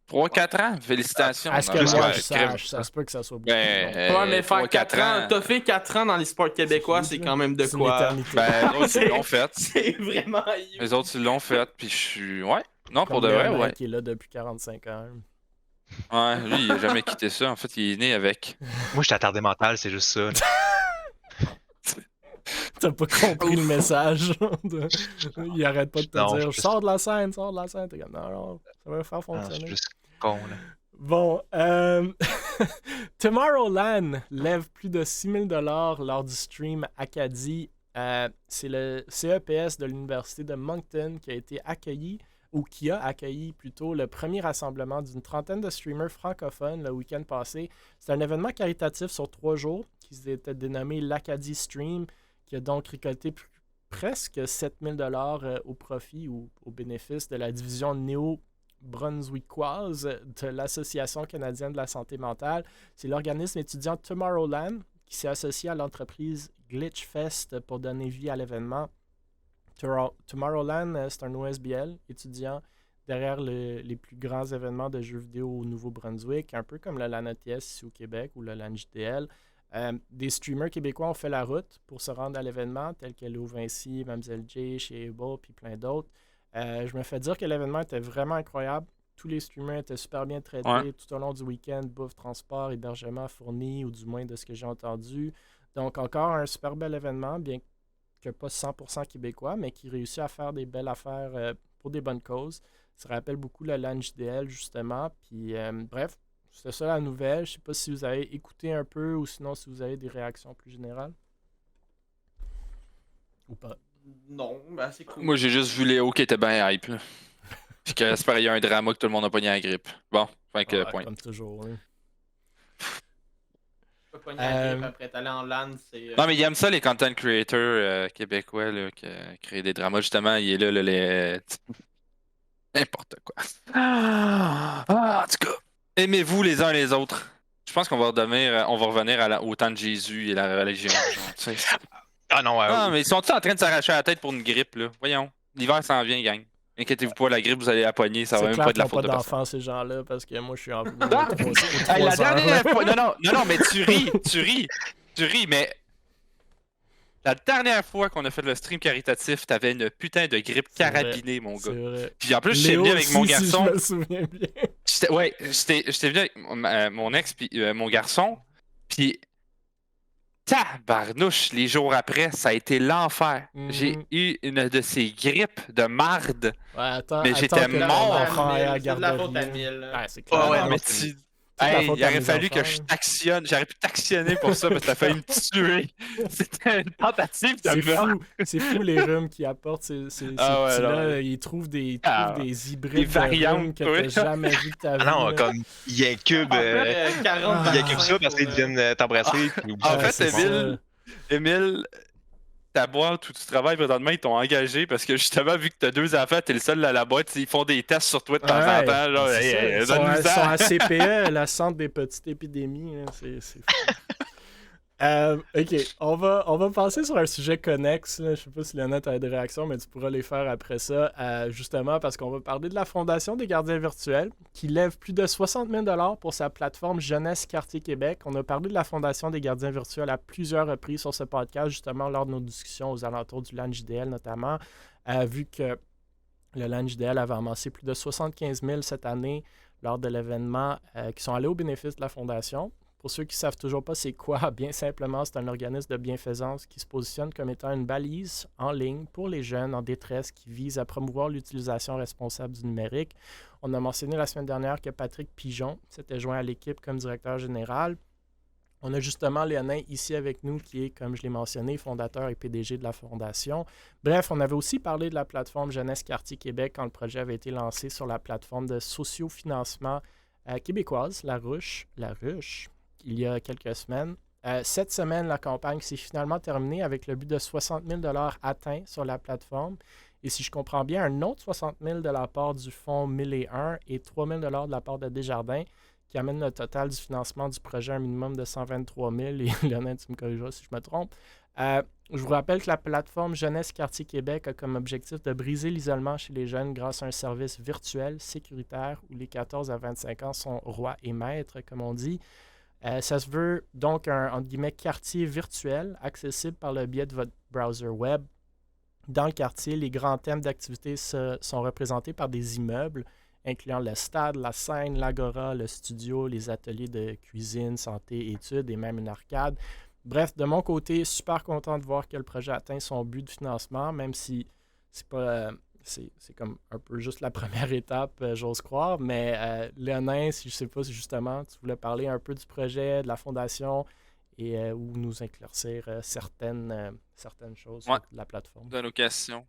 [SPEAKER 4] 3-4 ans? Félicitations.
[SPEAKER 1] À ce
[SPEAKER 4] Non,
[SPEAKER 1] que moi
[SPEAKER 4] ouais,
[SPEAKER 1] je sache, ça se peut que ça soit beaucoup
[SPEAKER 4] Ben,
[SPEAKER 1] plus long.
[SPEAKER 2] Ouais, mais faire 4
[SPEAKER 4] 3-4
[SPEAKER 2] ans, t'as fait 4 ans dans l'e-sport québécois,
[SPEAKER 1] C'est
[SPEAKER 2] c'est
[SPEAKER 1] huge,
[SPEAKER 2] quand même de
[SPEAKER 1] C'est une
[SPEAKER 2] quoi.
[SPEAKER 1] éternité.
[SPEAKER 4] Ben, les autres, ils l'ont fait.
[SPEAKER 2] C'est vraiment huge.
[SPEAKER 4] Les autres, ils l'ont fait, puis je suis... Ouais. Non, pour
[SPEAKER 1] Comme
[SPEAKER 4] de vrai,
[SPEAKER 1] Léonard
[SPEAKER 4] ouais.
[SPEAKER 1] qui est là depuis 45 ans.
[SPEAKER 4] Ouais, lui, il a jamais quitté ça. En fait, il est né avec.
[SPEAKER 3] Moi, j'étais attardé mental, c'est juste ça. là.
[SPEAKER 1] T'as pas compris le message. Il arrête pas de te
[SPEAKER 3] Non,
[SPEAKER 1] dire
[SPEAKER 3] je-
[SPEAKER 1] sors de la scène, sors de la scène. T'es comme non, ça va faire
[SPEAKER 3] Ah, je
[SPEAKER 1] fonctionner.
[SPEAKER 3] suis juste con, là.
[SPEAKER 1] Bon, Tomorrowland lève plus de 6 000 $ lors du stream Acadie. C'est le CEPS de l'Université de Moncton qui a été accueilli, ou qui a accueilli plutôt, le premier rassemblement d'une trentaine de streamers francophones le week-end passé. C'est un événement caritatif sur 3 jours qui s'était dénommé l'Acadie Stream, qui a donc récolté presque 7 000 $ au profit ou au bénéfice de la division néo-brunswickoise de l'Association canadienne de la santé mentale. C'est l'organisme étudiant Tomorrowland qui s'est associé à l'entreprise Glitchfest pour donner vie à l'événement. Tomorrowland, c'est un OSBL étudiant derrière les plus grands événements de jeux vidéo au Nouveau-Brunswick, un peu comme le LAN-ETS ici au Québec ou le LAN-JDL. Des streamers québécois ont fait la route pour se rendre à l'événement, tels que Léo Vinci, Mamzelle J, chez Able, puis plein d'autres. Je me fais dire que l'événement était vraiment incroyable. Tous les streamers étaient super bien traités tout au long du week-end. Bouffe, transport, hébergement fourni, ou du moins de ce que j'ai entendu. Donc encore un super bel événement, bien que pas 100% québécois, mais qui réussit à faire des belles affaires pour des bonnes causes. Ça rappelle beaucoup le LAN-JDL, justement. Puis bref, c'était ça la nouvelle. Je sais pas si vous avez écouté un peu ou sinon si vous avez des réactions plus générales. Ou pas.
[SPEAKER 2] Non, ben c'est cool.
[SPEAKER 4] Moi, j'ai juste vu Léo qui était bien hype. Là. Puis que j'espère qu'il y a un drama que tout le monde a pogné à la grippe. Bon, fin que
[SPEAKER 1] Ouais,
[SPEAKER 4] point.
[SPEAKER 1] comme toujours. Oui.
[SPEAKER 2] Tu peux pogner la grippe après t'aller en LAN, c'est...
[SPEAKER 4] Non, mais il aime ça, les content creators québécois là, qui créent des dramas. Justement, il est là, les... N'importe quoi. En tout cas, aimez-vous les uns les autres. Je pense qu'on va revenir au temps de Jésus et la religion. Genre, tu sais.
[SPEAKER 3] Ah non,
[SPEAKER 4] Ah, mais ils sont tous en train de s'arracher la tête pour une grippe, là. Voyons. L'hiver s'en vient, gang. Inquiétez-vous pas, la grippe, vous allez la pogner, ça va
[SPEAKER 1] C'est
[SPEAKER 4] même
[SPEAKER 1] clair
[SPEAKER 4] pas être de la
[SPEAKER 1] qu'ils
[SPEAKER 4] faute
[SPEAKER 1] ont
[SPEAKER 4] de
[SPEAKER 1] pas
[SPEAKER 4] personne.
[SPEAKER 1] d'enfants, ces gens-là, parce que moi, je suis en aux
[SPEAKER 4] Hey, la
[SPEAKER 1] 3 heures.
[SPEAKER 4] dernière fois. Non, mais tu ris, mais. La dernière fois qu'on a fait le stream caritatif, t'avais une putain de grippe
[SPEAKER 1] C'est vrai.
[SPEAKER 4] carabinée, mon
[SPEAKER 1] C'est
[SPEAKER 4] gars.
[SPEAKER 1] vrai.
[SPEAKER 4] Puis en plus, j'étais
[SPEAKER 1] Léo
[SPEAKER 4] venu avec
[SPEAKER 1] aussi,
[SPEAKER 4] mon
[SPEAKER 1] si
[SPEAKER 4] garçon.
[SPEAKER 1] je me souviens bien.
[SPEAKER 4] J'étais venu avec mon ex, puis mon garçon. Puis tabarnouche, les jours après, ça a été l'enfer.
[SPEAKER 1] Mhm.
[SPEAKER 4] J'ai eu une de ces grippes de marde.
[SPEAKER 1] Ouais, attends,
[SPEAKER 4] Mais j'étais
[SPEAKER 1] que ton
[SPEAKER 4] mort.
[SPEAKER 1] enfant aille à la
[SPEAKER 2] C'est de la faute à
[SPEAKER 1] garderie.
[SPEAKER 2] 1000.
[SPEAKER 1] Ouais, c'est
[SPEAKER 4] Ah
[SPEAKER 1] clair.
[SPEAKER 4] ouais,
[SPEAKER 3] non,
[SPEAKER 4] mais
[SPEAKER 3] c'est-
[SPEAKER 1] la
[SPEAKER 4] Hey,
[SPEAKER 1] faute
[SPEAKER 4] il
[SPEAKER 1] à
[SPEAKER 4] aurait
[SPEAKER 1] mes
[SPEAKER 4] fallu que
[SPEAKER 1] enfants.
[SPEAKER 4] je t'actionne. J'aurais pu t'actionner pour ça, mais t'as failli me tuer. C'était une tentative de
[SPEAKER 1] C'est
[SPEAKER 4] meurtre.
[SPEAKER 1] fou, c'est fou les rhumes qui apportent ces
[SPEAKER 4] Ah ouais,
[SPEAKER 1] petits-là.
[SPEAKER 4] non.
[SPEAKER 1] Ils trouvent des
[SPEAKER 4] Des
[SPEAKER 1] hybrides de
[SPEAKER 4] variantes,
[SPEAKER 1] rhumes que
[SPEAKER 4] oui.
[SPEAKER 1] t'as jamais vu de ta vie.
[SPEAKER 3] Ah non,
[SPEAKER 1] là.
[SPEAKER 3] comme il incube, il
[SPEAKER 2] 40
[SPEAKER 3] incube ça parce qu'ils viennent t'embrasser. Puis oublie
[SPEAKER 4] En
[SPEAKER 3] ça,
[SPEAKER 4] fait,
[SPEAKER 3] c'est
[SPEAKER 1] c'est
[SPEAKER 3] bon.
[SPEAKER 4] Émile, ta boîte où tu travailles présentement, ils t'ont engagé parce que justement, vu que t'as 2 enfants, t'es le seul à la boîte, ils font des tests sur toi de temps en temps. Genre,
[SPEAKER 1] c'est ça. Ils sont
[SPEAKER 4] donne-nous-en.
[SPEAKER 1] à CPE, la centre des petites épidémies. Là. C'est fou. Ok, on va passer sur un sujet connexe. Là. Je sais pas si Léonette a des réactions, mais tu pourras les faire après ça. Justement, parce qu'on va parler de la Fondation des gardiens virtuels qui lève plus de 60 000 $ pour sa plateforme Jeunesse Quartier Québec. On a parlé de la Fondation des gardiens virtuels à plusieurs reprises sur ce podcast, justement lors de nos discussions aux alentours du LAN JDL notamment, vu que le LAN JDL avait amassé plus de 75 000 cette année lors de l'événement qui sont allés au bénéfice de la Fondation. Pour ceux qui ne savent toujours pas c'est quoi, bien simplement, c'est un organisme de bienfaisance qui se positionne comme étant une balise en ligne pour les jeunes en détresse qui vise à promouvoir l'utilisation responsable du numérique. On a mentionné la semaine dernière que Patrick Pigeon s'était joint à l'équipe comme directeur général. On a justement Léonin ici avec nous qui est, comme je l'ai mentionné, fondateur et PDG de la Fondation. Bref, on avait aussi parlé de la plateforme Jeunesse Quartier Québec quand le projet avait été lancé sur la plateforme de sociofinancement québécoise, La Ruche, il y a quelques semaines. Cette semaine, la campagne s'est finalement terminée avec le but de 60 000 $ atteints sur la plateforme. Et si je comprends bien, un autre 60 000 de la part du fonds 1001 et 3 000 $ de la part de Desjardins, qui amène le total du financement du projet à un minimum de 123 000. Et Léonette, tu me corrigeras si je me trompe. Je vous rappelle que la plateforme Jeunesse Quartier Québec a comme objectif de briser l'isolement chez les jeunes grâce à un service virtuel, sécuritaire, où les 14 à 25 ans sont rois et maîtres, comme on dit. Ça se veut donc un, entre guillemets, quartier virtuel accessible par le biais de votre browser web. Dans le quartier, les grands thèmes d'activité sont représentés par des immeubles, incluant le stade, la scène, l'agora, le studio, les ateliers de cuisine, santé, études et même une arcade. Bref, de mon côté, super content de voir que le projet atteint son but de financement, même si c'est pas... c'est comme un peu juste la première étape, j'ose croire. Mais Léonin, si je sais pas si justement tu voulais parler un peu du projet, de la fondation et ou nous éclaircir certaines choses
[SPEAKER 4] Ouais.
[SPEAKER 1] sur la plateforme.
[SPEAKER 4] De nos questions.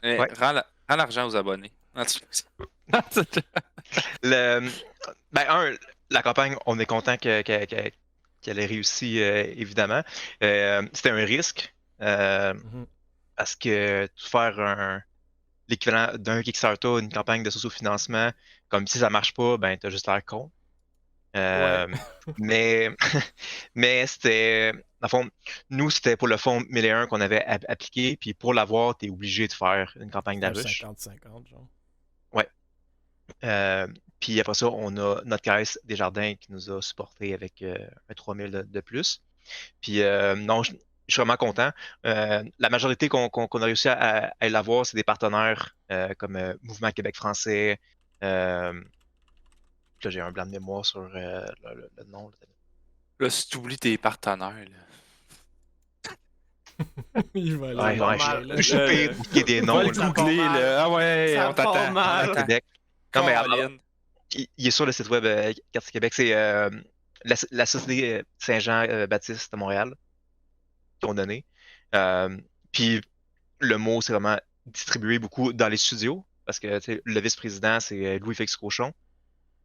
[SPEAKER 3] Ouais.
[SPEAKER 4] Rends l'argent aux abonnés.
[SPEAKER 3] La campagne, on est content qu'elle ait réussi, évidemment. C'était un risque
[SPEAKER 1] Mhm.
[SPEAKER 3] parce que faire l'équivalent d'un Kickstarter, une campagne de socio-financement, comme si ça marche pas, ben t'as juste l'air con. Mais, mais c'était, dans le fond, nous, c'était pour le fonds 1001 qu'on avait appliqué, puis pour l'avoir, t'es obligé de faire une campagne
[SPEAKER 1] Un
[SPEAKER 3] d'Arush.
[SPEAKER 1] 50-50, genre.
[SPEAKER 3] Puis après ça, on a notre caisse Desjardins qui nous a supporté avec un 3000 de plus. Puis non, je suis vraiment content. La majorité qu'on a réussi à l'avoir, c'est des partenaires comme Mouvement Québec français. Là, j'ai un blanc de mémoire sur le nom.
[SPEAKER 4] Là, si t'oublies tes partenaires, là.
[SPEAKER 1] Il va aller
[SPEAKER 3] Ouais,
[SPEAKER 2] normal,
[SPEAKER 3] je suis pire pour qu'il y ait des noms.
[SPEAKER 4] Va le
[SPEAKER 3] là.
[SPEAKER 4] googler,
[SPEAKER 2] Ça part
[SPEAKER 4] là. Ah ouais,
[SPEAKER 2] Ça
[SPEAKER 4] on
[SPEAKER 2] part
[SPEAKER 4] t'attend.
[SPEAKER 2] mal.
[SPEAKER 4] On t'attend.
[SPEAKER 3] Québec. Non, mais
[SPEAKER 4] Caroline.
[SPEAKER 3] il est sur le site web Quartier Québec. C'est la Société Saint-Jean-Baptiste de Montréal qui ont donné. Puis le mot, c'est vraiment distribué beaucoup dans les studios. Parce que tu sais, le vice-président, c'est Louis-Félix Cochon,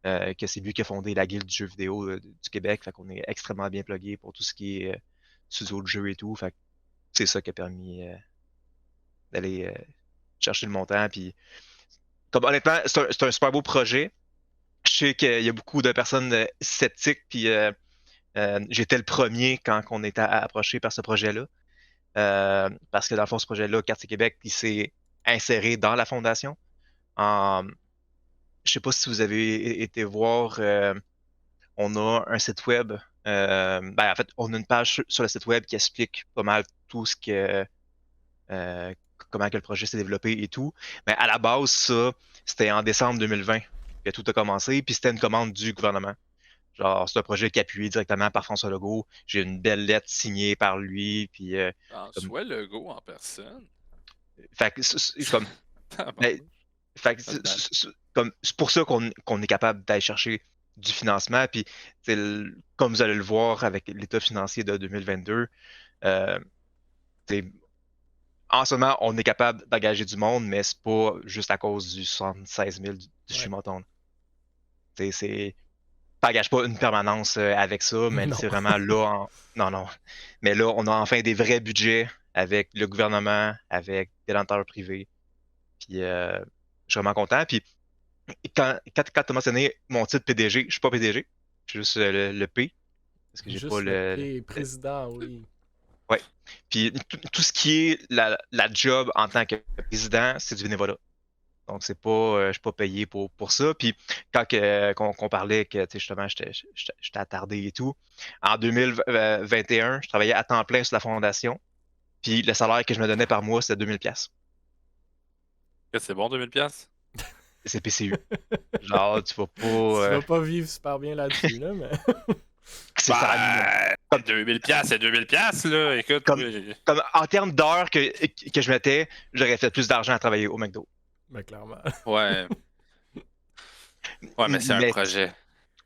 [SPEAKER 3] que c'est lui qui a fondé la Guilde du jeu vidéo du Québec. Fait qu'on est extrêmement bien plugué pour tout ce qui est studio de jeu et tout. Fait que c'est ça qui a permis d'aller chercher le montant. Puis, comme honnêtement, c'est un super beau projet. Je sais qu'il y a beaucoup de personnes sceptiques, puis j'étais le premier quand on était approché par ce projet-là. Parce que dans le fond, ce projet-là, Quartier Québec, il s'est inséré dans la fondation. Je sais pas si vous avez été voir, on a un site web. En fait, on a une page sur le site web qui explique pas mal tout ce que comment que le projet s'est développé et tout. Mais à la base, ça, c'était en décembre 2020 que tout a commencé, puis c'était une commande du gouvernement. Genre, c'est un projet qui est appuyé directement par François Legault. J'ai une belle lettre signée par lui. Puis,
[SPEAKER 4] François Legault en personne.
[SPEAKER 3] fait que c'est comme,
[SPEAKER 4] Ah, bon.
[SPEAKER 3] ben, fait que
[SPEAKER 4] Pas de mal.
[SPEAKER 3] c'est pour ça qu'on est capable d'aller chercher du financement. Puis, comme vous allez le voir avec l'état financier de 2022, euh, t'sais, en ce moment, on est capable d'engager du monde, mais c'est pas juste à cause du 76 000 du
[SPEAKER 1] Ouais.
[SPEAKER 3] Chumaton. C'est t'engages pas une permanence avec ça, mais
[SPEAKER 1] Non.
[SPEAKER 3] c'est vraiment là. Non, non. Mais là, on a enfin des vrais budgets avec le gouvernement, avec des lenteurs privées. Puis je suis vraiment content. Puis quand tu as mentionné mon titre PDG, je suis pas PDG. Je suis juste le P. Parce que j'ai pas
[SPEAKER 1] Juste le P, président, oui.
[SPEAKER 3] Ouais. Puis tout ce qui est la job en tant que président, c'est du bénévolat. Donc, c'est pas, je suis pas payé pour ça. Puis, qu'on parlait que, tu sais, justement, j'étais attardé et tout, en 2021, je travaillais à temps plein sur la fondation. Puis, le salaire que je me donnais par mois, c'était 2000$.
[SPEAKER 4] C'est bon, 2000$?
[SPEAKER 3] C'est PCU. Genre, tu vas pas.
[SPEAKER 1] Tu vas pas vivre super bien là-dessus, là, mais.
[SPEAKER 3] C'est ça.
[SPEAKER 4] Bah, 2000$, c'est 2000$, là. Écoute,
[SPEAKER 3] Comme-
[SPEAKER 4] oui.
[SPEAKER 3] Comme en termes d'heures que je mettais, j'aurais fait plus d'argent à travailler au McDo.
[SPEAKER 1] Mais clairement.
[SPEAKER 4] Ouais. Ouais, mais c'est un projet.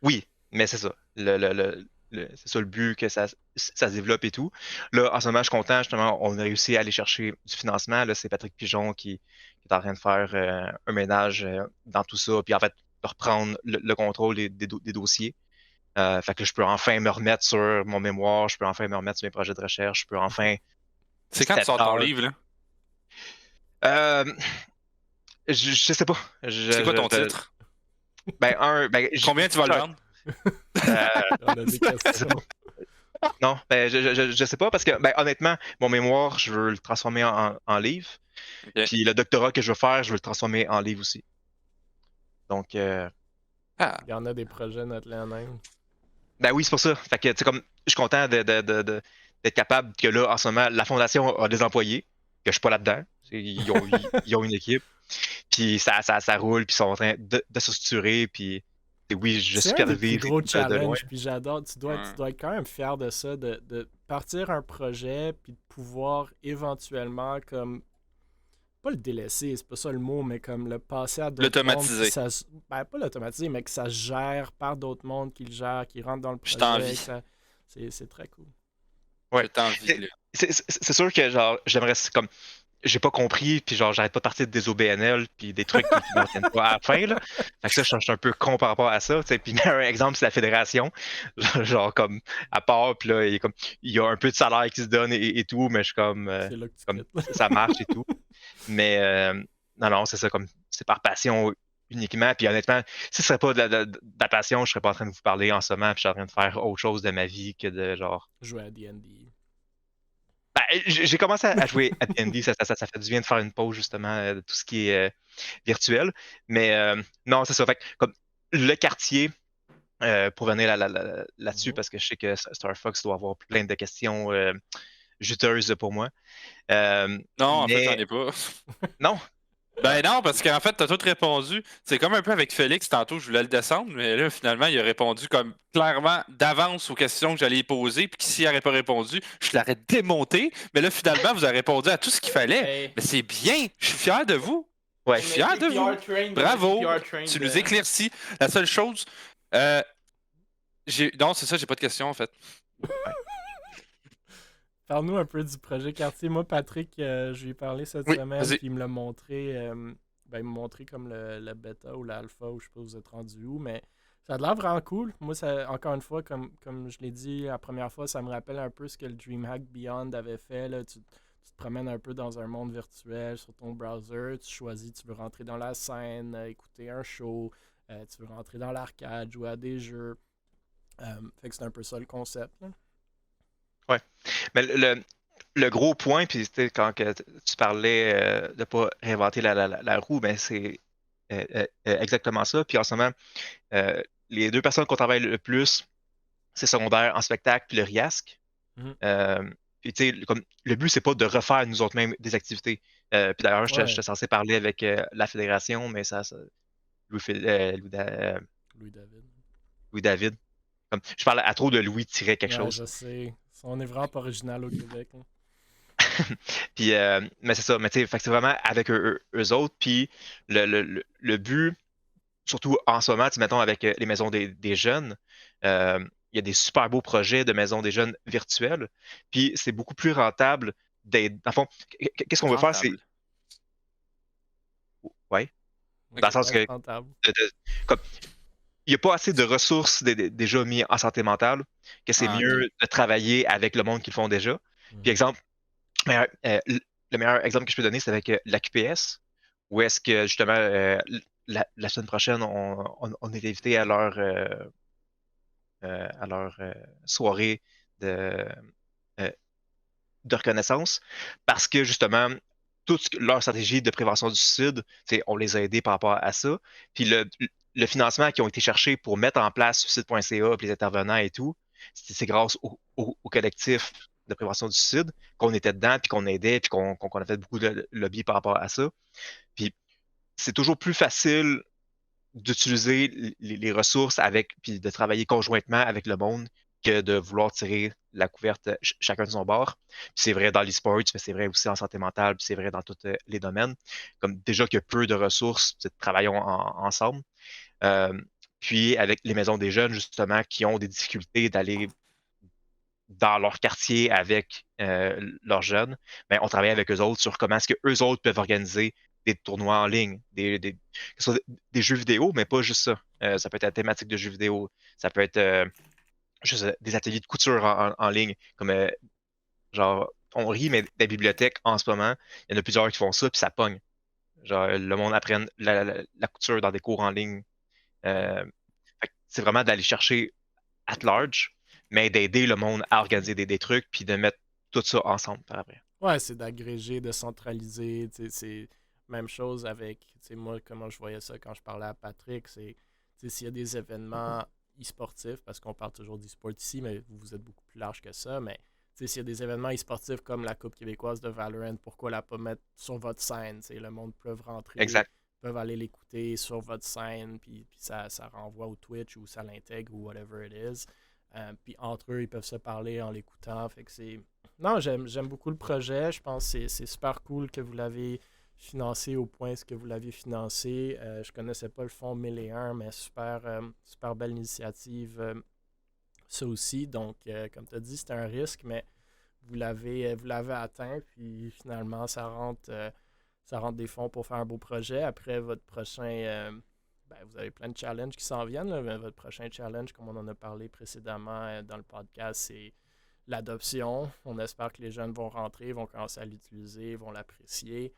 [SPEAKER 3] Oui, mais c'est ça. C'est ça le but que ça se développe et tout. Là, en ce moment, je suis content, justement, on a réussi à aller chercher du financement. Là, c'est Patrick Pigeon qui est en train de faire un ménage dans tout ça, puis en fait, de reprendre le contrôle des dossiers. Fait que là, je peux enfin me remettre sur mon mémoire, je peux enfin me remettre sur mes projets de recherche, je peux enfin.
[SPEAKER 4] C'est quand tu sors ton
[SPEAKER 3] heures.
[SPEAKER 4] livre, là?
[SPEAKER 3] Euh, je sais pas.
[SPEAKER 4] C'est quoi ton titre?
[SPEAKER 3] Combien
[SPEAKER 4] Combien tu vas le vendre?
[SPEAKER 1] On a des questions.
[SPEAKER 3] Non, je sais pas parce que honnêtement, mon mémoire, je veux le transformer en livre.
[SPEAKER 4] Ok.
[SPEAKER 3] Puis le doctorat que je veux faire, je veux le transformer en livre aussi. Donc
[SPEAKER 4] Ah,
[SPEAKER 1] Il y en a des projets, notre en Inde.
[SPEAKER 3] ben oui, c'est pour ça. Fait que tu sais, comme je suis content d'être capable que là, en ce moment, la fondation a des employés, que je suis pas là-dedans. Ils ont une équipe. Puis ça roule, puis ils sont en train de se structurer, puis oui, je
[SPEAKER 1] C'est un des plus
[SPEAKER 3] supervise
[SPEAKER 1] gros
[SPEAKER 3] de loin.
[SPEAKER 1] challenges, puis j'adore. Tu dois
[SPEAKER 4] Ouais.
[SPEAKER 1] être quand même fier de ça, de partir un projet, puis de pouvoir éventuellement, comme, pas le délaisser, c'est pas ça le mot, mais comme le passer à d'autres mondes.
[SPEAKER 4] L'automatiser.
[SPEAKER 1] puis ça se- Ben, pas l'automatiser, mais que ça se gère par d'autres mondes qui le gèrent, qui rentrent dans le
[SPEAKER 4] Je
[SPEAKER 1] projet.
[SPEAKER 4] t'envie.
[SPEAKER 1] que c'est très cool.
[SPEAKER 3] Ouais.
[SPEAKER 4] J'ai envie, là.
[SPEAKER 3] C'est sûr que genre j'aimerais comme j'ai pas compris puis genre j'arrête pas de partir des OBNL puis des trucs qui n'en tiennent pas à la fin là. Fait que ça je suis un peu con par rapport à ça, tu sais. Puis un exemple c'est la fédération, genre comme à part puis là il y a un peu de salaire qui se donne et tout, mais je suis
[SPEAKER 1] C'est là que tu
[SPEAKER 3] comme
[SPEAKER 1] quittes.
[SPEAKER 3] ça marche et tout. Mais non c'est ça comme c'est par passion uniquement. Puis honnêtement, si ce serait pas de la passion, je serais pas en train de vous parler en ce moment puis je suis en train de faire autre chose de ma vie que de genre.
[SPEAKER 1] Jouer à D&D.
[SPEAKER 3] J'ai commencé à jouer à D&D, ça fait du bien de faire une pause justement de tout ce qui est virtuel. Mais non, c'est ça. Fait que, comme le quartier, pour venir là-dessus,
[SPEAKER 1] Mhm.
[SPEAKER 3] parce que je sais que Star Fox doit avoir plein de questions juteuses pour moi.
[SPEAKER 4] Non, en fait, j'en
[SPEAKER 3] Mais
[SPEAKER 4] ai pas.
[SPEAKER 3] non,
[SPEAKER 4] Ben non, parce qu'en fait, t'as tout répondu. C'est comme un peu avec Félix, tantôt, je voulais le descendre, mais là, finalement, il a répondu comme clairement d'avance aux questions que j'allais y poser, puis que s'il n'aurait pas répondu, je l'aurais démonté. Mais là, finalement, vous avez répondu à tout ce qu'il fallait.
[SPEAKER 2] Hey.
[SPEAKER 4] Mais c'est bien, je suis fier de vous.
[SPEAKER 3] ouais.
[SPEAKER 4] Je suis fier de vous. Bravo, tu nous éclaircis. La seule chose, non, c'est ça, j'ai pas de questions, en fait.
[SPEAKER 1] Parle-nous un peu du projet quartier. Moi, Patrick, je lui ai parlé cette
[SPEAKER 4] Oui,
[SPEAKER 1] semaine,
[SPEAKER 4] vas-y.
[SPEAKER 1] puis il me l'a montré. Il m'a montré comme le bêta ou l'alpha, ou je sais pas vous êtes rendu où, mais ça a l'air vraiment cool. Moi, encore une fois, comme je l'ai dit la première fois, ça me rappelle un peu ce que le DreamHack Beyond avait fait. Là. Tu te promènes un peu dans un monde virtuel sur ton browser, tu choisis, tu veux rentrer dans la scène, écouter un show, tu veux rentrer dans l'arcade, jouer à des jeux. Fait que c'est un peu ça le concept. Là.
[SPEAKER 3] Ouais. Mais le gros point, puis quand tu parlais de ne pas réinventer la roue, ben c'est exactement ça. Puis en ce moment, les deux personnes qu'on travaille le plus, c'est secondaire en spectacle puis le RIASC.
[SPEAKER 1] Mhm.
[SPEAKER 3] Puis tu sais, comme le but, c'est pas de refaire nous autres mêmes des activités. Puis d'ailleurs,
[SPEAKER 1] Ouais.
[SPEAKER 3] j'étais censé parler avec la fédération, mais ça Louis,
[SPEAKER 1] Louis David.
[SPEAKER 3] Louis David. Comme, je parle à trop de Louis tirer quelque
[SPEAKER 1] Ouais,
[SPEAKER 3] chose.
[SPEAKER 1] je sais. On est vraiment pas original au Québec. Hein.
[SPEAKER 3] Puis, mais c'est ça, mais tu sais, fait que c'est vraiment avec eux autres. Puis le but, surtout en ce moment, tu sais, mettons avec les maisons des jeunes, il y a des super beaux projets de maisons des jeunes virtuelles. Puis c'est beaucoup plus rentable d'être. Dans le fond, qu'est-ce qu'on veut faire, c'est.
[SPEAKER 4] Rentable.
[SPEAKER 3] Ouais.
[SPEAKER 4] Ok.
[SPEAKER 3] Dans le sens que
[SPEAKER 1] Rentable.
[SPEAKER 3] comme, il n'y a pas assez de ressources déjà mis en santé mentale, que c'est
[SPEAKER 4] Ah,
[SPEAKER 3] mieux de travailler avec le monde qui le font déjà. Puis exemple, le meilleur exemple que je peux donner, c'est avec la QPS, où est-ce que justement la semaine prochaine, on est invité à leur soirée de, euh, de reconnaissance, parce que justement, toute leur stratégie de prévention du suicide, on les a aidés par rapport à ça. Puis le financement qui ont été cherchés pour mettre en place suicide.ca, puis les intervenants et tout, c'est grâce au collectif de prévention du suicide qu'on était dedans, puis qu'on aidait, puis qu'on a fait beaucoup de lobby par rapport à ça. Puis c'est toujours plus facile d'utiliser les ressources avec, puis de travailler conjointement avec le monde que de vouloir tirer la couverte chacun de son bord. Puis c'est vrai dans l'e-sports, mais c'est vrai aussi en santé mentale, puis c'est vrai dans tous les domaines. Comme déjà qu'il y a peu de ressources, travaillons ensemble. Euh, puis avec les maisons des jeunes, justement, qui ont des difficultés d'aller dans leur quartier avec leurs jeunes, ben, on travaille avec eux autres sur comment est-ce que eux autres peuvent organiser des tournois en ligne, que ce soit des jeux vidéo, mais pas juste ça. Ça peut être la thématique de jeux vidéo, ça peut être juste des ateliers de couture en ligne, comme genre, on rit, mais des bibliothèques en ce moment, il y en a plusieurs qui font ça, puis ça pogne. Genre, le monde apprend la couture dans des cours en ligne. Euh, c'est vraiment d'aller chercher at large, mais d'aider le monde à organiser des trucs, puis de mettre tout ça ensemble par après.
[SPEAKER 1] Ouais, c'est d'agréger, de centraliser. C'est même chose avec, moi, comment je voyais ça quand je parlais à Patrick, c'est s'il y a des événements e-sportifs, parce qu'on parle toujours d'e-sport ici, mais vous êtes beaucoup plus large que ça, mais s'il y a des événements e-sportifs comme la Coupe québécoise de Valorant, pourquoi la pas mettre sur votre scène? Le monde peut rentrer,
[SPEAKER 3] Exact.
[SPEAKER 1] peuvent aller l'écouter sur votre scène, puis ça renvoie au Twitch ou ça l'intègre ou whatever it is. Puis entre eux, ils peuvent se parler en l'écoutant. Fait que c'est. Non, j'aime beaucoup le projet. Je pense que c'est super cool que vous l'avez financé au point que vous l'avez financé. Je connaissais pas le fonds 1001, mais super belle initiative. Ça aussi. Donc, comme tu as dit, c'était un risque, mais vous l'avez atteint. Puis finalement, ça rentre des fonds pour faire un beau projet. Après, votre prochain. Vous avez plein de challenges qui s'en viennent. Là, mais votre prochain challenge, comme on en a parlé précédemment dans le podcast, c'est l'adoption. On espère que les jeunes vont rentrer, vont commencer à l'utiliser, vont l'apprécier.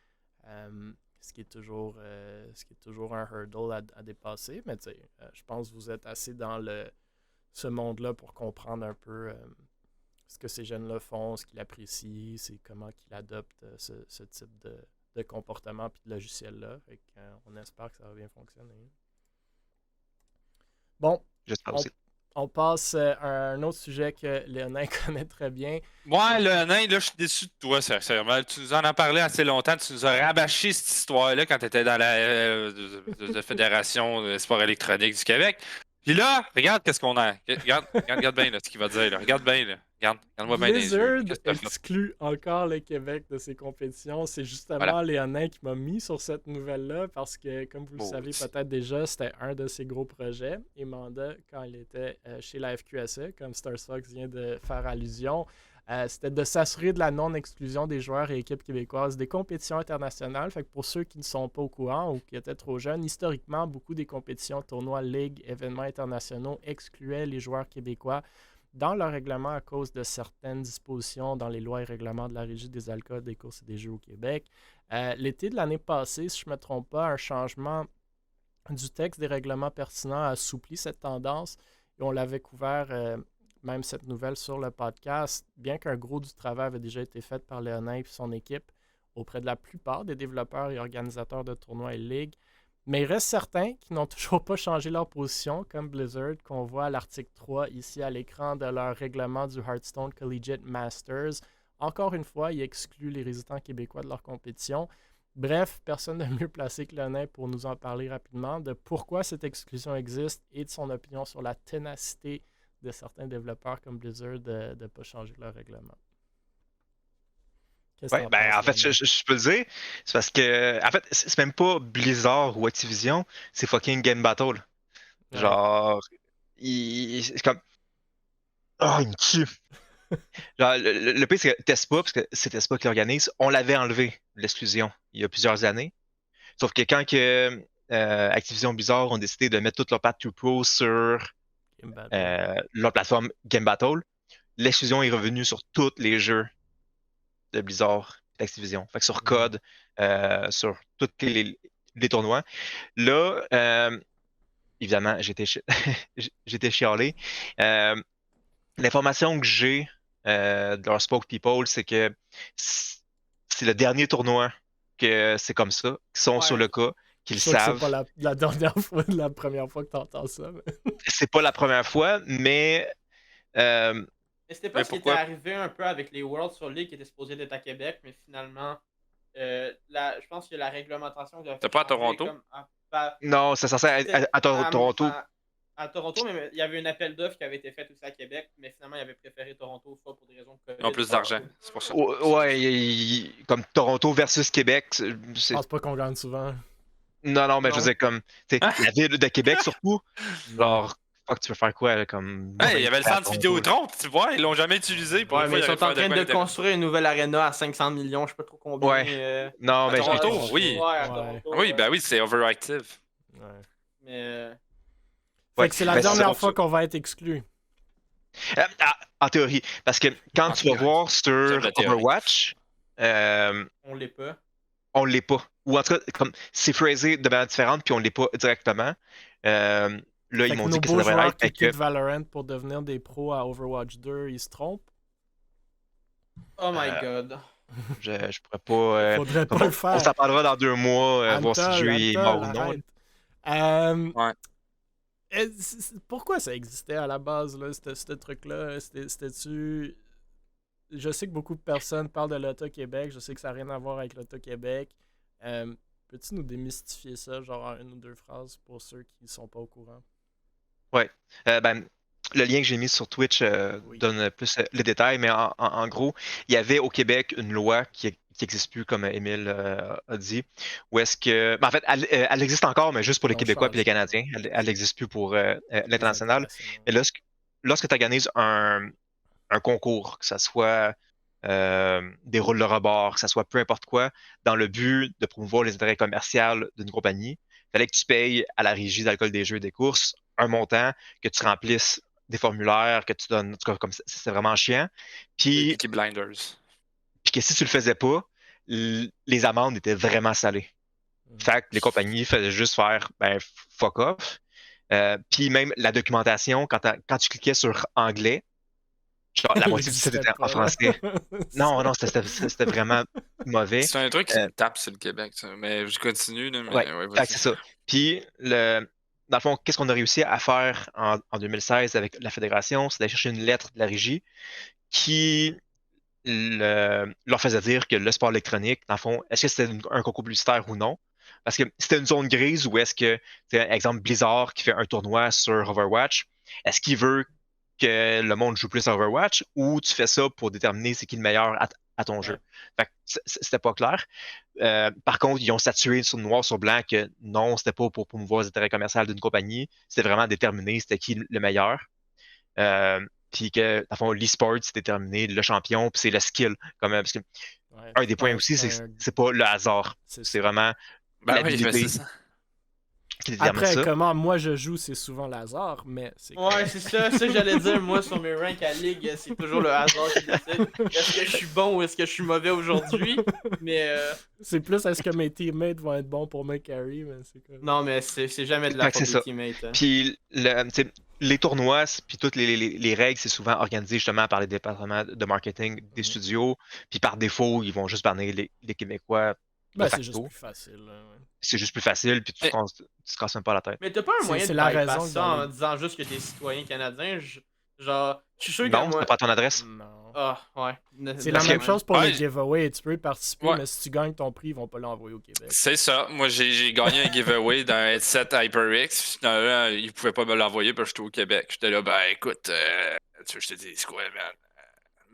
[SPEAKER 1] Ce qui est toujours un hurdle à dépasser. Mais je pense que vous êtes assez dans ce monde-là pour comprendre un peu ce que ces jeunes-là font, ce qu'ils apprécient, c'est comment qu'ils adoptent ce type de comportement et de logiciel-là. On espère que ça va bien fonctionner. Bon,
[SPEAKER 3] J'espère aussi.
[SPEAKER 1] on passe à un autre sujet que Léonin connaît très bien.
[SPEAKER 4] Ouais, le nain, là, je suis déçu de toi, sincèrement. Tu nous en as parlé assez longtemps. Tu nous as rabâché cette histoire-là quand tu étais dans la Fédération de sport électronique du Québec. Puis là, regarde qu'est-ce qu'on a. Regarde bien là, ce qu'il va dire. Là. Regarde bien. Là. Regarde-moi bien dans les yeux.
[SPEAKER 1] Blizzard exclut encore le Québec de ses compétitions. C'est justement Léonin qui m'a mis sur cette nouvelle-là parce que, comme vous le savez peut-être déjà, c'était un de ses gros projets. Et Manda, quand il était chez la FQSE, comme StarsFox vient de faire allusion, c'était de s'assurer de la non-exclusion des joueurs et équipes québécoises des compétitions internationales. Fait que pour ceux qui ne sont pas au courant ou qui étaient trop jeunes, historiquement, beaucoup des compétitions, tournois, ligues, événements internationaux excluaient les joueurs québécois dans leur règlement à cause de certaines dispositions dans les lois et règlements de la Régie des alcools, des courses et des jeux au Québec. L'été de l'année passée, si je ne me trompe pas, un changement du texte des règlements pertinents a assoupli cette tendance et on l'avait couvert, même cette nouvelle sur le podcast, bien qu'un gros du travail avait déjà été fait par Léonin et son équipe auprès de la plupart des développeurs et organisateurs de tournois et ligues. Mais il reste certains qui n'ont toujours pas changé leur position, comme Blizzard, qu'on voit à l'article 3 ici à l'écran de leur règlement du Hearthstone Collegiate Masters. Encore une fois, il exclut les résidents québécois de leur compétition. Bref, personne n'est mieux placé que Léonin pour nous en parler rapidement de pourquoi cette exclusion existe et de son opinion sur la ténacité de certains développeurs comme Blizzard de ne pas changer leur règlement. Qu'est-ce que
[SPEAKER 3] Ouais,
[SPEAKER 1] t'en
[SPEAKER 3] ben
[SPEAKER 1] penses,
[SPEAKER 3] en fait,
[SPEAKER 1] Lionel?
[SPEAKER 3] je peux le dire. C'est parce que. En fait, c'est même pas Blizzard ou Activision, c'est fucking Game Battle.
[SPEAKER 1] Ouais.
[SPEAKER 3] Genre. C'est comme. Oh, il me tue. Genre, le pire, c'est que Tespa, parce que c'est Tespa qui l'organise, on l'avait enlevé, l'exclusion, il y a plusieurs années. Sauf que quand Activision Blizzard ont décidé de mettre toute leur patte to pro sur
[SPEAKER 1] Game Battle.
[SPEAKER 3] leur plateforme Game Battle, l'exclusion est revenue sur tous les jeux de Blizzard et d'Activision. Fait que sur COD, sur tous les tournois. Là, évidemment, j'étais chialé. L'information que j'ai de leur spokespeople, c'est que c'est le dernier tournoi que c'est comme ça, qu'ils sont sur le cas, qu'ils
[SPEAKER 1] Je suis sûr que c'est
[SPEAKER 3] savent.
[SPEAKER 1] pas la dernière fois, la première fois que t'entends ça. Mais...
[SPEAKER 3] C'est pas la première fois, mais
[SPEAKER 2] Mais c'était pas
[SPEAKER 4] Mais
[SPEAKER 2] ce qui était
[SPEAKER 4] pourquoi?
[SPEAKER 2] arrivé un peu avec les Worlds sur League qui était supposé d'être à Québec, mais finalement, je pense que la réglementation doit
[SPEAKER 4] C'était pas à Toronto?
[SPEAKER 3] non, c'est censé être à Toronto.
[SPEAKER 2] À Toronto, mais il y avait un appel d'offres qui avait été fait aussi à Québec, mais finalement, il avait préféré Toronto, soit pour des raisons de
[SPEAKER 4] Ils
[SPEAKER 2] COVID.
[SPEAKER 4] ont plus d'argent, c'est pour ça.
[SPEAKER 3] Ouais, comme Toronto versus Québec.
[SPEAKER 1] Je pense pas qu'on gagne souvent.
[SPEAKER 3] Non, mais
[SPEAKER 2] Non.
[SPEAKER 3] je veux dire, comme, tu sais, la ville de Québec surtout, genre, fuck, tu veux faire quoi, là, comme.
[SPEAKER 4] Hey, il y avait le centre
[SPEAKER 3] Toronto.
[SPEAKER 4] Vidéotron, tu vois, ils l'ont jamais utilisé. Pour
[SPEAKER 2] Ouais,
[SPEAKER 4] une
[SPEAKER 2] mais
[SPEAKER 4] fois,
[SPEAKER 2] ils
[SPEAKER 4] allaient
[SPEAKER 2] sont en
[SPEAKER 4] faire
[SPEAKER 2] train
[SPEAKER 4] quoi
[SPEAKER 2] de
[SPEAKER 4] d'intéressant.
[SPEAKER 2] construire une nouvelle arena à 500 millions, je sais pas trop combien.
[SPEAKER 3] Ouais. Non,
[SPEAKER 4] À
[SPEAKER 3] mais
[SPEAKER 4] Toronto, oui.
[SPEAKER 2] Ouais, à
[SPEAKER 3] Ouais.
[SPEAKER 2] Toronto.
[SPEAKER 4] Oui, ben oui, c'est overactive.
[SPEAKER 1] Ouais.
[SPEAKER 2] Mais.
[SPEAKER 1] Fait
[SPEAKER 3] Ouais,
[SPEAKER 1] que c'est la
[SPEAKER 3] ben,
[SPEAKER 1] dernière
[SPEAKER 3] ça.
[SPEAKER 1] fois qu'on va être exclu.
[SPEAKER 3] En théorie. Parce que quand
[SPEAKER 4] En
[SPEAKER 3] tu vas
[SPEAKER 4] théorie.
[SPEAKER 3] voir sur
[SPEAKER 4] J'aime la théorie.
[SPEAKER 3] Overwatch,
[SPEAKER 2] On l'est pas.
[SPEAKER 3] on l'est pas. Ou en tout cas, comme c'est phrasé de manière différente, puis on l'est pas directement. Là,
[SPEAKER 1] Fait
[SPEAKER 3] ils
[SPEAKER 1] que
[SPEAKER 3] m'ont
[SPEAKER 1] nos
[SPEAKER 3] dit que ça
[SPEAKER 1] beaux
[SPEAKER 3] devrait
[SPEAKER 1] joueurs
[SPEAKER 3] être.
[SPEAKER 1] qui
[SPEAKER 3] Fait que
[SPEAKER 1] quittent Valorant pour devenir des pros à Overwatch 2, ils se trompent.
[SPEAKER 2] Oh my god.
[SPEAKER 3] je pourrais pas.
[SPEAKER 1] Faudrait pas
[SPEAKER 3] on
[SPEAKER 1] le faire.
[SPEAKER 3] s'en parlera dans 2 mois, voir si le jeu est mort ou non.
[SPEAKER 1] arrête.
[SPEAKER 4] Ouais.
[SPEAKER 1] Pourquoi ça existait à la base, là, ce truc-là? C'était-tu... Je sais que beaucoup de personnes parlent de l'Auto-Québec. Je sais que ça n'a rien à voir avec l'Auto-Québec. Peux-tu nous démystifier ça, genre en 1 ou 2 phrases, pour ceux qui sont pas au courant?
[SPEAKER 3] Ouais. Ben, le lien que j'ai mis sur Twitch
[SPEAKER 1] Oui.
[SPEAKER 3] donne plus les détails, mais en gros, il y avait au Québec une loi qui n'existe plus, comme Émile a dit, où est-ce que. Ben, en fait, elle existe encore, mais juste pour les
[SPEAKER 1] Ils ont
[SPEAKER 3] Québécois et les
[SPEAKER 1] changé,
[SPEAKER 3] Canadiens. Elle n'existe plus pour l'international.
[SPEAKER 1] internationaux.
[SPEAKER 3] Mais lorsque tu organises un concours, que ce soit des rôles de rebord, que ce soit peu importe quoi, dans le but de promouvoir les intérêts commerciaux d'une compagnie, il fallait que tu payes à la régie d'alcool des jeux et des courses un montant, que tu remplisses des formulaires, que tu donnes. En tout cas, comme c'est vraiment chiant.
[SPEAKER 4] Les
[SPEAKER 3] Puis
[SPEAKER 4] Peaky Blinders.
[SPEAKER 3] que si tu le faisais pas, les amendes étaient vraiment salées. Fait que les compagnies faisaient juste faire ben, fuck off. Puis même la documentation, quand tu cliquais sur anglais, genre la
[SPEAKER 1] Elle
[SPEAKER 3] moitié du site
[SPEAKER 1] existait
[SPEAKER 3] était
[SPEAKER 1] pas,
[SPEAKER 3] en français.
[SPEAKER 1] là.
[SPEAKER 3] Non, c'était vraiment mauvais.
[SPEAKER 4] C'est un truc qui
[SPEAKER 3] Euh,
[SPEAKER 4] me tape sur le Québec, ça. Mais je continue, là, mais
[SPEAKER 3] Ouais,
[SPEAKER 4] ouais,
[SPEAKER 3] fait que
[SPEAKER 4] vas-y.
[SPEAKER 3] c'est ça. Puis, dans le fond, qu'est-ce qu'on a réussi à faire en 2016 avec la fédération? C'est d'aller chercher une lettre de la régie qui leur faisait dire que le sport électronique, dans le fond, est-ce que c'était un concours publicitaire ou non? Parce que c'était une zone grise où est-ce que, exemple, Blizzard qui fait un tournoi sur Overwatch, est-ce qu'il veut que le monde joue plus à Overwatch ou tu fais ça pour déterminer c'est qui le meilleur à ton jeu? Fait que c'était pas clair. Par contre, ils ont statué sur noir sur blanc que non, c'était pas pour promouvoir les intérêts commerciaux d'une compagnie, c'était vraiment déterminé c'était qui le meilleur. Puis que, dans le fond, l'e-sport, c'est déterminé le champion, puis c'est le skill. Parce que
[SPEAKER 1] Ouais,
[SPEAKER 3] un des points aussi, c'est que c'est pas le hasard. C'est vraiment
[SPEAKER 4] Ben oui,
[SPEAKER 3] l'habilité
[SPEAKER 4] mais c'est ça.
[SPEAKER 3] qui détermine
[SPEAKER 1] Après,
[SPEAKER 3] ça.
[SPEAKER 1] comment moi je joue, c'est souvent Lazare, mais c'est...
[SPEAKER 2] Ouais, c'est ça que j'allais dire. Moi, sur mes ranks à Ligue, c'est toujours le hasard qui décide. Est-ce que je suis bon ou est-ce que je suis mauvais aujourd'hui? Mais
[SPEAKER 1] C'est plus est-ce que mes teammates vont être bons pour me carry, mais c'est comme...
[SPEAKER 2] non, mais c'est jamais de la
[SPEAKER 3] Fait que
[SPEAKER 2] faute
[SPEAKER 3] c'est
[SPEAKER 2] des
[SPEAKER 3] ça.
[SPEAKER 2] teammates. Hein.
[SPEAKER 3] Puis les tournois, puis toutes les règles, c'est souvent organisé justement par les départements de marketing des studios. Puis par défaut, ils vont juste bannir les Québécois.
[SPEAKER 1] Ben,
[SPEAKER 3] de
[SPEAKER 1] c'est
[SPEAKER 3] facto.
[SPEAKER 1] juste plus facile. Là, ouais.
[SPEAKER 3] C'est juste plus facile, puis tu te casses même pas la tête.
[SPEAKER 2] Mais t'as pas un moyen
[SPEAKER 1] C'est
[SPEAKER 2] de
[SPEAKER 1] la
[SPEAKER 2] bypass
[SPEAKER 1] raison
[SPEAKER 2] ça
[SPEAKER 1] que dans
[SPEAKER 2] en
[SPEAKER 1] les-
[SPEAKER 2] disant juste que t'es citoyen canadien? Genre, je suis sûr que
[SPEAKER 3] Non,
[SPEAKER 2] moi.
[SPEAKER 3] t'as pas ton adresse.
[SPEAKER 1] Non.
[SPEAKER 2] Ah, ouais.
[SPEAKER 1] C'est la même chose pour
[SPEAKER 4] Ouais.
[SPEAKER 1] les giveaways. Tu peux y participer,
[SPEAKER 4] Ouais.
[SPEAKER 1] mais si tu gagnes ton prix, ils vont pas l'envoyer au Québec.
[SPEAKER 4] C'est ça. Moi, j'ai gagné un giveaway d'un headset HyperX. Finalement, ils pouvaient pas me l'envoyer parce que j'étais au Québec. J'étais là, ben écoute, tu veux que je te dise quoi, man?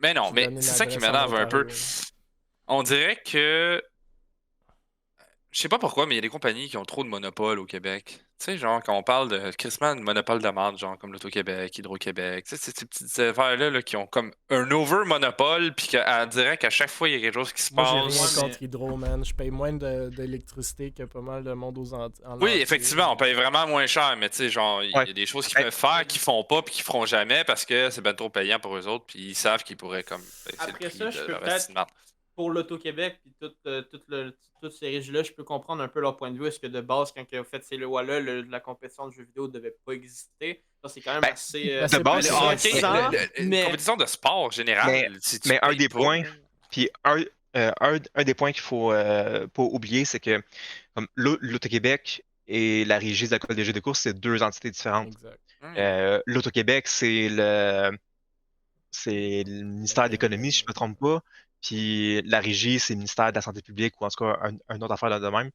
[SPEAKER 4] Mais non,
[SPEAKER 1] Tu
[SPEAKER 4] mais
[SPEAKER 1] donnes une
[SPEAKER 4] c'est ça qui
[SPEAKER 1] adresse en
[SPEAKER 4] m'énerve un peu.
[SPEAKER 1] Ontario.
[SPEAKER 4] On dirait que. Je sais pas pourquoi, mais il y a des compagnies qui ont trop de monopole au Québec. Tu sais, genre, quand on parle de crissement de monopole de marde, genre comme l'Auto-Québec, Hydro-Québec, tu sais, c'est ces petites affaires-là là, qui ont comme un over-monopole, puis qu'on dirait qu'à chaque fois, il y a quelque chose qui se
[SPEAKER 1] Moi, j'ai
[SPEAKER 4] passe.
[SPEAKER 1] rien
[SPEAKER 2] Ouais, mais-
[SPEAKER 1] contre Hydro, man. Je paye moins d'électricité que pas mal de monde en
[SPEAKER 4] Oui,
[SPEAKER 1] entier.
[SPEAKER 4] effectivement, on paye vraiment moins cher, mais tu sais, genre, il y
[SPEAKER 3] Ouais.
[SPEAKER 4] a des choses qu'ils
[SPEAKER 3] Hey.
[SPEAKER 4] peuvent faire, qu'ils font pas, puis qu'ils feront jamais parce que c'est ben trop payant pour eux autres, puis ils savent qu'ils pourraient comme baisser le
[SPEAKER 2] Après
[SPEAKER 4] prix
[SPEAKER 2] ça, je
[SPEAKER 4] de
[SPEAKER 2] peux
[SPEAKER 4] leur
[SPEAKER 2] peut-être-
[SPEAKER 4] esti de marde.
[SPEAKER 2] Pour l'Auto-Québec puis toutes ces régies-là, je peux comprendre un peu leur point de vue. Est-ce que de base, quand ils ont fait ces lois-là, la compétition de jeux vidéo ne devait pas exister? Ça, c'est quand même
[SPEAKER 3] Ben,
[SPEAKER 2] assez.
[SPEAKER 1] ben, c'est
[SPEAKER 3] de base,
[SPEAKER 1] pas
[SPEAKER 4] Le
[SPEAKER 1] Ouais,
[SPEAKER 4] hockey,
[SPEAKER 1] c'est ça.
[SPEAKER 4] une
[SPEAKER 2] mais-
[SPEAKER 4] compétition de sport général,
[SPEAKER 3] Mais-
[SPEAKER 4] si tu
[SPEAKER 3] mais un
[SPEAKER 4] payes
[SPEAKER 3] des
[SPEAKER 4] pas,
[SPEAKER 3] points-
[SPEAKER 4] là.
[SPEAKER 3] Puis un des points qu'il faut pas oublier, c'est que comme l'Auto-Québec et la Régie de l'École des jeux de course, c'est deux entités différentes.
[SPEAKER 1] Exact.
[SPEAKER 3] L'Auto-Québec, c'est le ministère de l'Économie, si je ne me trompe pas. Puis la Régie, c'est le ministère de la Santé publique ou en tout cas un autre affaire de même.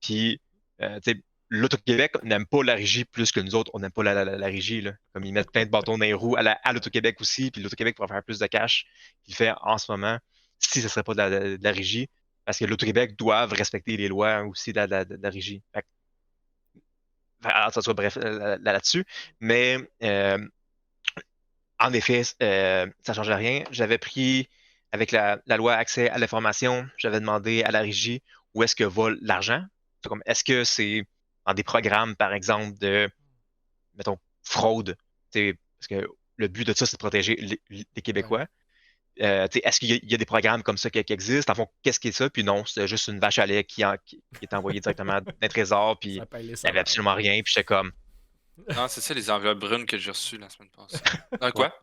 [SPEAKER 3] Puis tu sais, l'Auto-Québec n'aime pas la Régie plus que nous autres, on n'aime pas la Régie. Là. Comme ils mettent plein de bâtons dans les roues à l'Auto-Québec aussi, puis l'Auto-Québec pourrait faire plus de cash qu'il fait en ce moment si ce ne serait pas de la Régie. Parce que l'Auto-Québec doivent respecter les lois aussi de la Régie. Alors, ça soit bref là-dessus. Mais en effet, ça ne change rien. J'avais pris, avec la loi accès à l'information, j'avais demandé à la Régie où est-ce que va l'argent. Est-ce que c'est dans des programmes, par exemple, de, mettons, fraude? Parce que le but de ça, c'est de protéger les Québécois. Est-ce qu'il y a des programmes comme ça qui existent? En fond, qu'est-ce qui est ça? Puis non, c'est juste une vache à lait qui est envoyée directement d'un trésor, puis
[SPEAKER 1] Ça paye les
[SPEAKER 3] il n'y avait
[SPEAKER 1] salaires.
[SPEAKER 3] absolument rien, puis j'étais comme,
[SPEAKER 4] Non, c'est ça, les enveloppes brunes que j'ai reçues la semaine passée. Quoi?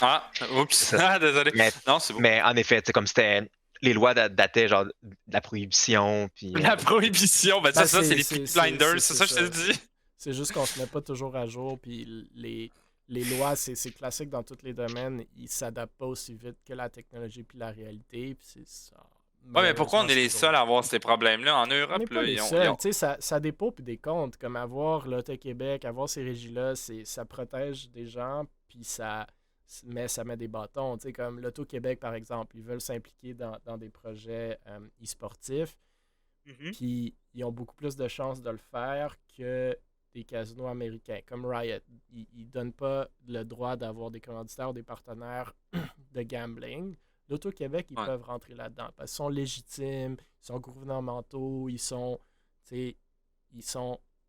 [SPEAKER 4] Ah, oups. Ah, désolé.
[SPEAKER 3] Mais-
[SPEAKER 4] Non, c'est bon.
[SPEAKER 3] Mais en effet, comme c'était, les lois dataient genre de la prohibition, puis
[SPEAKER 4] La prohibition, ben,
[SPEAKER 1] Ben,
[SPEAKER 4] ça, c'est les
[SPEAKER 1] c'est-
[SPEAKER 4] Peaky
[SPEAKER 1] c'est-
[SPEAKER 4] Blinders,
[SPEAKER 1] c'est
[SPEAKER 4] c'est ça que je te
[SPEAKER 1] ça.
[SPEAKER 4] dis?
[SPEAKER 1] C'est juste qu'on se met pas toujours à jour, puis les lois, c'est classique dans tous les domaines, ils s'adaptent pas aussi vite que la technologie puis la réalité, puis c'est ça.
[SPEAKER 4] Ouais, mais pourquoi on est les
[SPEAKER 1] Malheureusement,
[SPEAKER 4] seuls à avoir ces problèmes-là? En
[SPEAKER 1] on
[SPEAKER 4] Europe,
[SPEAKER 1] n'est pas
[SPEAKER 4] là,
[SPEAKER 1] les
[SPEAKER 4] ils ont-
[SPEAKER 1] seuls,
[SPEAKER 4] ils ont-
[SPEAKER 1] tu sais, ça dépend puis des comptes, comme avoir l'Auto-Québec, avoir ces régies-là, ça protège des gens, puis ça met des bâtons, tu sais, comme l'Auto-Québec, par exemple, ils veulent s'impliquer dans des projets e-sportifs, puis ils ont beaucoup plus de chances de le faire que des casinos américains, comme Riot. Ils ne donnent pas le droit d'avoir des commanditaires ou des partenaires de gambling. L'Auto-Québec, ils
[SPEAKER 4] Ouais.
[SPEAKER 1] peuvent rentrer là-dedans parce qu'ils sont légitimes, ils sont gouvernementaux, ils sont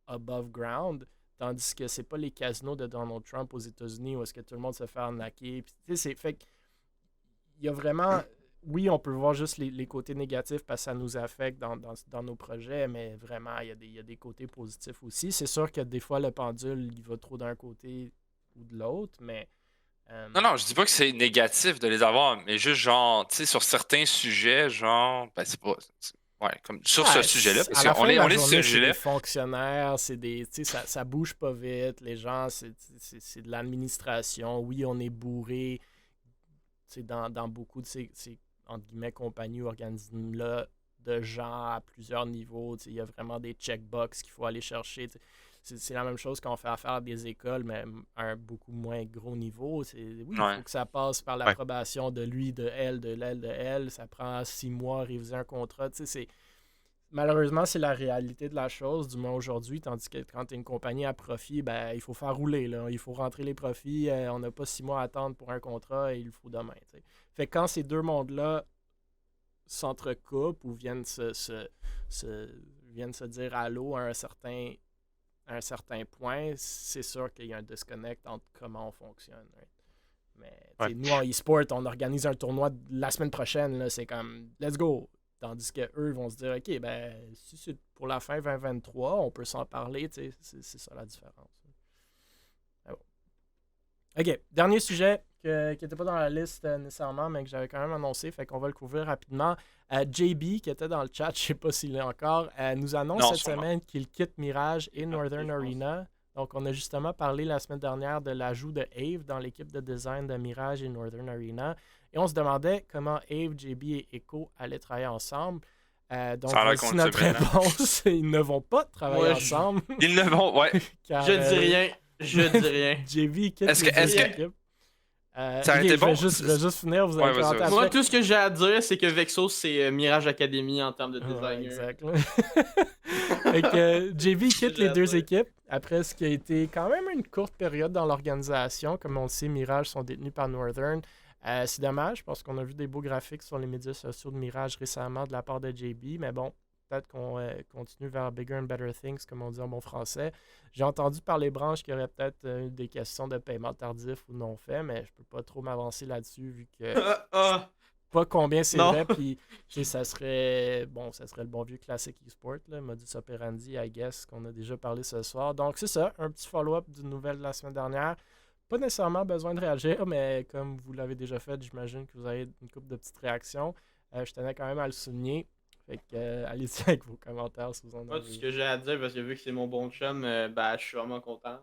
[SPEAKER 1] above ground, tandis que c'est pas les casinos de Donald Trump aux États-Unis où est-ce que tout le monde se fait arnaquer. Puis, tu sais, fait il y a vraiment... Oui, on peut voir juste les côtés négatifs parce que ça nous affecte dans nos projets, mais vraiment, il y a des côtés positifs aussi. C'est sûr que des fois, le pendule, il va trop d'un côté ou de l'autre, mais...
[SPEAKER 4] Non, je dis pas que c'est négatif de les avoir, mais juste genre, tu sais, sur certains sujets, genre, ben c'est pas. Ouais, comme sur ce sujet-là, parce
[SPEAKER 1] à la
[SPEAKER 4] qu'on
[SPEAKER 1] fin de
[SPEAKER 4] est,
[SPEAKER 1] la
[SPEAKER 4] on est sur
[SPEAKER 1] journée,
[SPEAKER 4] ce
[SPEAKER 1] c'est des
[SPEAKER 4] sujet-là.
[SPEAKER 1] fonctionnaires, c'est des, tu sais, ça bouge pas vite. Les gens, c'est de l'administration. Oui, on est bourré, tu sais, dans beaucoup de ces entre guillemets compagnies ou organismes-là de gens à plusieurs niveaux. Tu sais, il y a vraiment des checkbox qu'il faut aller chercher. Tu sais. C'est la même chose qu'on fait affaire à des écoles, mais à un beaucoup moins gros niveau. Oui, il faut que ça passe par l'approbation de lui, de elle, de l'aile, de elle. Ça prend 6 mois à réviser un contrat. Tu sais, malheureusement, c'est la réalité de la chose, du moins aujourd'hui, tandis que quand tu es une compagnie à profit, ben, il faut faire rouler. Là. Il faut rentrer les profits. On n'a pas 6 mois à attendre pour un contrat et il le faut demain. Tu sais. Fait que quand ces deux mondes-là s'entrecoupent ou viennent viennent se dire allô à un certain point, c'est sûr qu'il y a un disconnect entre comment on fonctionne. Right? Mais nous, en e-sport, on organise un tournoi la semaine prochaine. Là, c'est comme, let's go. Tandis qu'eux vont se dire, OK, ben, si c'est pour la fin 2023, on peut s'en parler. C'est ça la différence. Ah bon. OK, dernier sujet qui n'était pas dans la liste nécessairement, mais que j'avais quand même annoncé, fait qu'on va le couvrir rapidement. JB, qui était dans le chat, je ne sais pas s'il est encore, nous annonce cette semaine qu'il quitte Mirage et Northern Arena Donc, on a justement parlé la semaine dernière de l'ajout de Ave dans l'équipe de design de Mirage et Northern Arena. Et on se demandait comment Ave, JB et Echo allaient travailler ensemble. Donc,
[SPEAKER 4] Ça a l'air
[SPEAKER 1] voici
[SPEAKER 4] qu'on le
[SPEAKER 1] notre
[SPEAKER 4] sait maintenant.
[SPEAKER 1] réponse. Ils ne vont pas travailler
[SPEAKER 2] Moi,
[SPEAKER 1] ensemble.
[SPEAKER 4] Ils ne vont, ouais.
[SPEAKER 1] car,
[SPEAKER 2] Je dis rien. Je dis rien.
[SPEAKER 1] JB quitte
[SPEAKER 4] Est-ce
[SPEAKER 1] les
[SPEAKER 4] que- est-ce
[SPEAKER 1] deux
[SPEAKER 4] que-
[SPEAKER 1] équipes.
[SPEAKER 4] Ça a
[SPEAKER 1] ok,
[SPEAKER 4] été
[SPEAKER 1] je vais
[SPEAKER 4] bon?
[SPEAKER 1] juste finir, vous allez
[SPEAKER 4] Ouais, vas-y,
[SPEAKER 1] commenter
[SPEAKER 4] vas-y.
[SPEAKER 1] après.
[SPEAKER 2] Moi, tout ce que j'ai à dire, c'est que Vexo, c'est Mirage Academy en termes de
[SPEAKER 1] Ouais,
[SPEAKER 2] designer.
[SPEAKER 1] exact. Fait que JB quitte les deux
[SPEAKER 2] J'ai
[SPEAKER 1] équipes après ce qui a été quand même une courte période dans l'organisation. Comme on le sait, Mirage sont détenus par Northern. C'est dommage parce qu'on a vu des beaux graphiques sur les médias sociaux de Mirage récemment de la part de JB, mais bon, peut-être qu'on continue vers bigger and better things, comme on dit en bon français. J'ai entendu par les branches qu'il y aurait peut-être des questions de paiement tardif ou non fait, mais je peux pas trop m'avancer là-dessus vu que pas combien c'est
[SPEAKER 2] Non.
[SPEAKER 1] vrai, puis tu sais, ça serait le bon vieux classique e-sport, là, modus operandi, I guess, qu'on a déjà parlé ce soir. Donc c'est ça, un petit follow-up d'une nouvelle de la semaine dernière. Pas nécessairement besoin de réagir, mais comme vous l'avez déjà fait, j'imagine que vous avez une couple de petites réactions. Je tenais quand même à le souligner. Fait que allez-y avec vos commentaires si vous en
[SPEAKER 2] Moi,
[SPEAKER 1] avez.
[SPEAKER 2] tout ce que j'ai à dire, parce que vu que c'est mon bon chum, je suis vraiment content.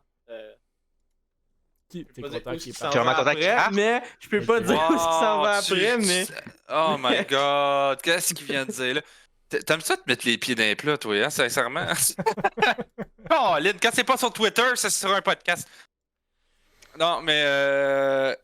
[SPEAKER 1] T'es
[SPEAKER 2] Je peux pas dire
[SPEAKER 1] content
[SPEAKER 2] où
[SPEAKER 1] qu'il est
[SPEAKER 2] ce
[SPEAKER 1] parti.
[SPEAKER 2] s'en va
[SPEAKER 3] Vraiment content qu'il
[SPEAKER 2] après,
[SPEAKER 3] parte?
[SPEAKER 2] mais je peux pas
[SPEAKER 1] Ok.
[SPEAKER 2] dire où ce qui s'en va
[SPEAKER 4] Wow,
[SPEAKER 2] après, mais...
[SPEAKER 4] Oh my god, qu'est-ce qu'il vient de dire là? T'aimes ça te mettre les pieds dans les plats, toi, hein, sincèrement? Oh, Lynn, quand c'est pas sur Twitter, c'est sur un podcast. Non, mais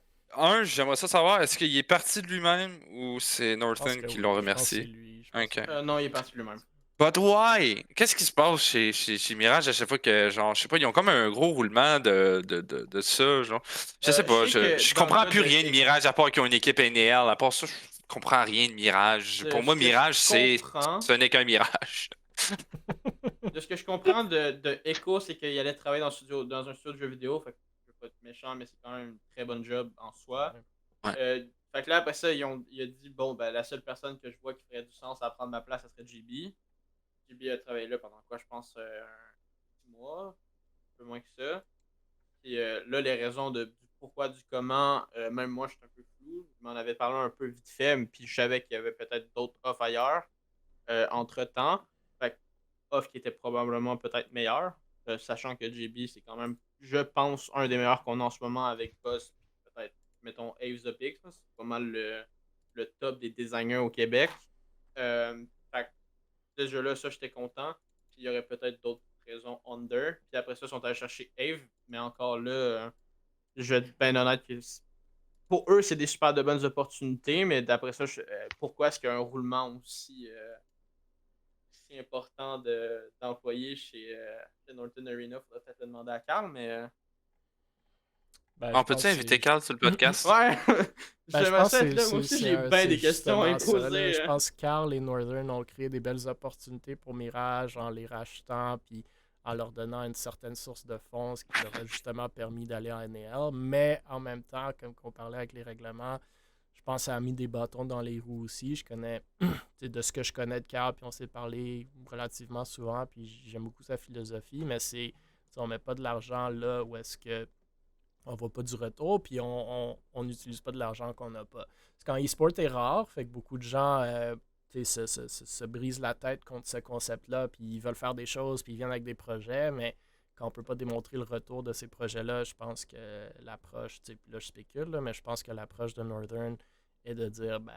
[SPEAKER 4] j'aimerais ça savoir, est-ce qu'il est parti de lui-même ou c'est
[SPEAKER 1] Je pense
[SPEAKER 4] Northern
[SPEAKER 1] que
[SPEAKER 4] qui
[SPEAKER 1] oui,
[SPEAKER 4] l'ont
[SPEAKER 1] je pense que c'est
[SPEAKER 4] remercié?
[SPEAKER 1] lui, je pense
[SPEAKER 4] Ok.
[SPEAKER 1] que-
[SPEAKER 2] Non, il est parti lui-même.
[SPEAKER 4] But why? Qu'est-ce qui se passe chez Mirage à chaque fois que, genre, je sais pas, ils ont comme un gros roulement de ça, genre. Je sais pas,
[SPEAKER 2] je sais que
[SPEAKER 4] je
[SPEAKER 2] dans le
[SPEAKER 4] comprends
[SPEAKER 2] cas
[SPEAKER 4] plus
[SPEAKER 2] de-
[SPEAKER 4] rien de Mirage à part qu'ils ont une équipe NL. À part ça, je comprends rien de Mirage. Pour moi,
[SPEAKER 2] ce que
[SPEAKER 4] Mirage,
[SPEAKER 2] je comprends-
[SPEAKER 4] ce n'est qu'un mirage.
[SPEAKER 2] De ce que je comprends de Echo, c'est qu'il allait travailler dans un studio de jeux vidéo. Fait que je veux pas être méchant, mais c'est quand même un très bon job en soi.
[SPEAKER 4] Ouais.
[SPEAKER 2] Fait que là, après ça, il a dit bon, ben, la seule personne que je vois qui ferait du sens à prendre ma place, ça serait JB. JB a travaillé là pendant quoi, je pense, un petit mois, un peu moins que ça. Puis là, les raisons du pourquoi, du comment, même moi, je suis un peu flou. Je m'en avais parlé un peu vite fait, puis je savais qu'il y avait peut-être d'autres offres ailleurs entre-temps. Fait que offre qui était probablement peut-être meilleure, sachant que JB, c'est quand même, je pense, un des meilleurs qu'on a en ce moment avec Boss, peut-être, mettons, Aves the Pix. C'est pas mal le top des designers au Québec. Fait que ce jeu-là, ça, j'étais content. Puis il y aurait peut-être d'autres raisons under. Puis après ça, ils sont allés chercher Ave. Mais encore là, je vais être bien honnête que pour eux, c'est des super de bonnes opportunités. Mais d'après ça, pourquoi est-ce qu'il y a un roulement aussi important d'employés chez Northern Arena? Faudrait peut-être le demander à Carl, mais...
[SPEAKER 1] Ben,
[SPEAKER 4] On
[SPEAKER 1] je
[SPEAKER 4] peut-tu
[SPEAKER 1] pense que
[SPEAKER 4] inviter
[SPEAKER 1] c'est-
[SPEAKER 4] Carl sur le podcast?
[SPEAKER 2] Ouais!
[SPEAKER 1] Ben, je
[SPEAKER 2] J'aimerais
[SPEAKER 1] pense
[SPEAKER 2] ça
[SPEAKER 1] que
[SPEAKER 2] être là. Moi aussi, j'ai bien des questions à
[SPEAKER 1] justement ça, là.
[SPEAKER 2] poser.
[SPEAKER 1] Je pense que Carl et Northern ont créé des belles opportunités pour Mirage en les rachetant puis en leur donnant une certaine source de fonds, ce qui leur a justement permis d'aller en NAL. Mais en même temps, comme on parlait avec les règlements, je pense que ça a mis des bâtons dans les roues aussi. Je connais, de ce que je connais de Carl, puis on s'est parlé relativement souvent, puis j'aime beaucoup sa philosophie, mais on met pas de l'argent là où est-ce que on voit pas du retour, puis on n'utilise pas de l'argent qu'on n'a pas. Parce qu'en e-sport est rare, fait que beaucoup de gens se brisent la tête contre ce concept-là, puis ils veulent faire des choses, puis ils viennent avec des projets, mais quand on peut pas démontrer le retour de ces projets-là, je pense que l'approche, puis là je spécule, là, mais je pense que l'approche de Northern est de dire, ben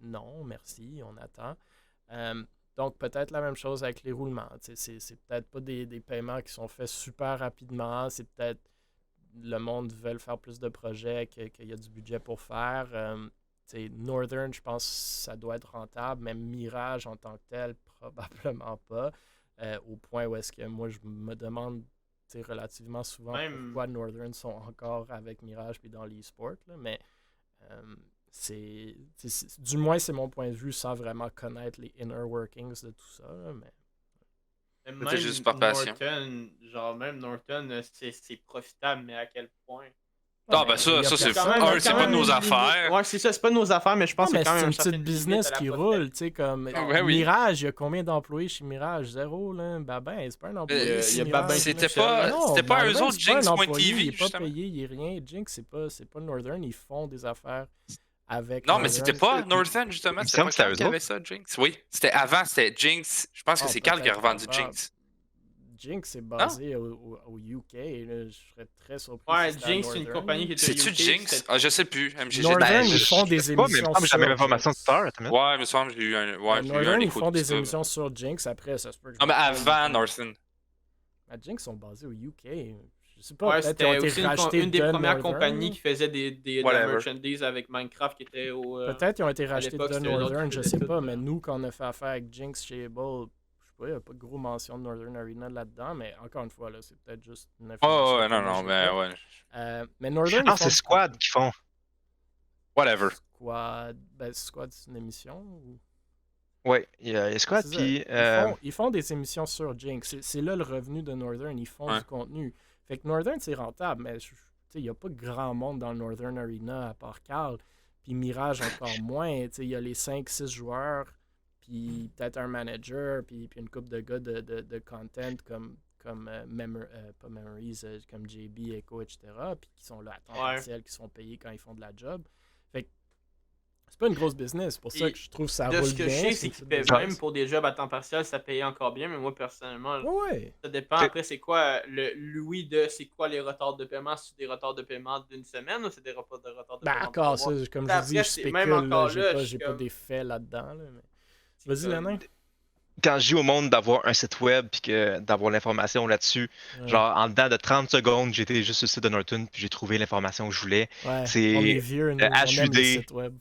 [SPEAKER 1] non, merci, on attend. Donc, peut-être la même chose avec les roulements. C'est peut-être pas des paiements qui sont faits super rapidement, c'est peut-être le monde veut faire plus de projets qu'il y a du budget pour faire. Northern, je pense que ça doit être rentable, mais Mirage en tant que tel, probablement pas. Au point où est-ce que moi, je me demande relativement souvent pourquoi Northern sont encore avec Mirage puis dans l'e-sport. Mais du moins, c'est mon point de vue sans vraiment connaître les inner workings de tout ça. Là, mais...
[SPEAKER 2] Même
[SPEAKER 4] juste par passion.
[SPEAKER 2] Même Norton, c'est profitable, mais à quel point?
[SPEAKER 4] Ah, ben ça, c'est
[SPEAKER 2] c'est pas
[SPEAKER 4] de nos affaires.
[SPEAKER 2] Ouais, c'est ça, c'est pas de nos affaires, mais je pense que c'est quand même
[SPEAKER 1] une petite business qui roule, tu sais, comme
[SPEAKER 4] Ouais, oui.
[SPEAKER 1] Mirage, il y a combien d'employés chez Mirage? Zéro, là. Babin, c'est pas un employé.
[SPEAKER 2] il y a
[SPEAKER 1] Mirage,
[SPEAKER 2] Babin
[SPEAKER 1] là.
[SPEAKER 4] C'était
[SPEAKER 2] Michel,
[SPEAKER 4] pas,
[SPEAKER 1] Non,
[SPEAKER 4] c'était pas eux
[SPEAKER 1] Babin,
[SPEAKER 4] autres,
[SPEAKER 1] c'est pas un employé,
[SPEAKER 4] Jinx.tv,
[SPEAKER 1] il est pas
[SPEAKER 4] justement.
[SPEAKER 1] payé, il est rien. Jinx, c'est pas Northern, ils font des affaires avec
[SPEAKER 4] Non, mais
[SPEAKER 1] Northern.
[SPEAKER 4] c'était pas Northern, justement.
[SPEAKER 3] Il me
[SPEAKER 4] C'était
[SPEAKER 3] semble
[SPEAKER 4] pas
[SPEAKER 3] que c'était
[SPEAKER 4] Carl
[SPEAKER 3] eux
[SPEAKER 4] qui avait ça, Jinx. Oui, c'était avant, c'était Jinx. Je pense que c'est Carl qui a revendu
[SPEAKER 1] peut-être
[SPEAKER 4] Jinx.
[SPEAKER 1] Jinx est basé au UK. Là. Je serais très surpris.
[SPEAKER 2] Ouais,
[SPEAKER 1] si c'était à
[SPEAKER 2] Jinx, c'est une
[SPEAKER 1] Northern.
[SPEAKER 2] compagnie qui était
[SPEAKER 4] C'est-tu
[SPEAKER 2] UK,
[SPEAKER 4] Jinx?
[SPEAKER 2] c'était-
[SPEAKER 4] Ah, je sais plus. MGG.
[SPEAKER 1] Northern,
[SPEAKER 3] Ben,
[SPEAKER 1] ils font
[SPEAKER 3] je
[SPEAKER 1] des
[SPEAKER 3] sais pas, mais il me
[SPEAKER 1] émissions
[SPEAKER 3] semble que j'avais
[SPEAKER 1] sur
[SPEAKER 3] l'information
[SPEAKER 1] Jinx.
[SPEAKER 3] tout à l'heure. Attends une minute.
[SPEAKER 4] Ouais, il me semble que j'ai eu un, j'ai eu un
[SPEAKER 1] Northern, ils
[SPEAKER 4] écho
[SPEAKER 1] font
[SPEAKER 4] de
[SPEAKER 1] des
[SPEAKER 4] ça.
[SPEAKER 1] émissions sur Jinx. Après, ça se peut que je
[SPEAKER 4] Non, mais
[SPEAKER 1] me trompe,
[SPEAKER 4] avant
[SPEAKER 1] mais-
[SPEAKER 4] Northern.
[SPEAKER 1] Jinx sont basés au UK. Je sais pas,
[SPEAKER 2] Ouais,
[SPEAKER 1] peut-être qu'ils ont
[SPEAKER 2] c'était
[SPEAKER 1] été
[SPEAKER 2] aussi
[SPEAKER 1] rachetés
[SPEAKER 2] une des
[SPEAKER 1] de
[SPEAKER 2] premières
[SPEAKER 1] Northern,
[SPEAKER 2] compagnies
[SPEAKER 1] là.
[SPEAKER 2] qui faisait de la
[SPEAKER 4] Whatever.
[SPEAKER 2] merchandise avec Minecraft qui était au.
[SPEAKER 1] Peut-être qu'ils ont été rachetés
[SPEAKER 2] l'époque,
[SPEAKER 1] de
[SPEAKER 2] c'était eux autres
[SPEAKER 1] Northern,
[SPEAKER 2] qui
[SPEAKER 1] je
[SPEAKER 2] faisaient
[SPEAKER 1] sais
[SPEAKER 2] tout,
[SPEAKER 1] pas, mais nous, quand on a fait affaire avec Jinx chez Able, je sais pas, il n'y a pas de gros mention de Northern Arena là-dedans, mais encore une fois, là, c'est peut-être juste une information.
[SPEAKER 4] Oh, ouais,
[SPEAKER 1] que
[SPEAKER 4] non,
[SPEAKER 1] moi,
[SPEAKER 4] non,
[SPEAKER 1] j'ai
[SPEAKER 4] mais
[SPEAKER 1] pas.
[SPEAKER 4] ouais.
[SPEAKER 1] Mais Northern,
[SPEAKER 3] Ah,
[SPEAKER 1] ils font
[SPEAKER 3] c'est
[SPEAKER 1] du
[SPEAKER 3] Squad
[SPEAKER 1] contenu.
[SPEAKER 3] qui font.
[SPEAKER 4] Whatever.
[SPEAKER 1] Squad, ben Squad, c'est une émission ou...
[SPEAKER 3] Ouais, il y a Squad,
[SPEAKER 1] C'est ça.
[SPEAKER 3] puis.
[SPEAKER 1] Ils font des émissions sur Jinx. C'est là le revenu de Northern. Ils font
[SPEAKER 4] Ouais.
[SPEAKER 1] du contenu. Fait que Northern, c'est rentable, mais il n'y a pas grand monde dans le Northern Arena à part Carl. Puis Mirage, encore moins. Il y a les 5-6 joueurs, puis peut-être un manager, puis une couple de gars de content comme pas Memories, comme JB, Echo, etc. Puis qui sont là à temps
[SPEAKER 2] Ouais.
[SPEAKER 1] partiel, qui sont payés quand ils font de la job. Fait que c'est pas une grosse business. C'est pour ça
[SPEAKER 2] Et
[SPEAKER 1] que je trouve que ça
[SPEAKER 2] De
[SPEAKER 1] roule
[SPEAKER 2] ce que
[SPEAKER 1] bien.
[SPEAKER 2] je sais,
[SPEAKER 1] c'est
[SPEAKER 2] c'est
[SPEAKER 1] une
[SPEAKER 2] qu'ils
[SPEAKER 1] petite
[SPEAKER 2] paient
[SPEAKER 1] business.
[SPEAKER 2] même pour des jobs à temps partiel, ça payait encore bien, mais moi personnellement,
[SPEAKER 1] Ouais.
[SPEAKER 2] ça dépend.
[SPEAKER 3] C'est-
[SPEAKER 2] Après, c'est quoi c'est quoi les retards de paiement? C'est des retards de paiement d'une semaine ou c'est des retards de
[SPEAKER 1] Ben,
[SPEAKER 2] paiement de
[SPEAKER 1] encore
[SPEAKER 2] 3 mois?
[SPEAKER 1] ça, comme
[SPEAKER 2] Après,
[SPEAKER 1] je dis, je
[SPEAKER 2] c'est-
[SPEAKER 1] spécule.
[SPEAKER 2] même
[SPEAKER 1] là,
[SPEAKER 2] encore
[SPEAKER 1] j'ai
[SPEAKER 2] là,
[SPEAKER 1] pas,
[SPEAKER 2] je
[SPEAKER 1] j'ai
[SPEAKER 2] suis
[SPEAKER 1] pas
[SPEAKER 2] comme-
[SPEAKER 1] des faits là-dedans. Là, mais...
[SPEAKER 2] C'est
[SPEAKER 1] Vas-y,
[SPEAKER 2] comme-
[SPEAKER 1] Lanin.
[SPEAKER 3] Quand je dis au monde d'avoir un site web puis que d'avoir l'information là-dessus,
[SPEAKER 1] Ouais.
[SPEAKER 3] genre en dedans de 30 secondes, j'étais juste sur le site de Norton puis j'ai trouvé l'information que je voulais.
[SPEAKER 1] Ouais,
[SPEAKER 3] c'est,
[SPEAKER 1] on est vieux, nous, on aime
[SPEAKER 3] HUD.
[SPEAKER 1] les sites web.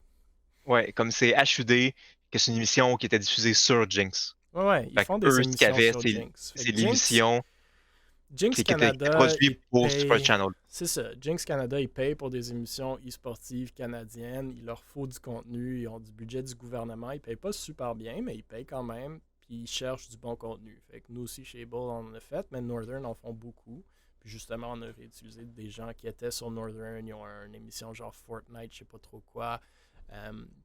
[SPEAKER 3] Ouais, comme c'est HUD, que c'est une émission qui était diffusée sur Jinx.
[SPEAKER 1] Ouais, ils
[SPEAKER 3] Fait
[SPEAKER 1] font
[SPEAKER 3] que
[SPEAKER 1] des
[SPEAKER 3] eux, ce
[SPEAKER 1] émissions
[SPEAKER 3] qu'il y avait,
[SPEAKER 1] sur
[SPEAKER 3] c'est
[SPEAKER 1] Jinx. Fait
[SPEAKER 3] c'est
[SPEAKER 1] que Jinx,
[SPEAKER 3] l'émission
[SPEAKER 1] Jinx
[SPEAKER 3] qui était
[SPEAKER 1] Canada,
[SPEAKER 3] produite
[SPEAKER 1] ils
[SPEAKER 3] pour
[SPEAKER 1] payent-
[SPEAKER 3] Super Channel.
[SPEAKER 1] C'est ça. Jinx Canada, ils payent pour des émissions e-sportives canadiennes. Il leur faut du contenu. Ils ont du budget du gouvernement. Ils payent pas super bien, mais ils payent quand même. Puis ils cherchent du bon contenu. Fait que nous aussi, chez Able, on en a fait, mais Northern en font beaucoup. Puis justement, on a réutilisé des gens qui étaient sur Northern. Ils ont une émission genre Fortnite, je sais pas trop quoi.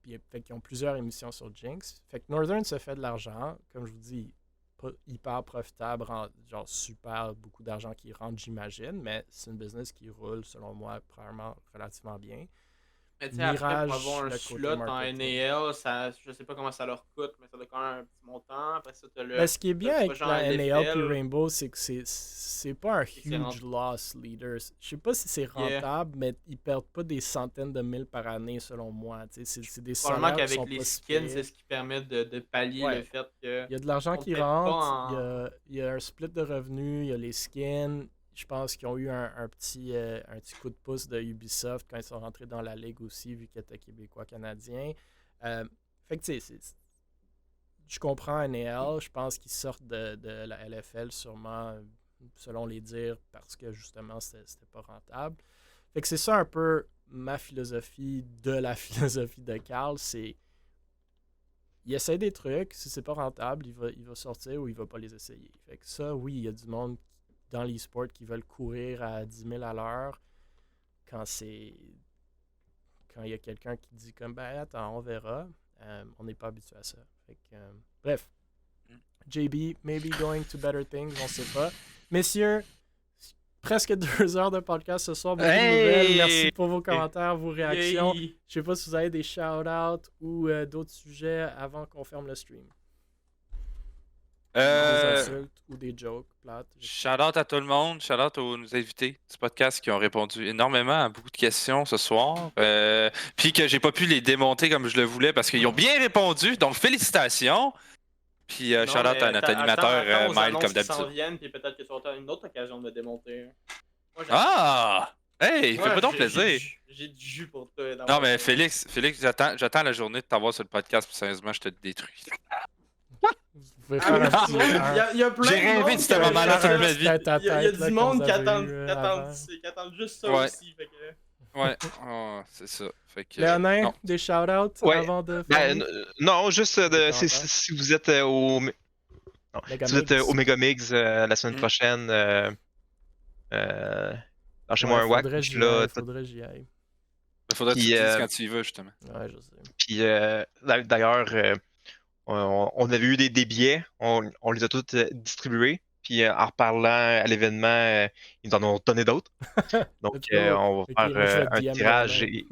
[SPEAKER 1] Puis fait qu'ils ont plusieurs émissions sur Jinx. Fait que Northern se fait de l'argent. Comme je vous dis, pas hyper profitable, genre super beaucoup d'argent qui rentre, j'imagine, mais c'est une business qui roule, selon moi, probablement relativement bien.
[SPEAKER 2] Mais tu sais, après,
[SPEAKER 1] Mirage,
[SPEAKER 2] pour avoir un
[SPEAKER 1] le côté
[SPEAKER 2] slot en
[SPEAKER 1] marketing.
[SPEAKER 2] NAL, ça, je sais pas comment ça leur coûte, mais ça doit quand même un petit montant. Après ça, t'as le.
[SPEAKER 1] Mais ce qui est bien
[SPEAKER 2] le
[SPEAKER 1] avec
[SPEAKER 2] projet
[SPEAKER 1] la
[SPEAKER 2] en
[SPEAKER 1] NAL
[SPEAKER 2] LFL.
[SPEAKER 1] puis Rainbow, c'est que c'est pas un
[SPEAKER 2] C'est
[SPEAKER 1] huge loss leader. Je sais pas si c'est rentable, mais ils perdent pas des centaines de mille par année, selon moi. C'est des
[SPEAKER 2] Probablement
[SPEAKER 1] salaires qui
[SPEAKER 2] qu'avec
[SPEAKER 1] sont
[SPEAKER 2] les
[SPEAKER 1] pas si
[SPEAKER 2] skins,
[SPEAKER 1] pires.
[SPEAKER 2] c'est ce qui permet de pallier
[SPEAKER 1] Ouais.
[SPEAKER 2] le fait que.
[SPEAKER 1] Il y a de l'argent
[SPEAKER 2] On
[SPEAKER 1] qui
[SPEAKER 2] pète pas
[SPEAKER 1] rentre,
[SPEAKER 2] en-
[SPEAKER 1] il y a un split de revenus, il y a les skins. Je pense qu'ils ont eu un petit coup de pouce de Ubisoft quand ils sont rentrés dans la ligue aussi, vu qu'ils étaient québécois-canadiens. Fait que tu sais, je comprends NAL, je pense qu'ils sortent de la LFL sûrement, selon les dires, parce que justement, c'était pas rentable. Fait que c'est ça un peu ma philosophie de la philosophie de Carl, c'est il essaie des trucs, si c'est pas rentable, il va sortir ou il va pas les essayer. Fait que ça, oui, il y a du monde dans l'e-sport qui veulent courir à 10 000 à l'heure quand il y a quelqu'un qui dit comme ben attends, on verra. On n'est pas habitué à ça. Fait que, bref. JB, maybe going to better things, on sait pas. Messieurs, presque 2 heures de podcast ce soir. Beaucoup de nouvelles. Merci pour vos commentaires, vos réactions.
[SPEAKER 2] Yay!
[SPEAKER 1] Je sais pas si vous avez des shout-outs ou d'autres sujets avant qu'on ferme le stream. Des insultes ou des jokes plates.
[SPEAKER 4] Shout-out à tout le monde, shout-out aux nos invités du podcast qui ont répondu énormément à beaucoup de questions ce soir. Puis que j'ai pas pu les démonter comme je le voulais parce qu'ils ont bien répondu, donc félicitations. Puis
[SPEAKER 2] Non,
[SPEAKER 4] shout-out
[SPEAKER 2] mais
[SPEAKER 4] à notre
[SPEAKER 2] attends
[SPEAKER 4] animateur
[SPEAKER 2] aux
[SPEAKER 4] Mile
[SPEAKER 2] annonces
[SPEAKER 4] comme
[SPEAKER 2] qui s'en
[SPEAKER 4] d'habitude.
[SPEAKER 2] viennent, puis peut-être que tu auras une autre occasion de me démonter. Moi, j'ai-
[SPEAKER 4] Ah! Hey,
[SPEAKER 2] Ouais,
[SPEAKER 4] fais-moi donc
[SPEAKER 2] j'ai-
[SPEAKER 4] plaisir.
[SPEAKER 2] J'ai du jus pour toi.
[SPEAKER 4] Non, mais Félix, j'attends la journée de t'avoir sur le podcast, puis sérieusement, je te détruis.
[SPEAKER 1] Vous pouvez faire un petit.
[SPEAKER 2] Il y a plein
[SPEAKER 4] J'ai
[SPEAKER 2] de
[SPEAKER 4] rêvé
[SPEAKER 2] monde
[SPEAKER 4] de
[SPEAKER 2] qui
[SPEAKER 4] ce
[SPEAKER 2] a-
[SPEAKER 4] moment-là toute ma vie.
[SPEAKER 2] Il y a du monde qui attend
[SPEAKER 1] avant.
[SPEAKER 2] juste ça
[SPEAKER 4] Ouais.
[SPEAKER 2] aussi. Fait que...
[SPEAKER 4] Ouais, oh, c'est ça. Fait que,
[SPEAKER 1] Léonin,
[SPEAKER 4] non.
[SPEAKER 1] des shout-outs
[SPEAKER 3] Ouais.
[SPEAKER 1] avant de
[SPEAKER 3] Ben,
[SPEAKER 1] fermer?
[SPEAKER 3] non, juste
[SPEAKER 1] Des
[SPEAKER 3] si vous êtes au si vous êtes au Megamix la semaine
[SPEAKER 4] Mm.
[SPEAKER 3] prochaine, lâchez-moi un whack, je suis là.
[SPEAKER 1] Faudrait que j'y aille.
[SPEAKER 4] Il faudrait que tu
[SPEAKER 3] Puis,
[SPEAKER 4] te dises quand tu y vas, justement.
[SPEAKER 1] Ouais, je sais.
[SPEAKER 3] Puis d'ailleurs, on avait eu des billets, on les a tous distribués. Puis en reparlant à l'événement, ils nous en ont donné d'autres. Donc
[SPEAKER 1] Let's go.
[SPEAKER 3] on
[SPEAKER 1] Ok,
[SPEAKER 3] va
[SPEAKER 1] moi, je vais
[SPEAKER 3] faire un
[SPEAKER 1] DM
[SPEAKER 3] tirage.
[SPEAKER 1] Léonin.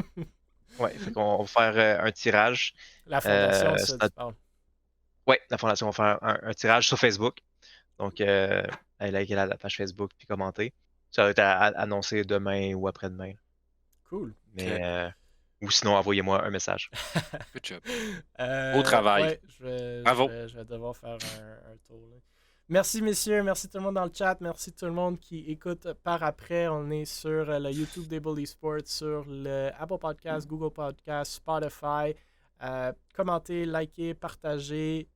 [SPEAKER 3] Ouais, fait qu'on va faire un tirage.
[SPEAKER 1] La fondation, ça,
[SPEAKER 3] c'est notre-
[SPEAKER 1] tu parles.
[SPEAKER 3] Ouais, la fondation va faire un tirage sur Facebook. Donc allez liker la page Facebook puis commenter. Ça va être annoncé demain ou après-demain.
[SPEAKER 1] Cool.
[SPEAKER 3] Mais, ou sinon, envoyez-moi un message.
[SPEAKER 4] Good job. Beau travail.
[SPEAKER 1] Ouais, je
[SPEAKER 4] Bravo.
[SPEAKER 1] vais devoir faire un tour. Là. Merci, messieurs. Merci tout le monde dans le chat. Merci tout le monde qui écoute par après. On est sur le YouTube des Bully Sports, sur le Apple Podcast, Google Podcast, Spotify. Commentez, likez, partagez.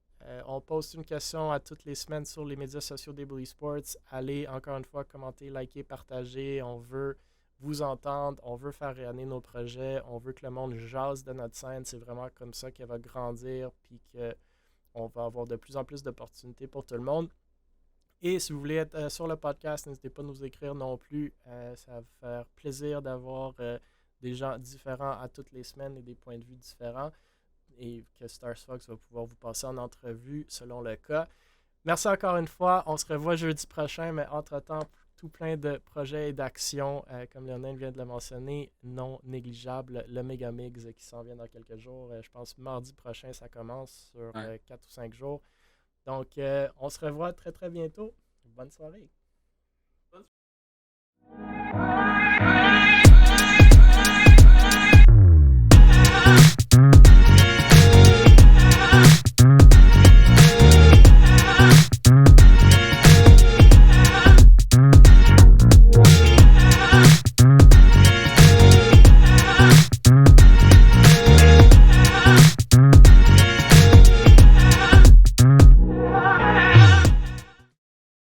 [SPEAKER 1] On poste une question à toutes les semaines sur les médias sociaux des Bully Sports. Allez, encore une fois, commenter, liker, partager. On veut vous entendre, on veut faire rayonner nos projets, on veut que le monde jase de notre scène. C'est vraiment comme ça qu'elle va grandir, puis qu'on va avoir de plus en plus d'opportunités pour tout le monde. Et si vous voulez être sur le podcast, n'hésitez pas à nous écrire non plus. Ça va vous faire plaisir d'avoir des gens différents à toutes les semaines et des points de vue différents. Et que Stars Fox va pouvoir vous passer en entrevue selon le cas. Merci encore une fois. On se revoit jeudi prochain, mais entre-temps, tout plein de projets et d'actions, comme Lionel vient de le mentionner, non négligeables. Le Megamix qui s'en vient dans quelques jours. Je pense mardi prochain, ça commence sur 4 ou 5 jours. Donc, on se revoit très très bientôt. Bonne soirée.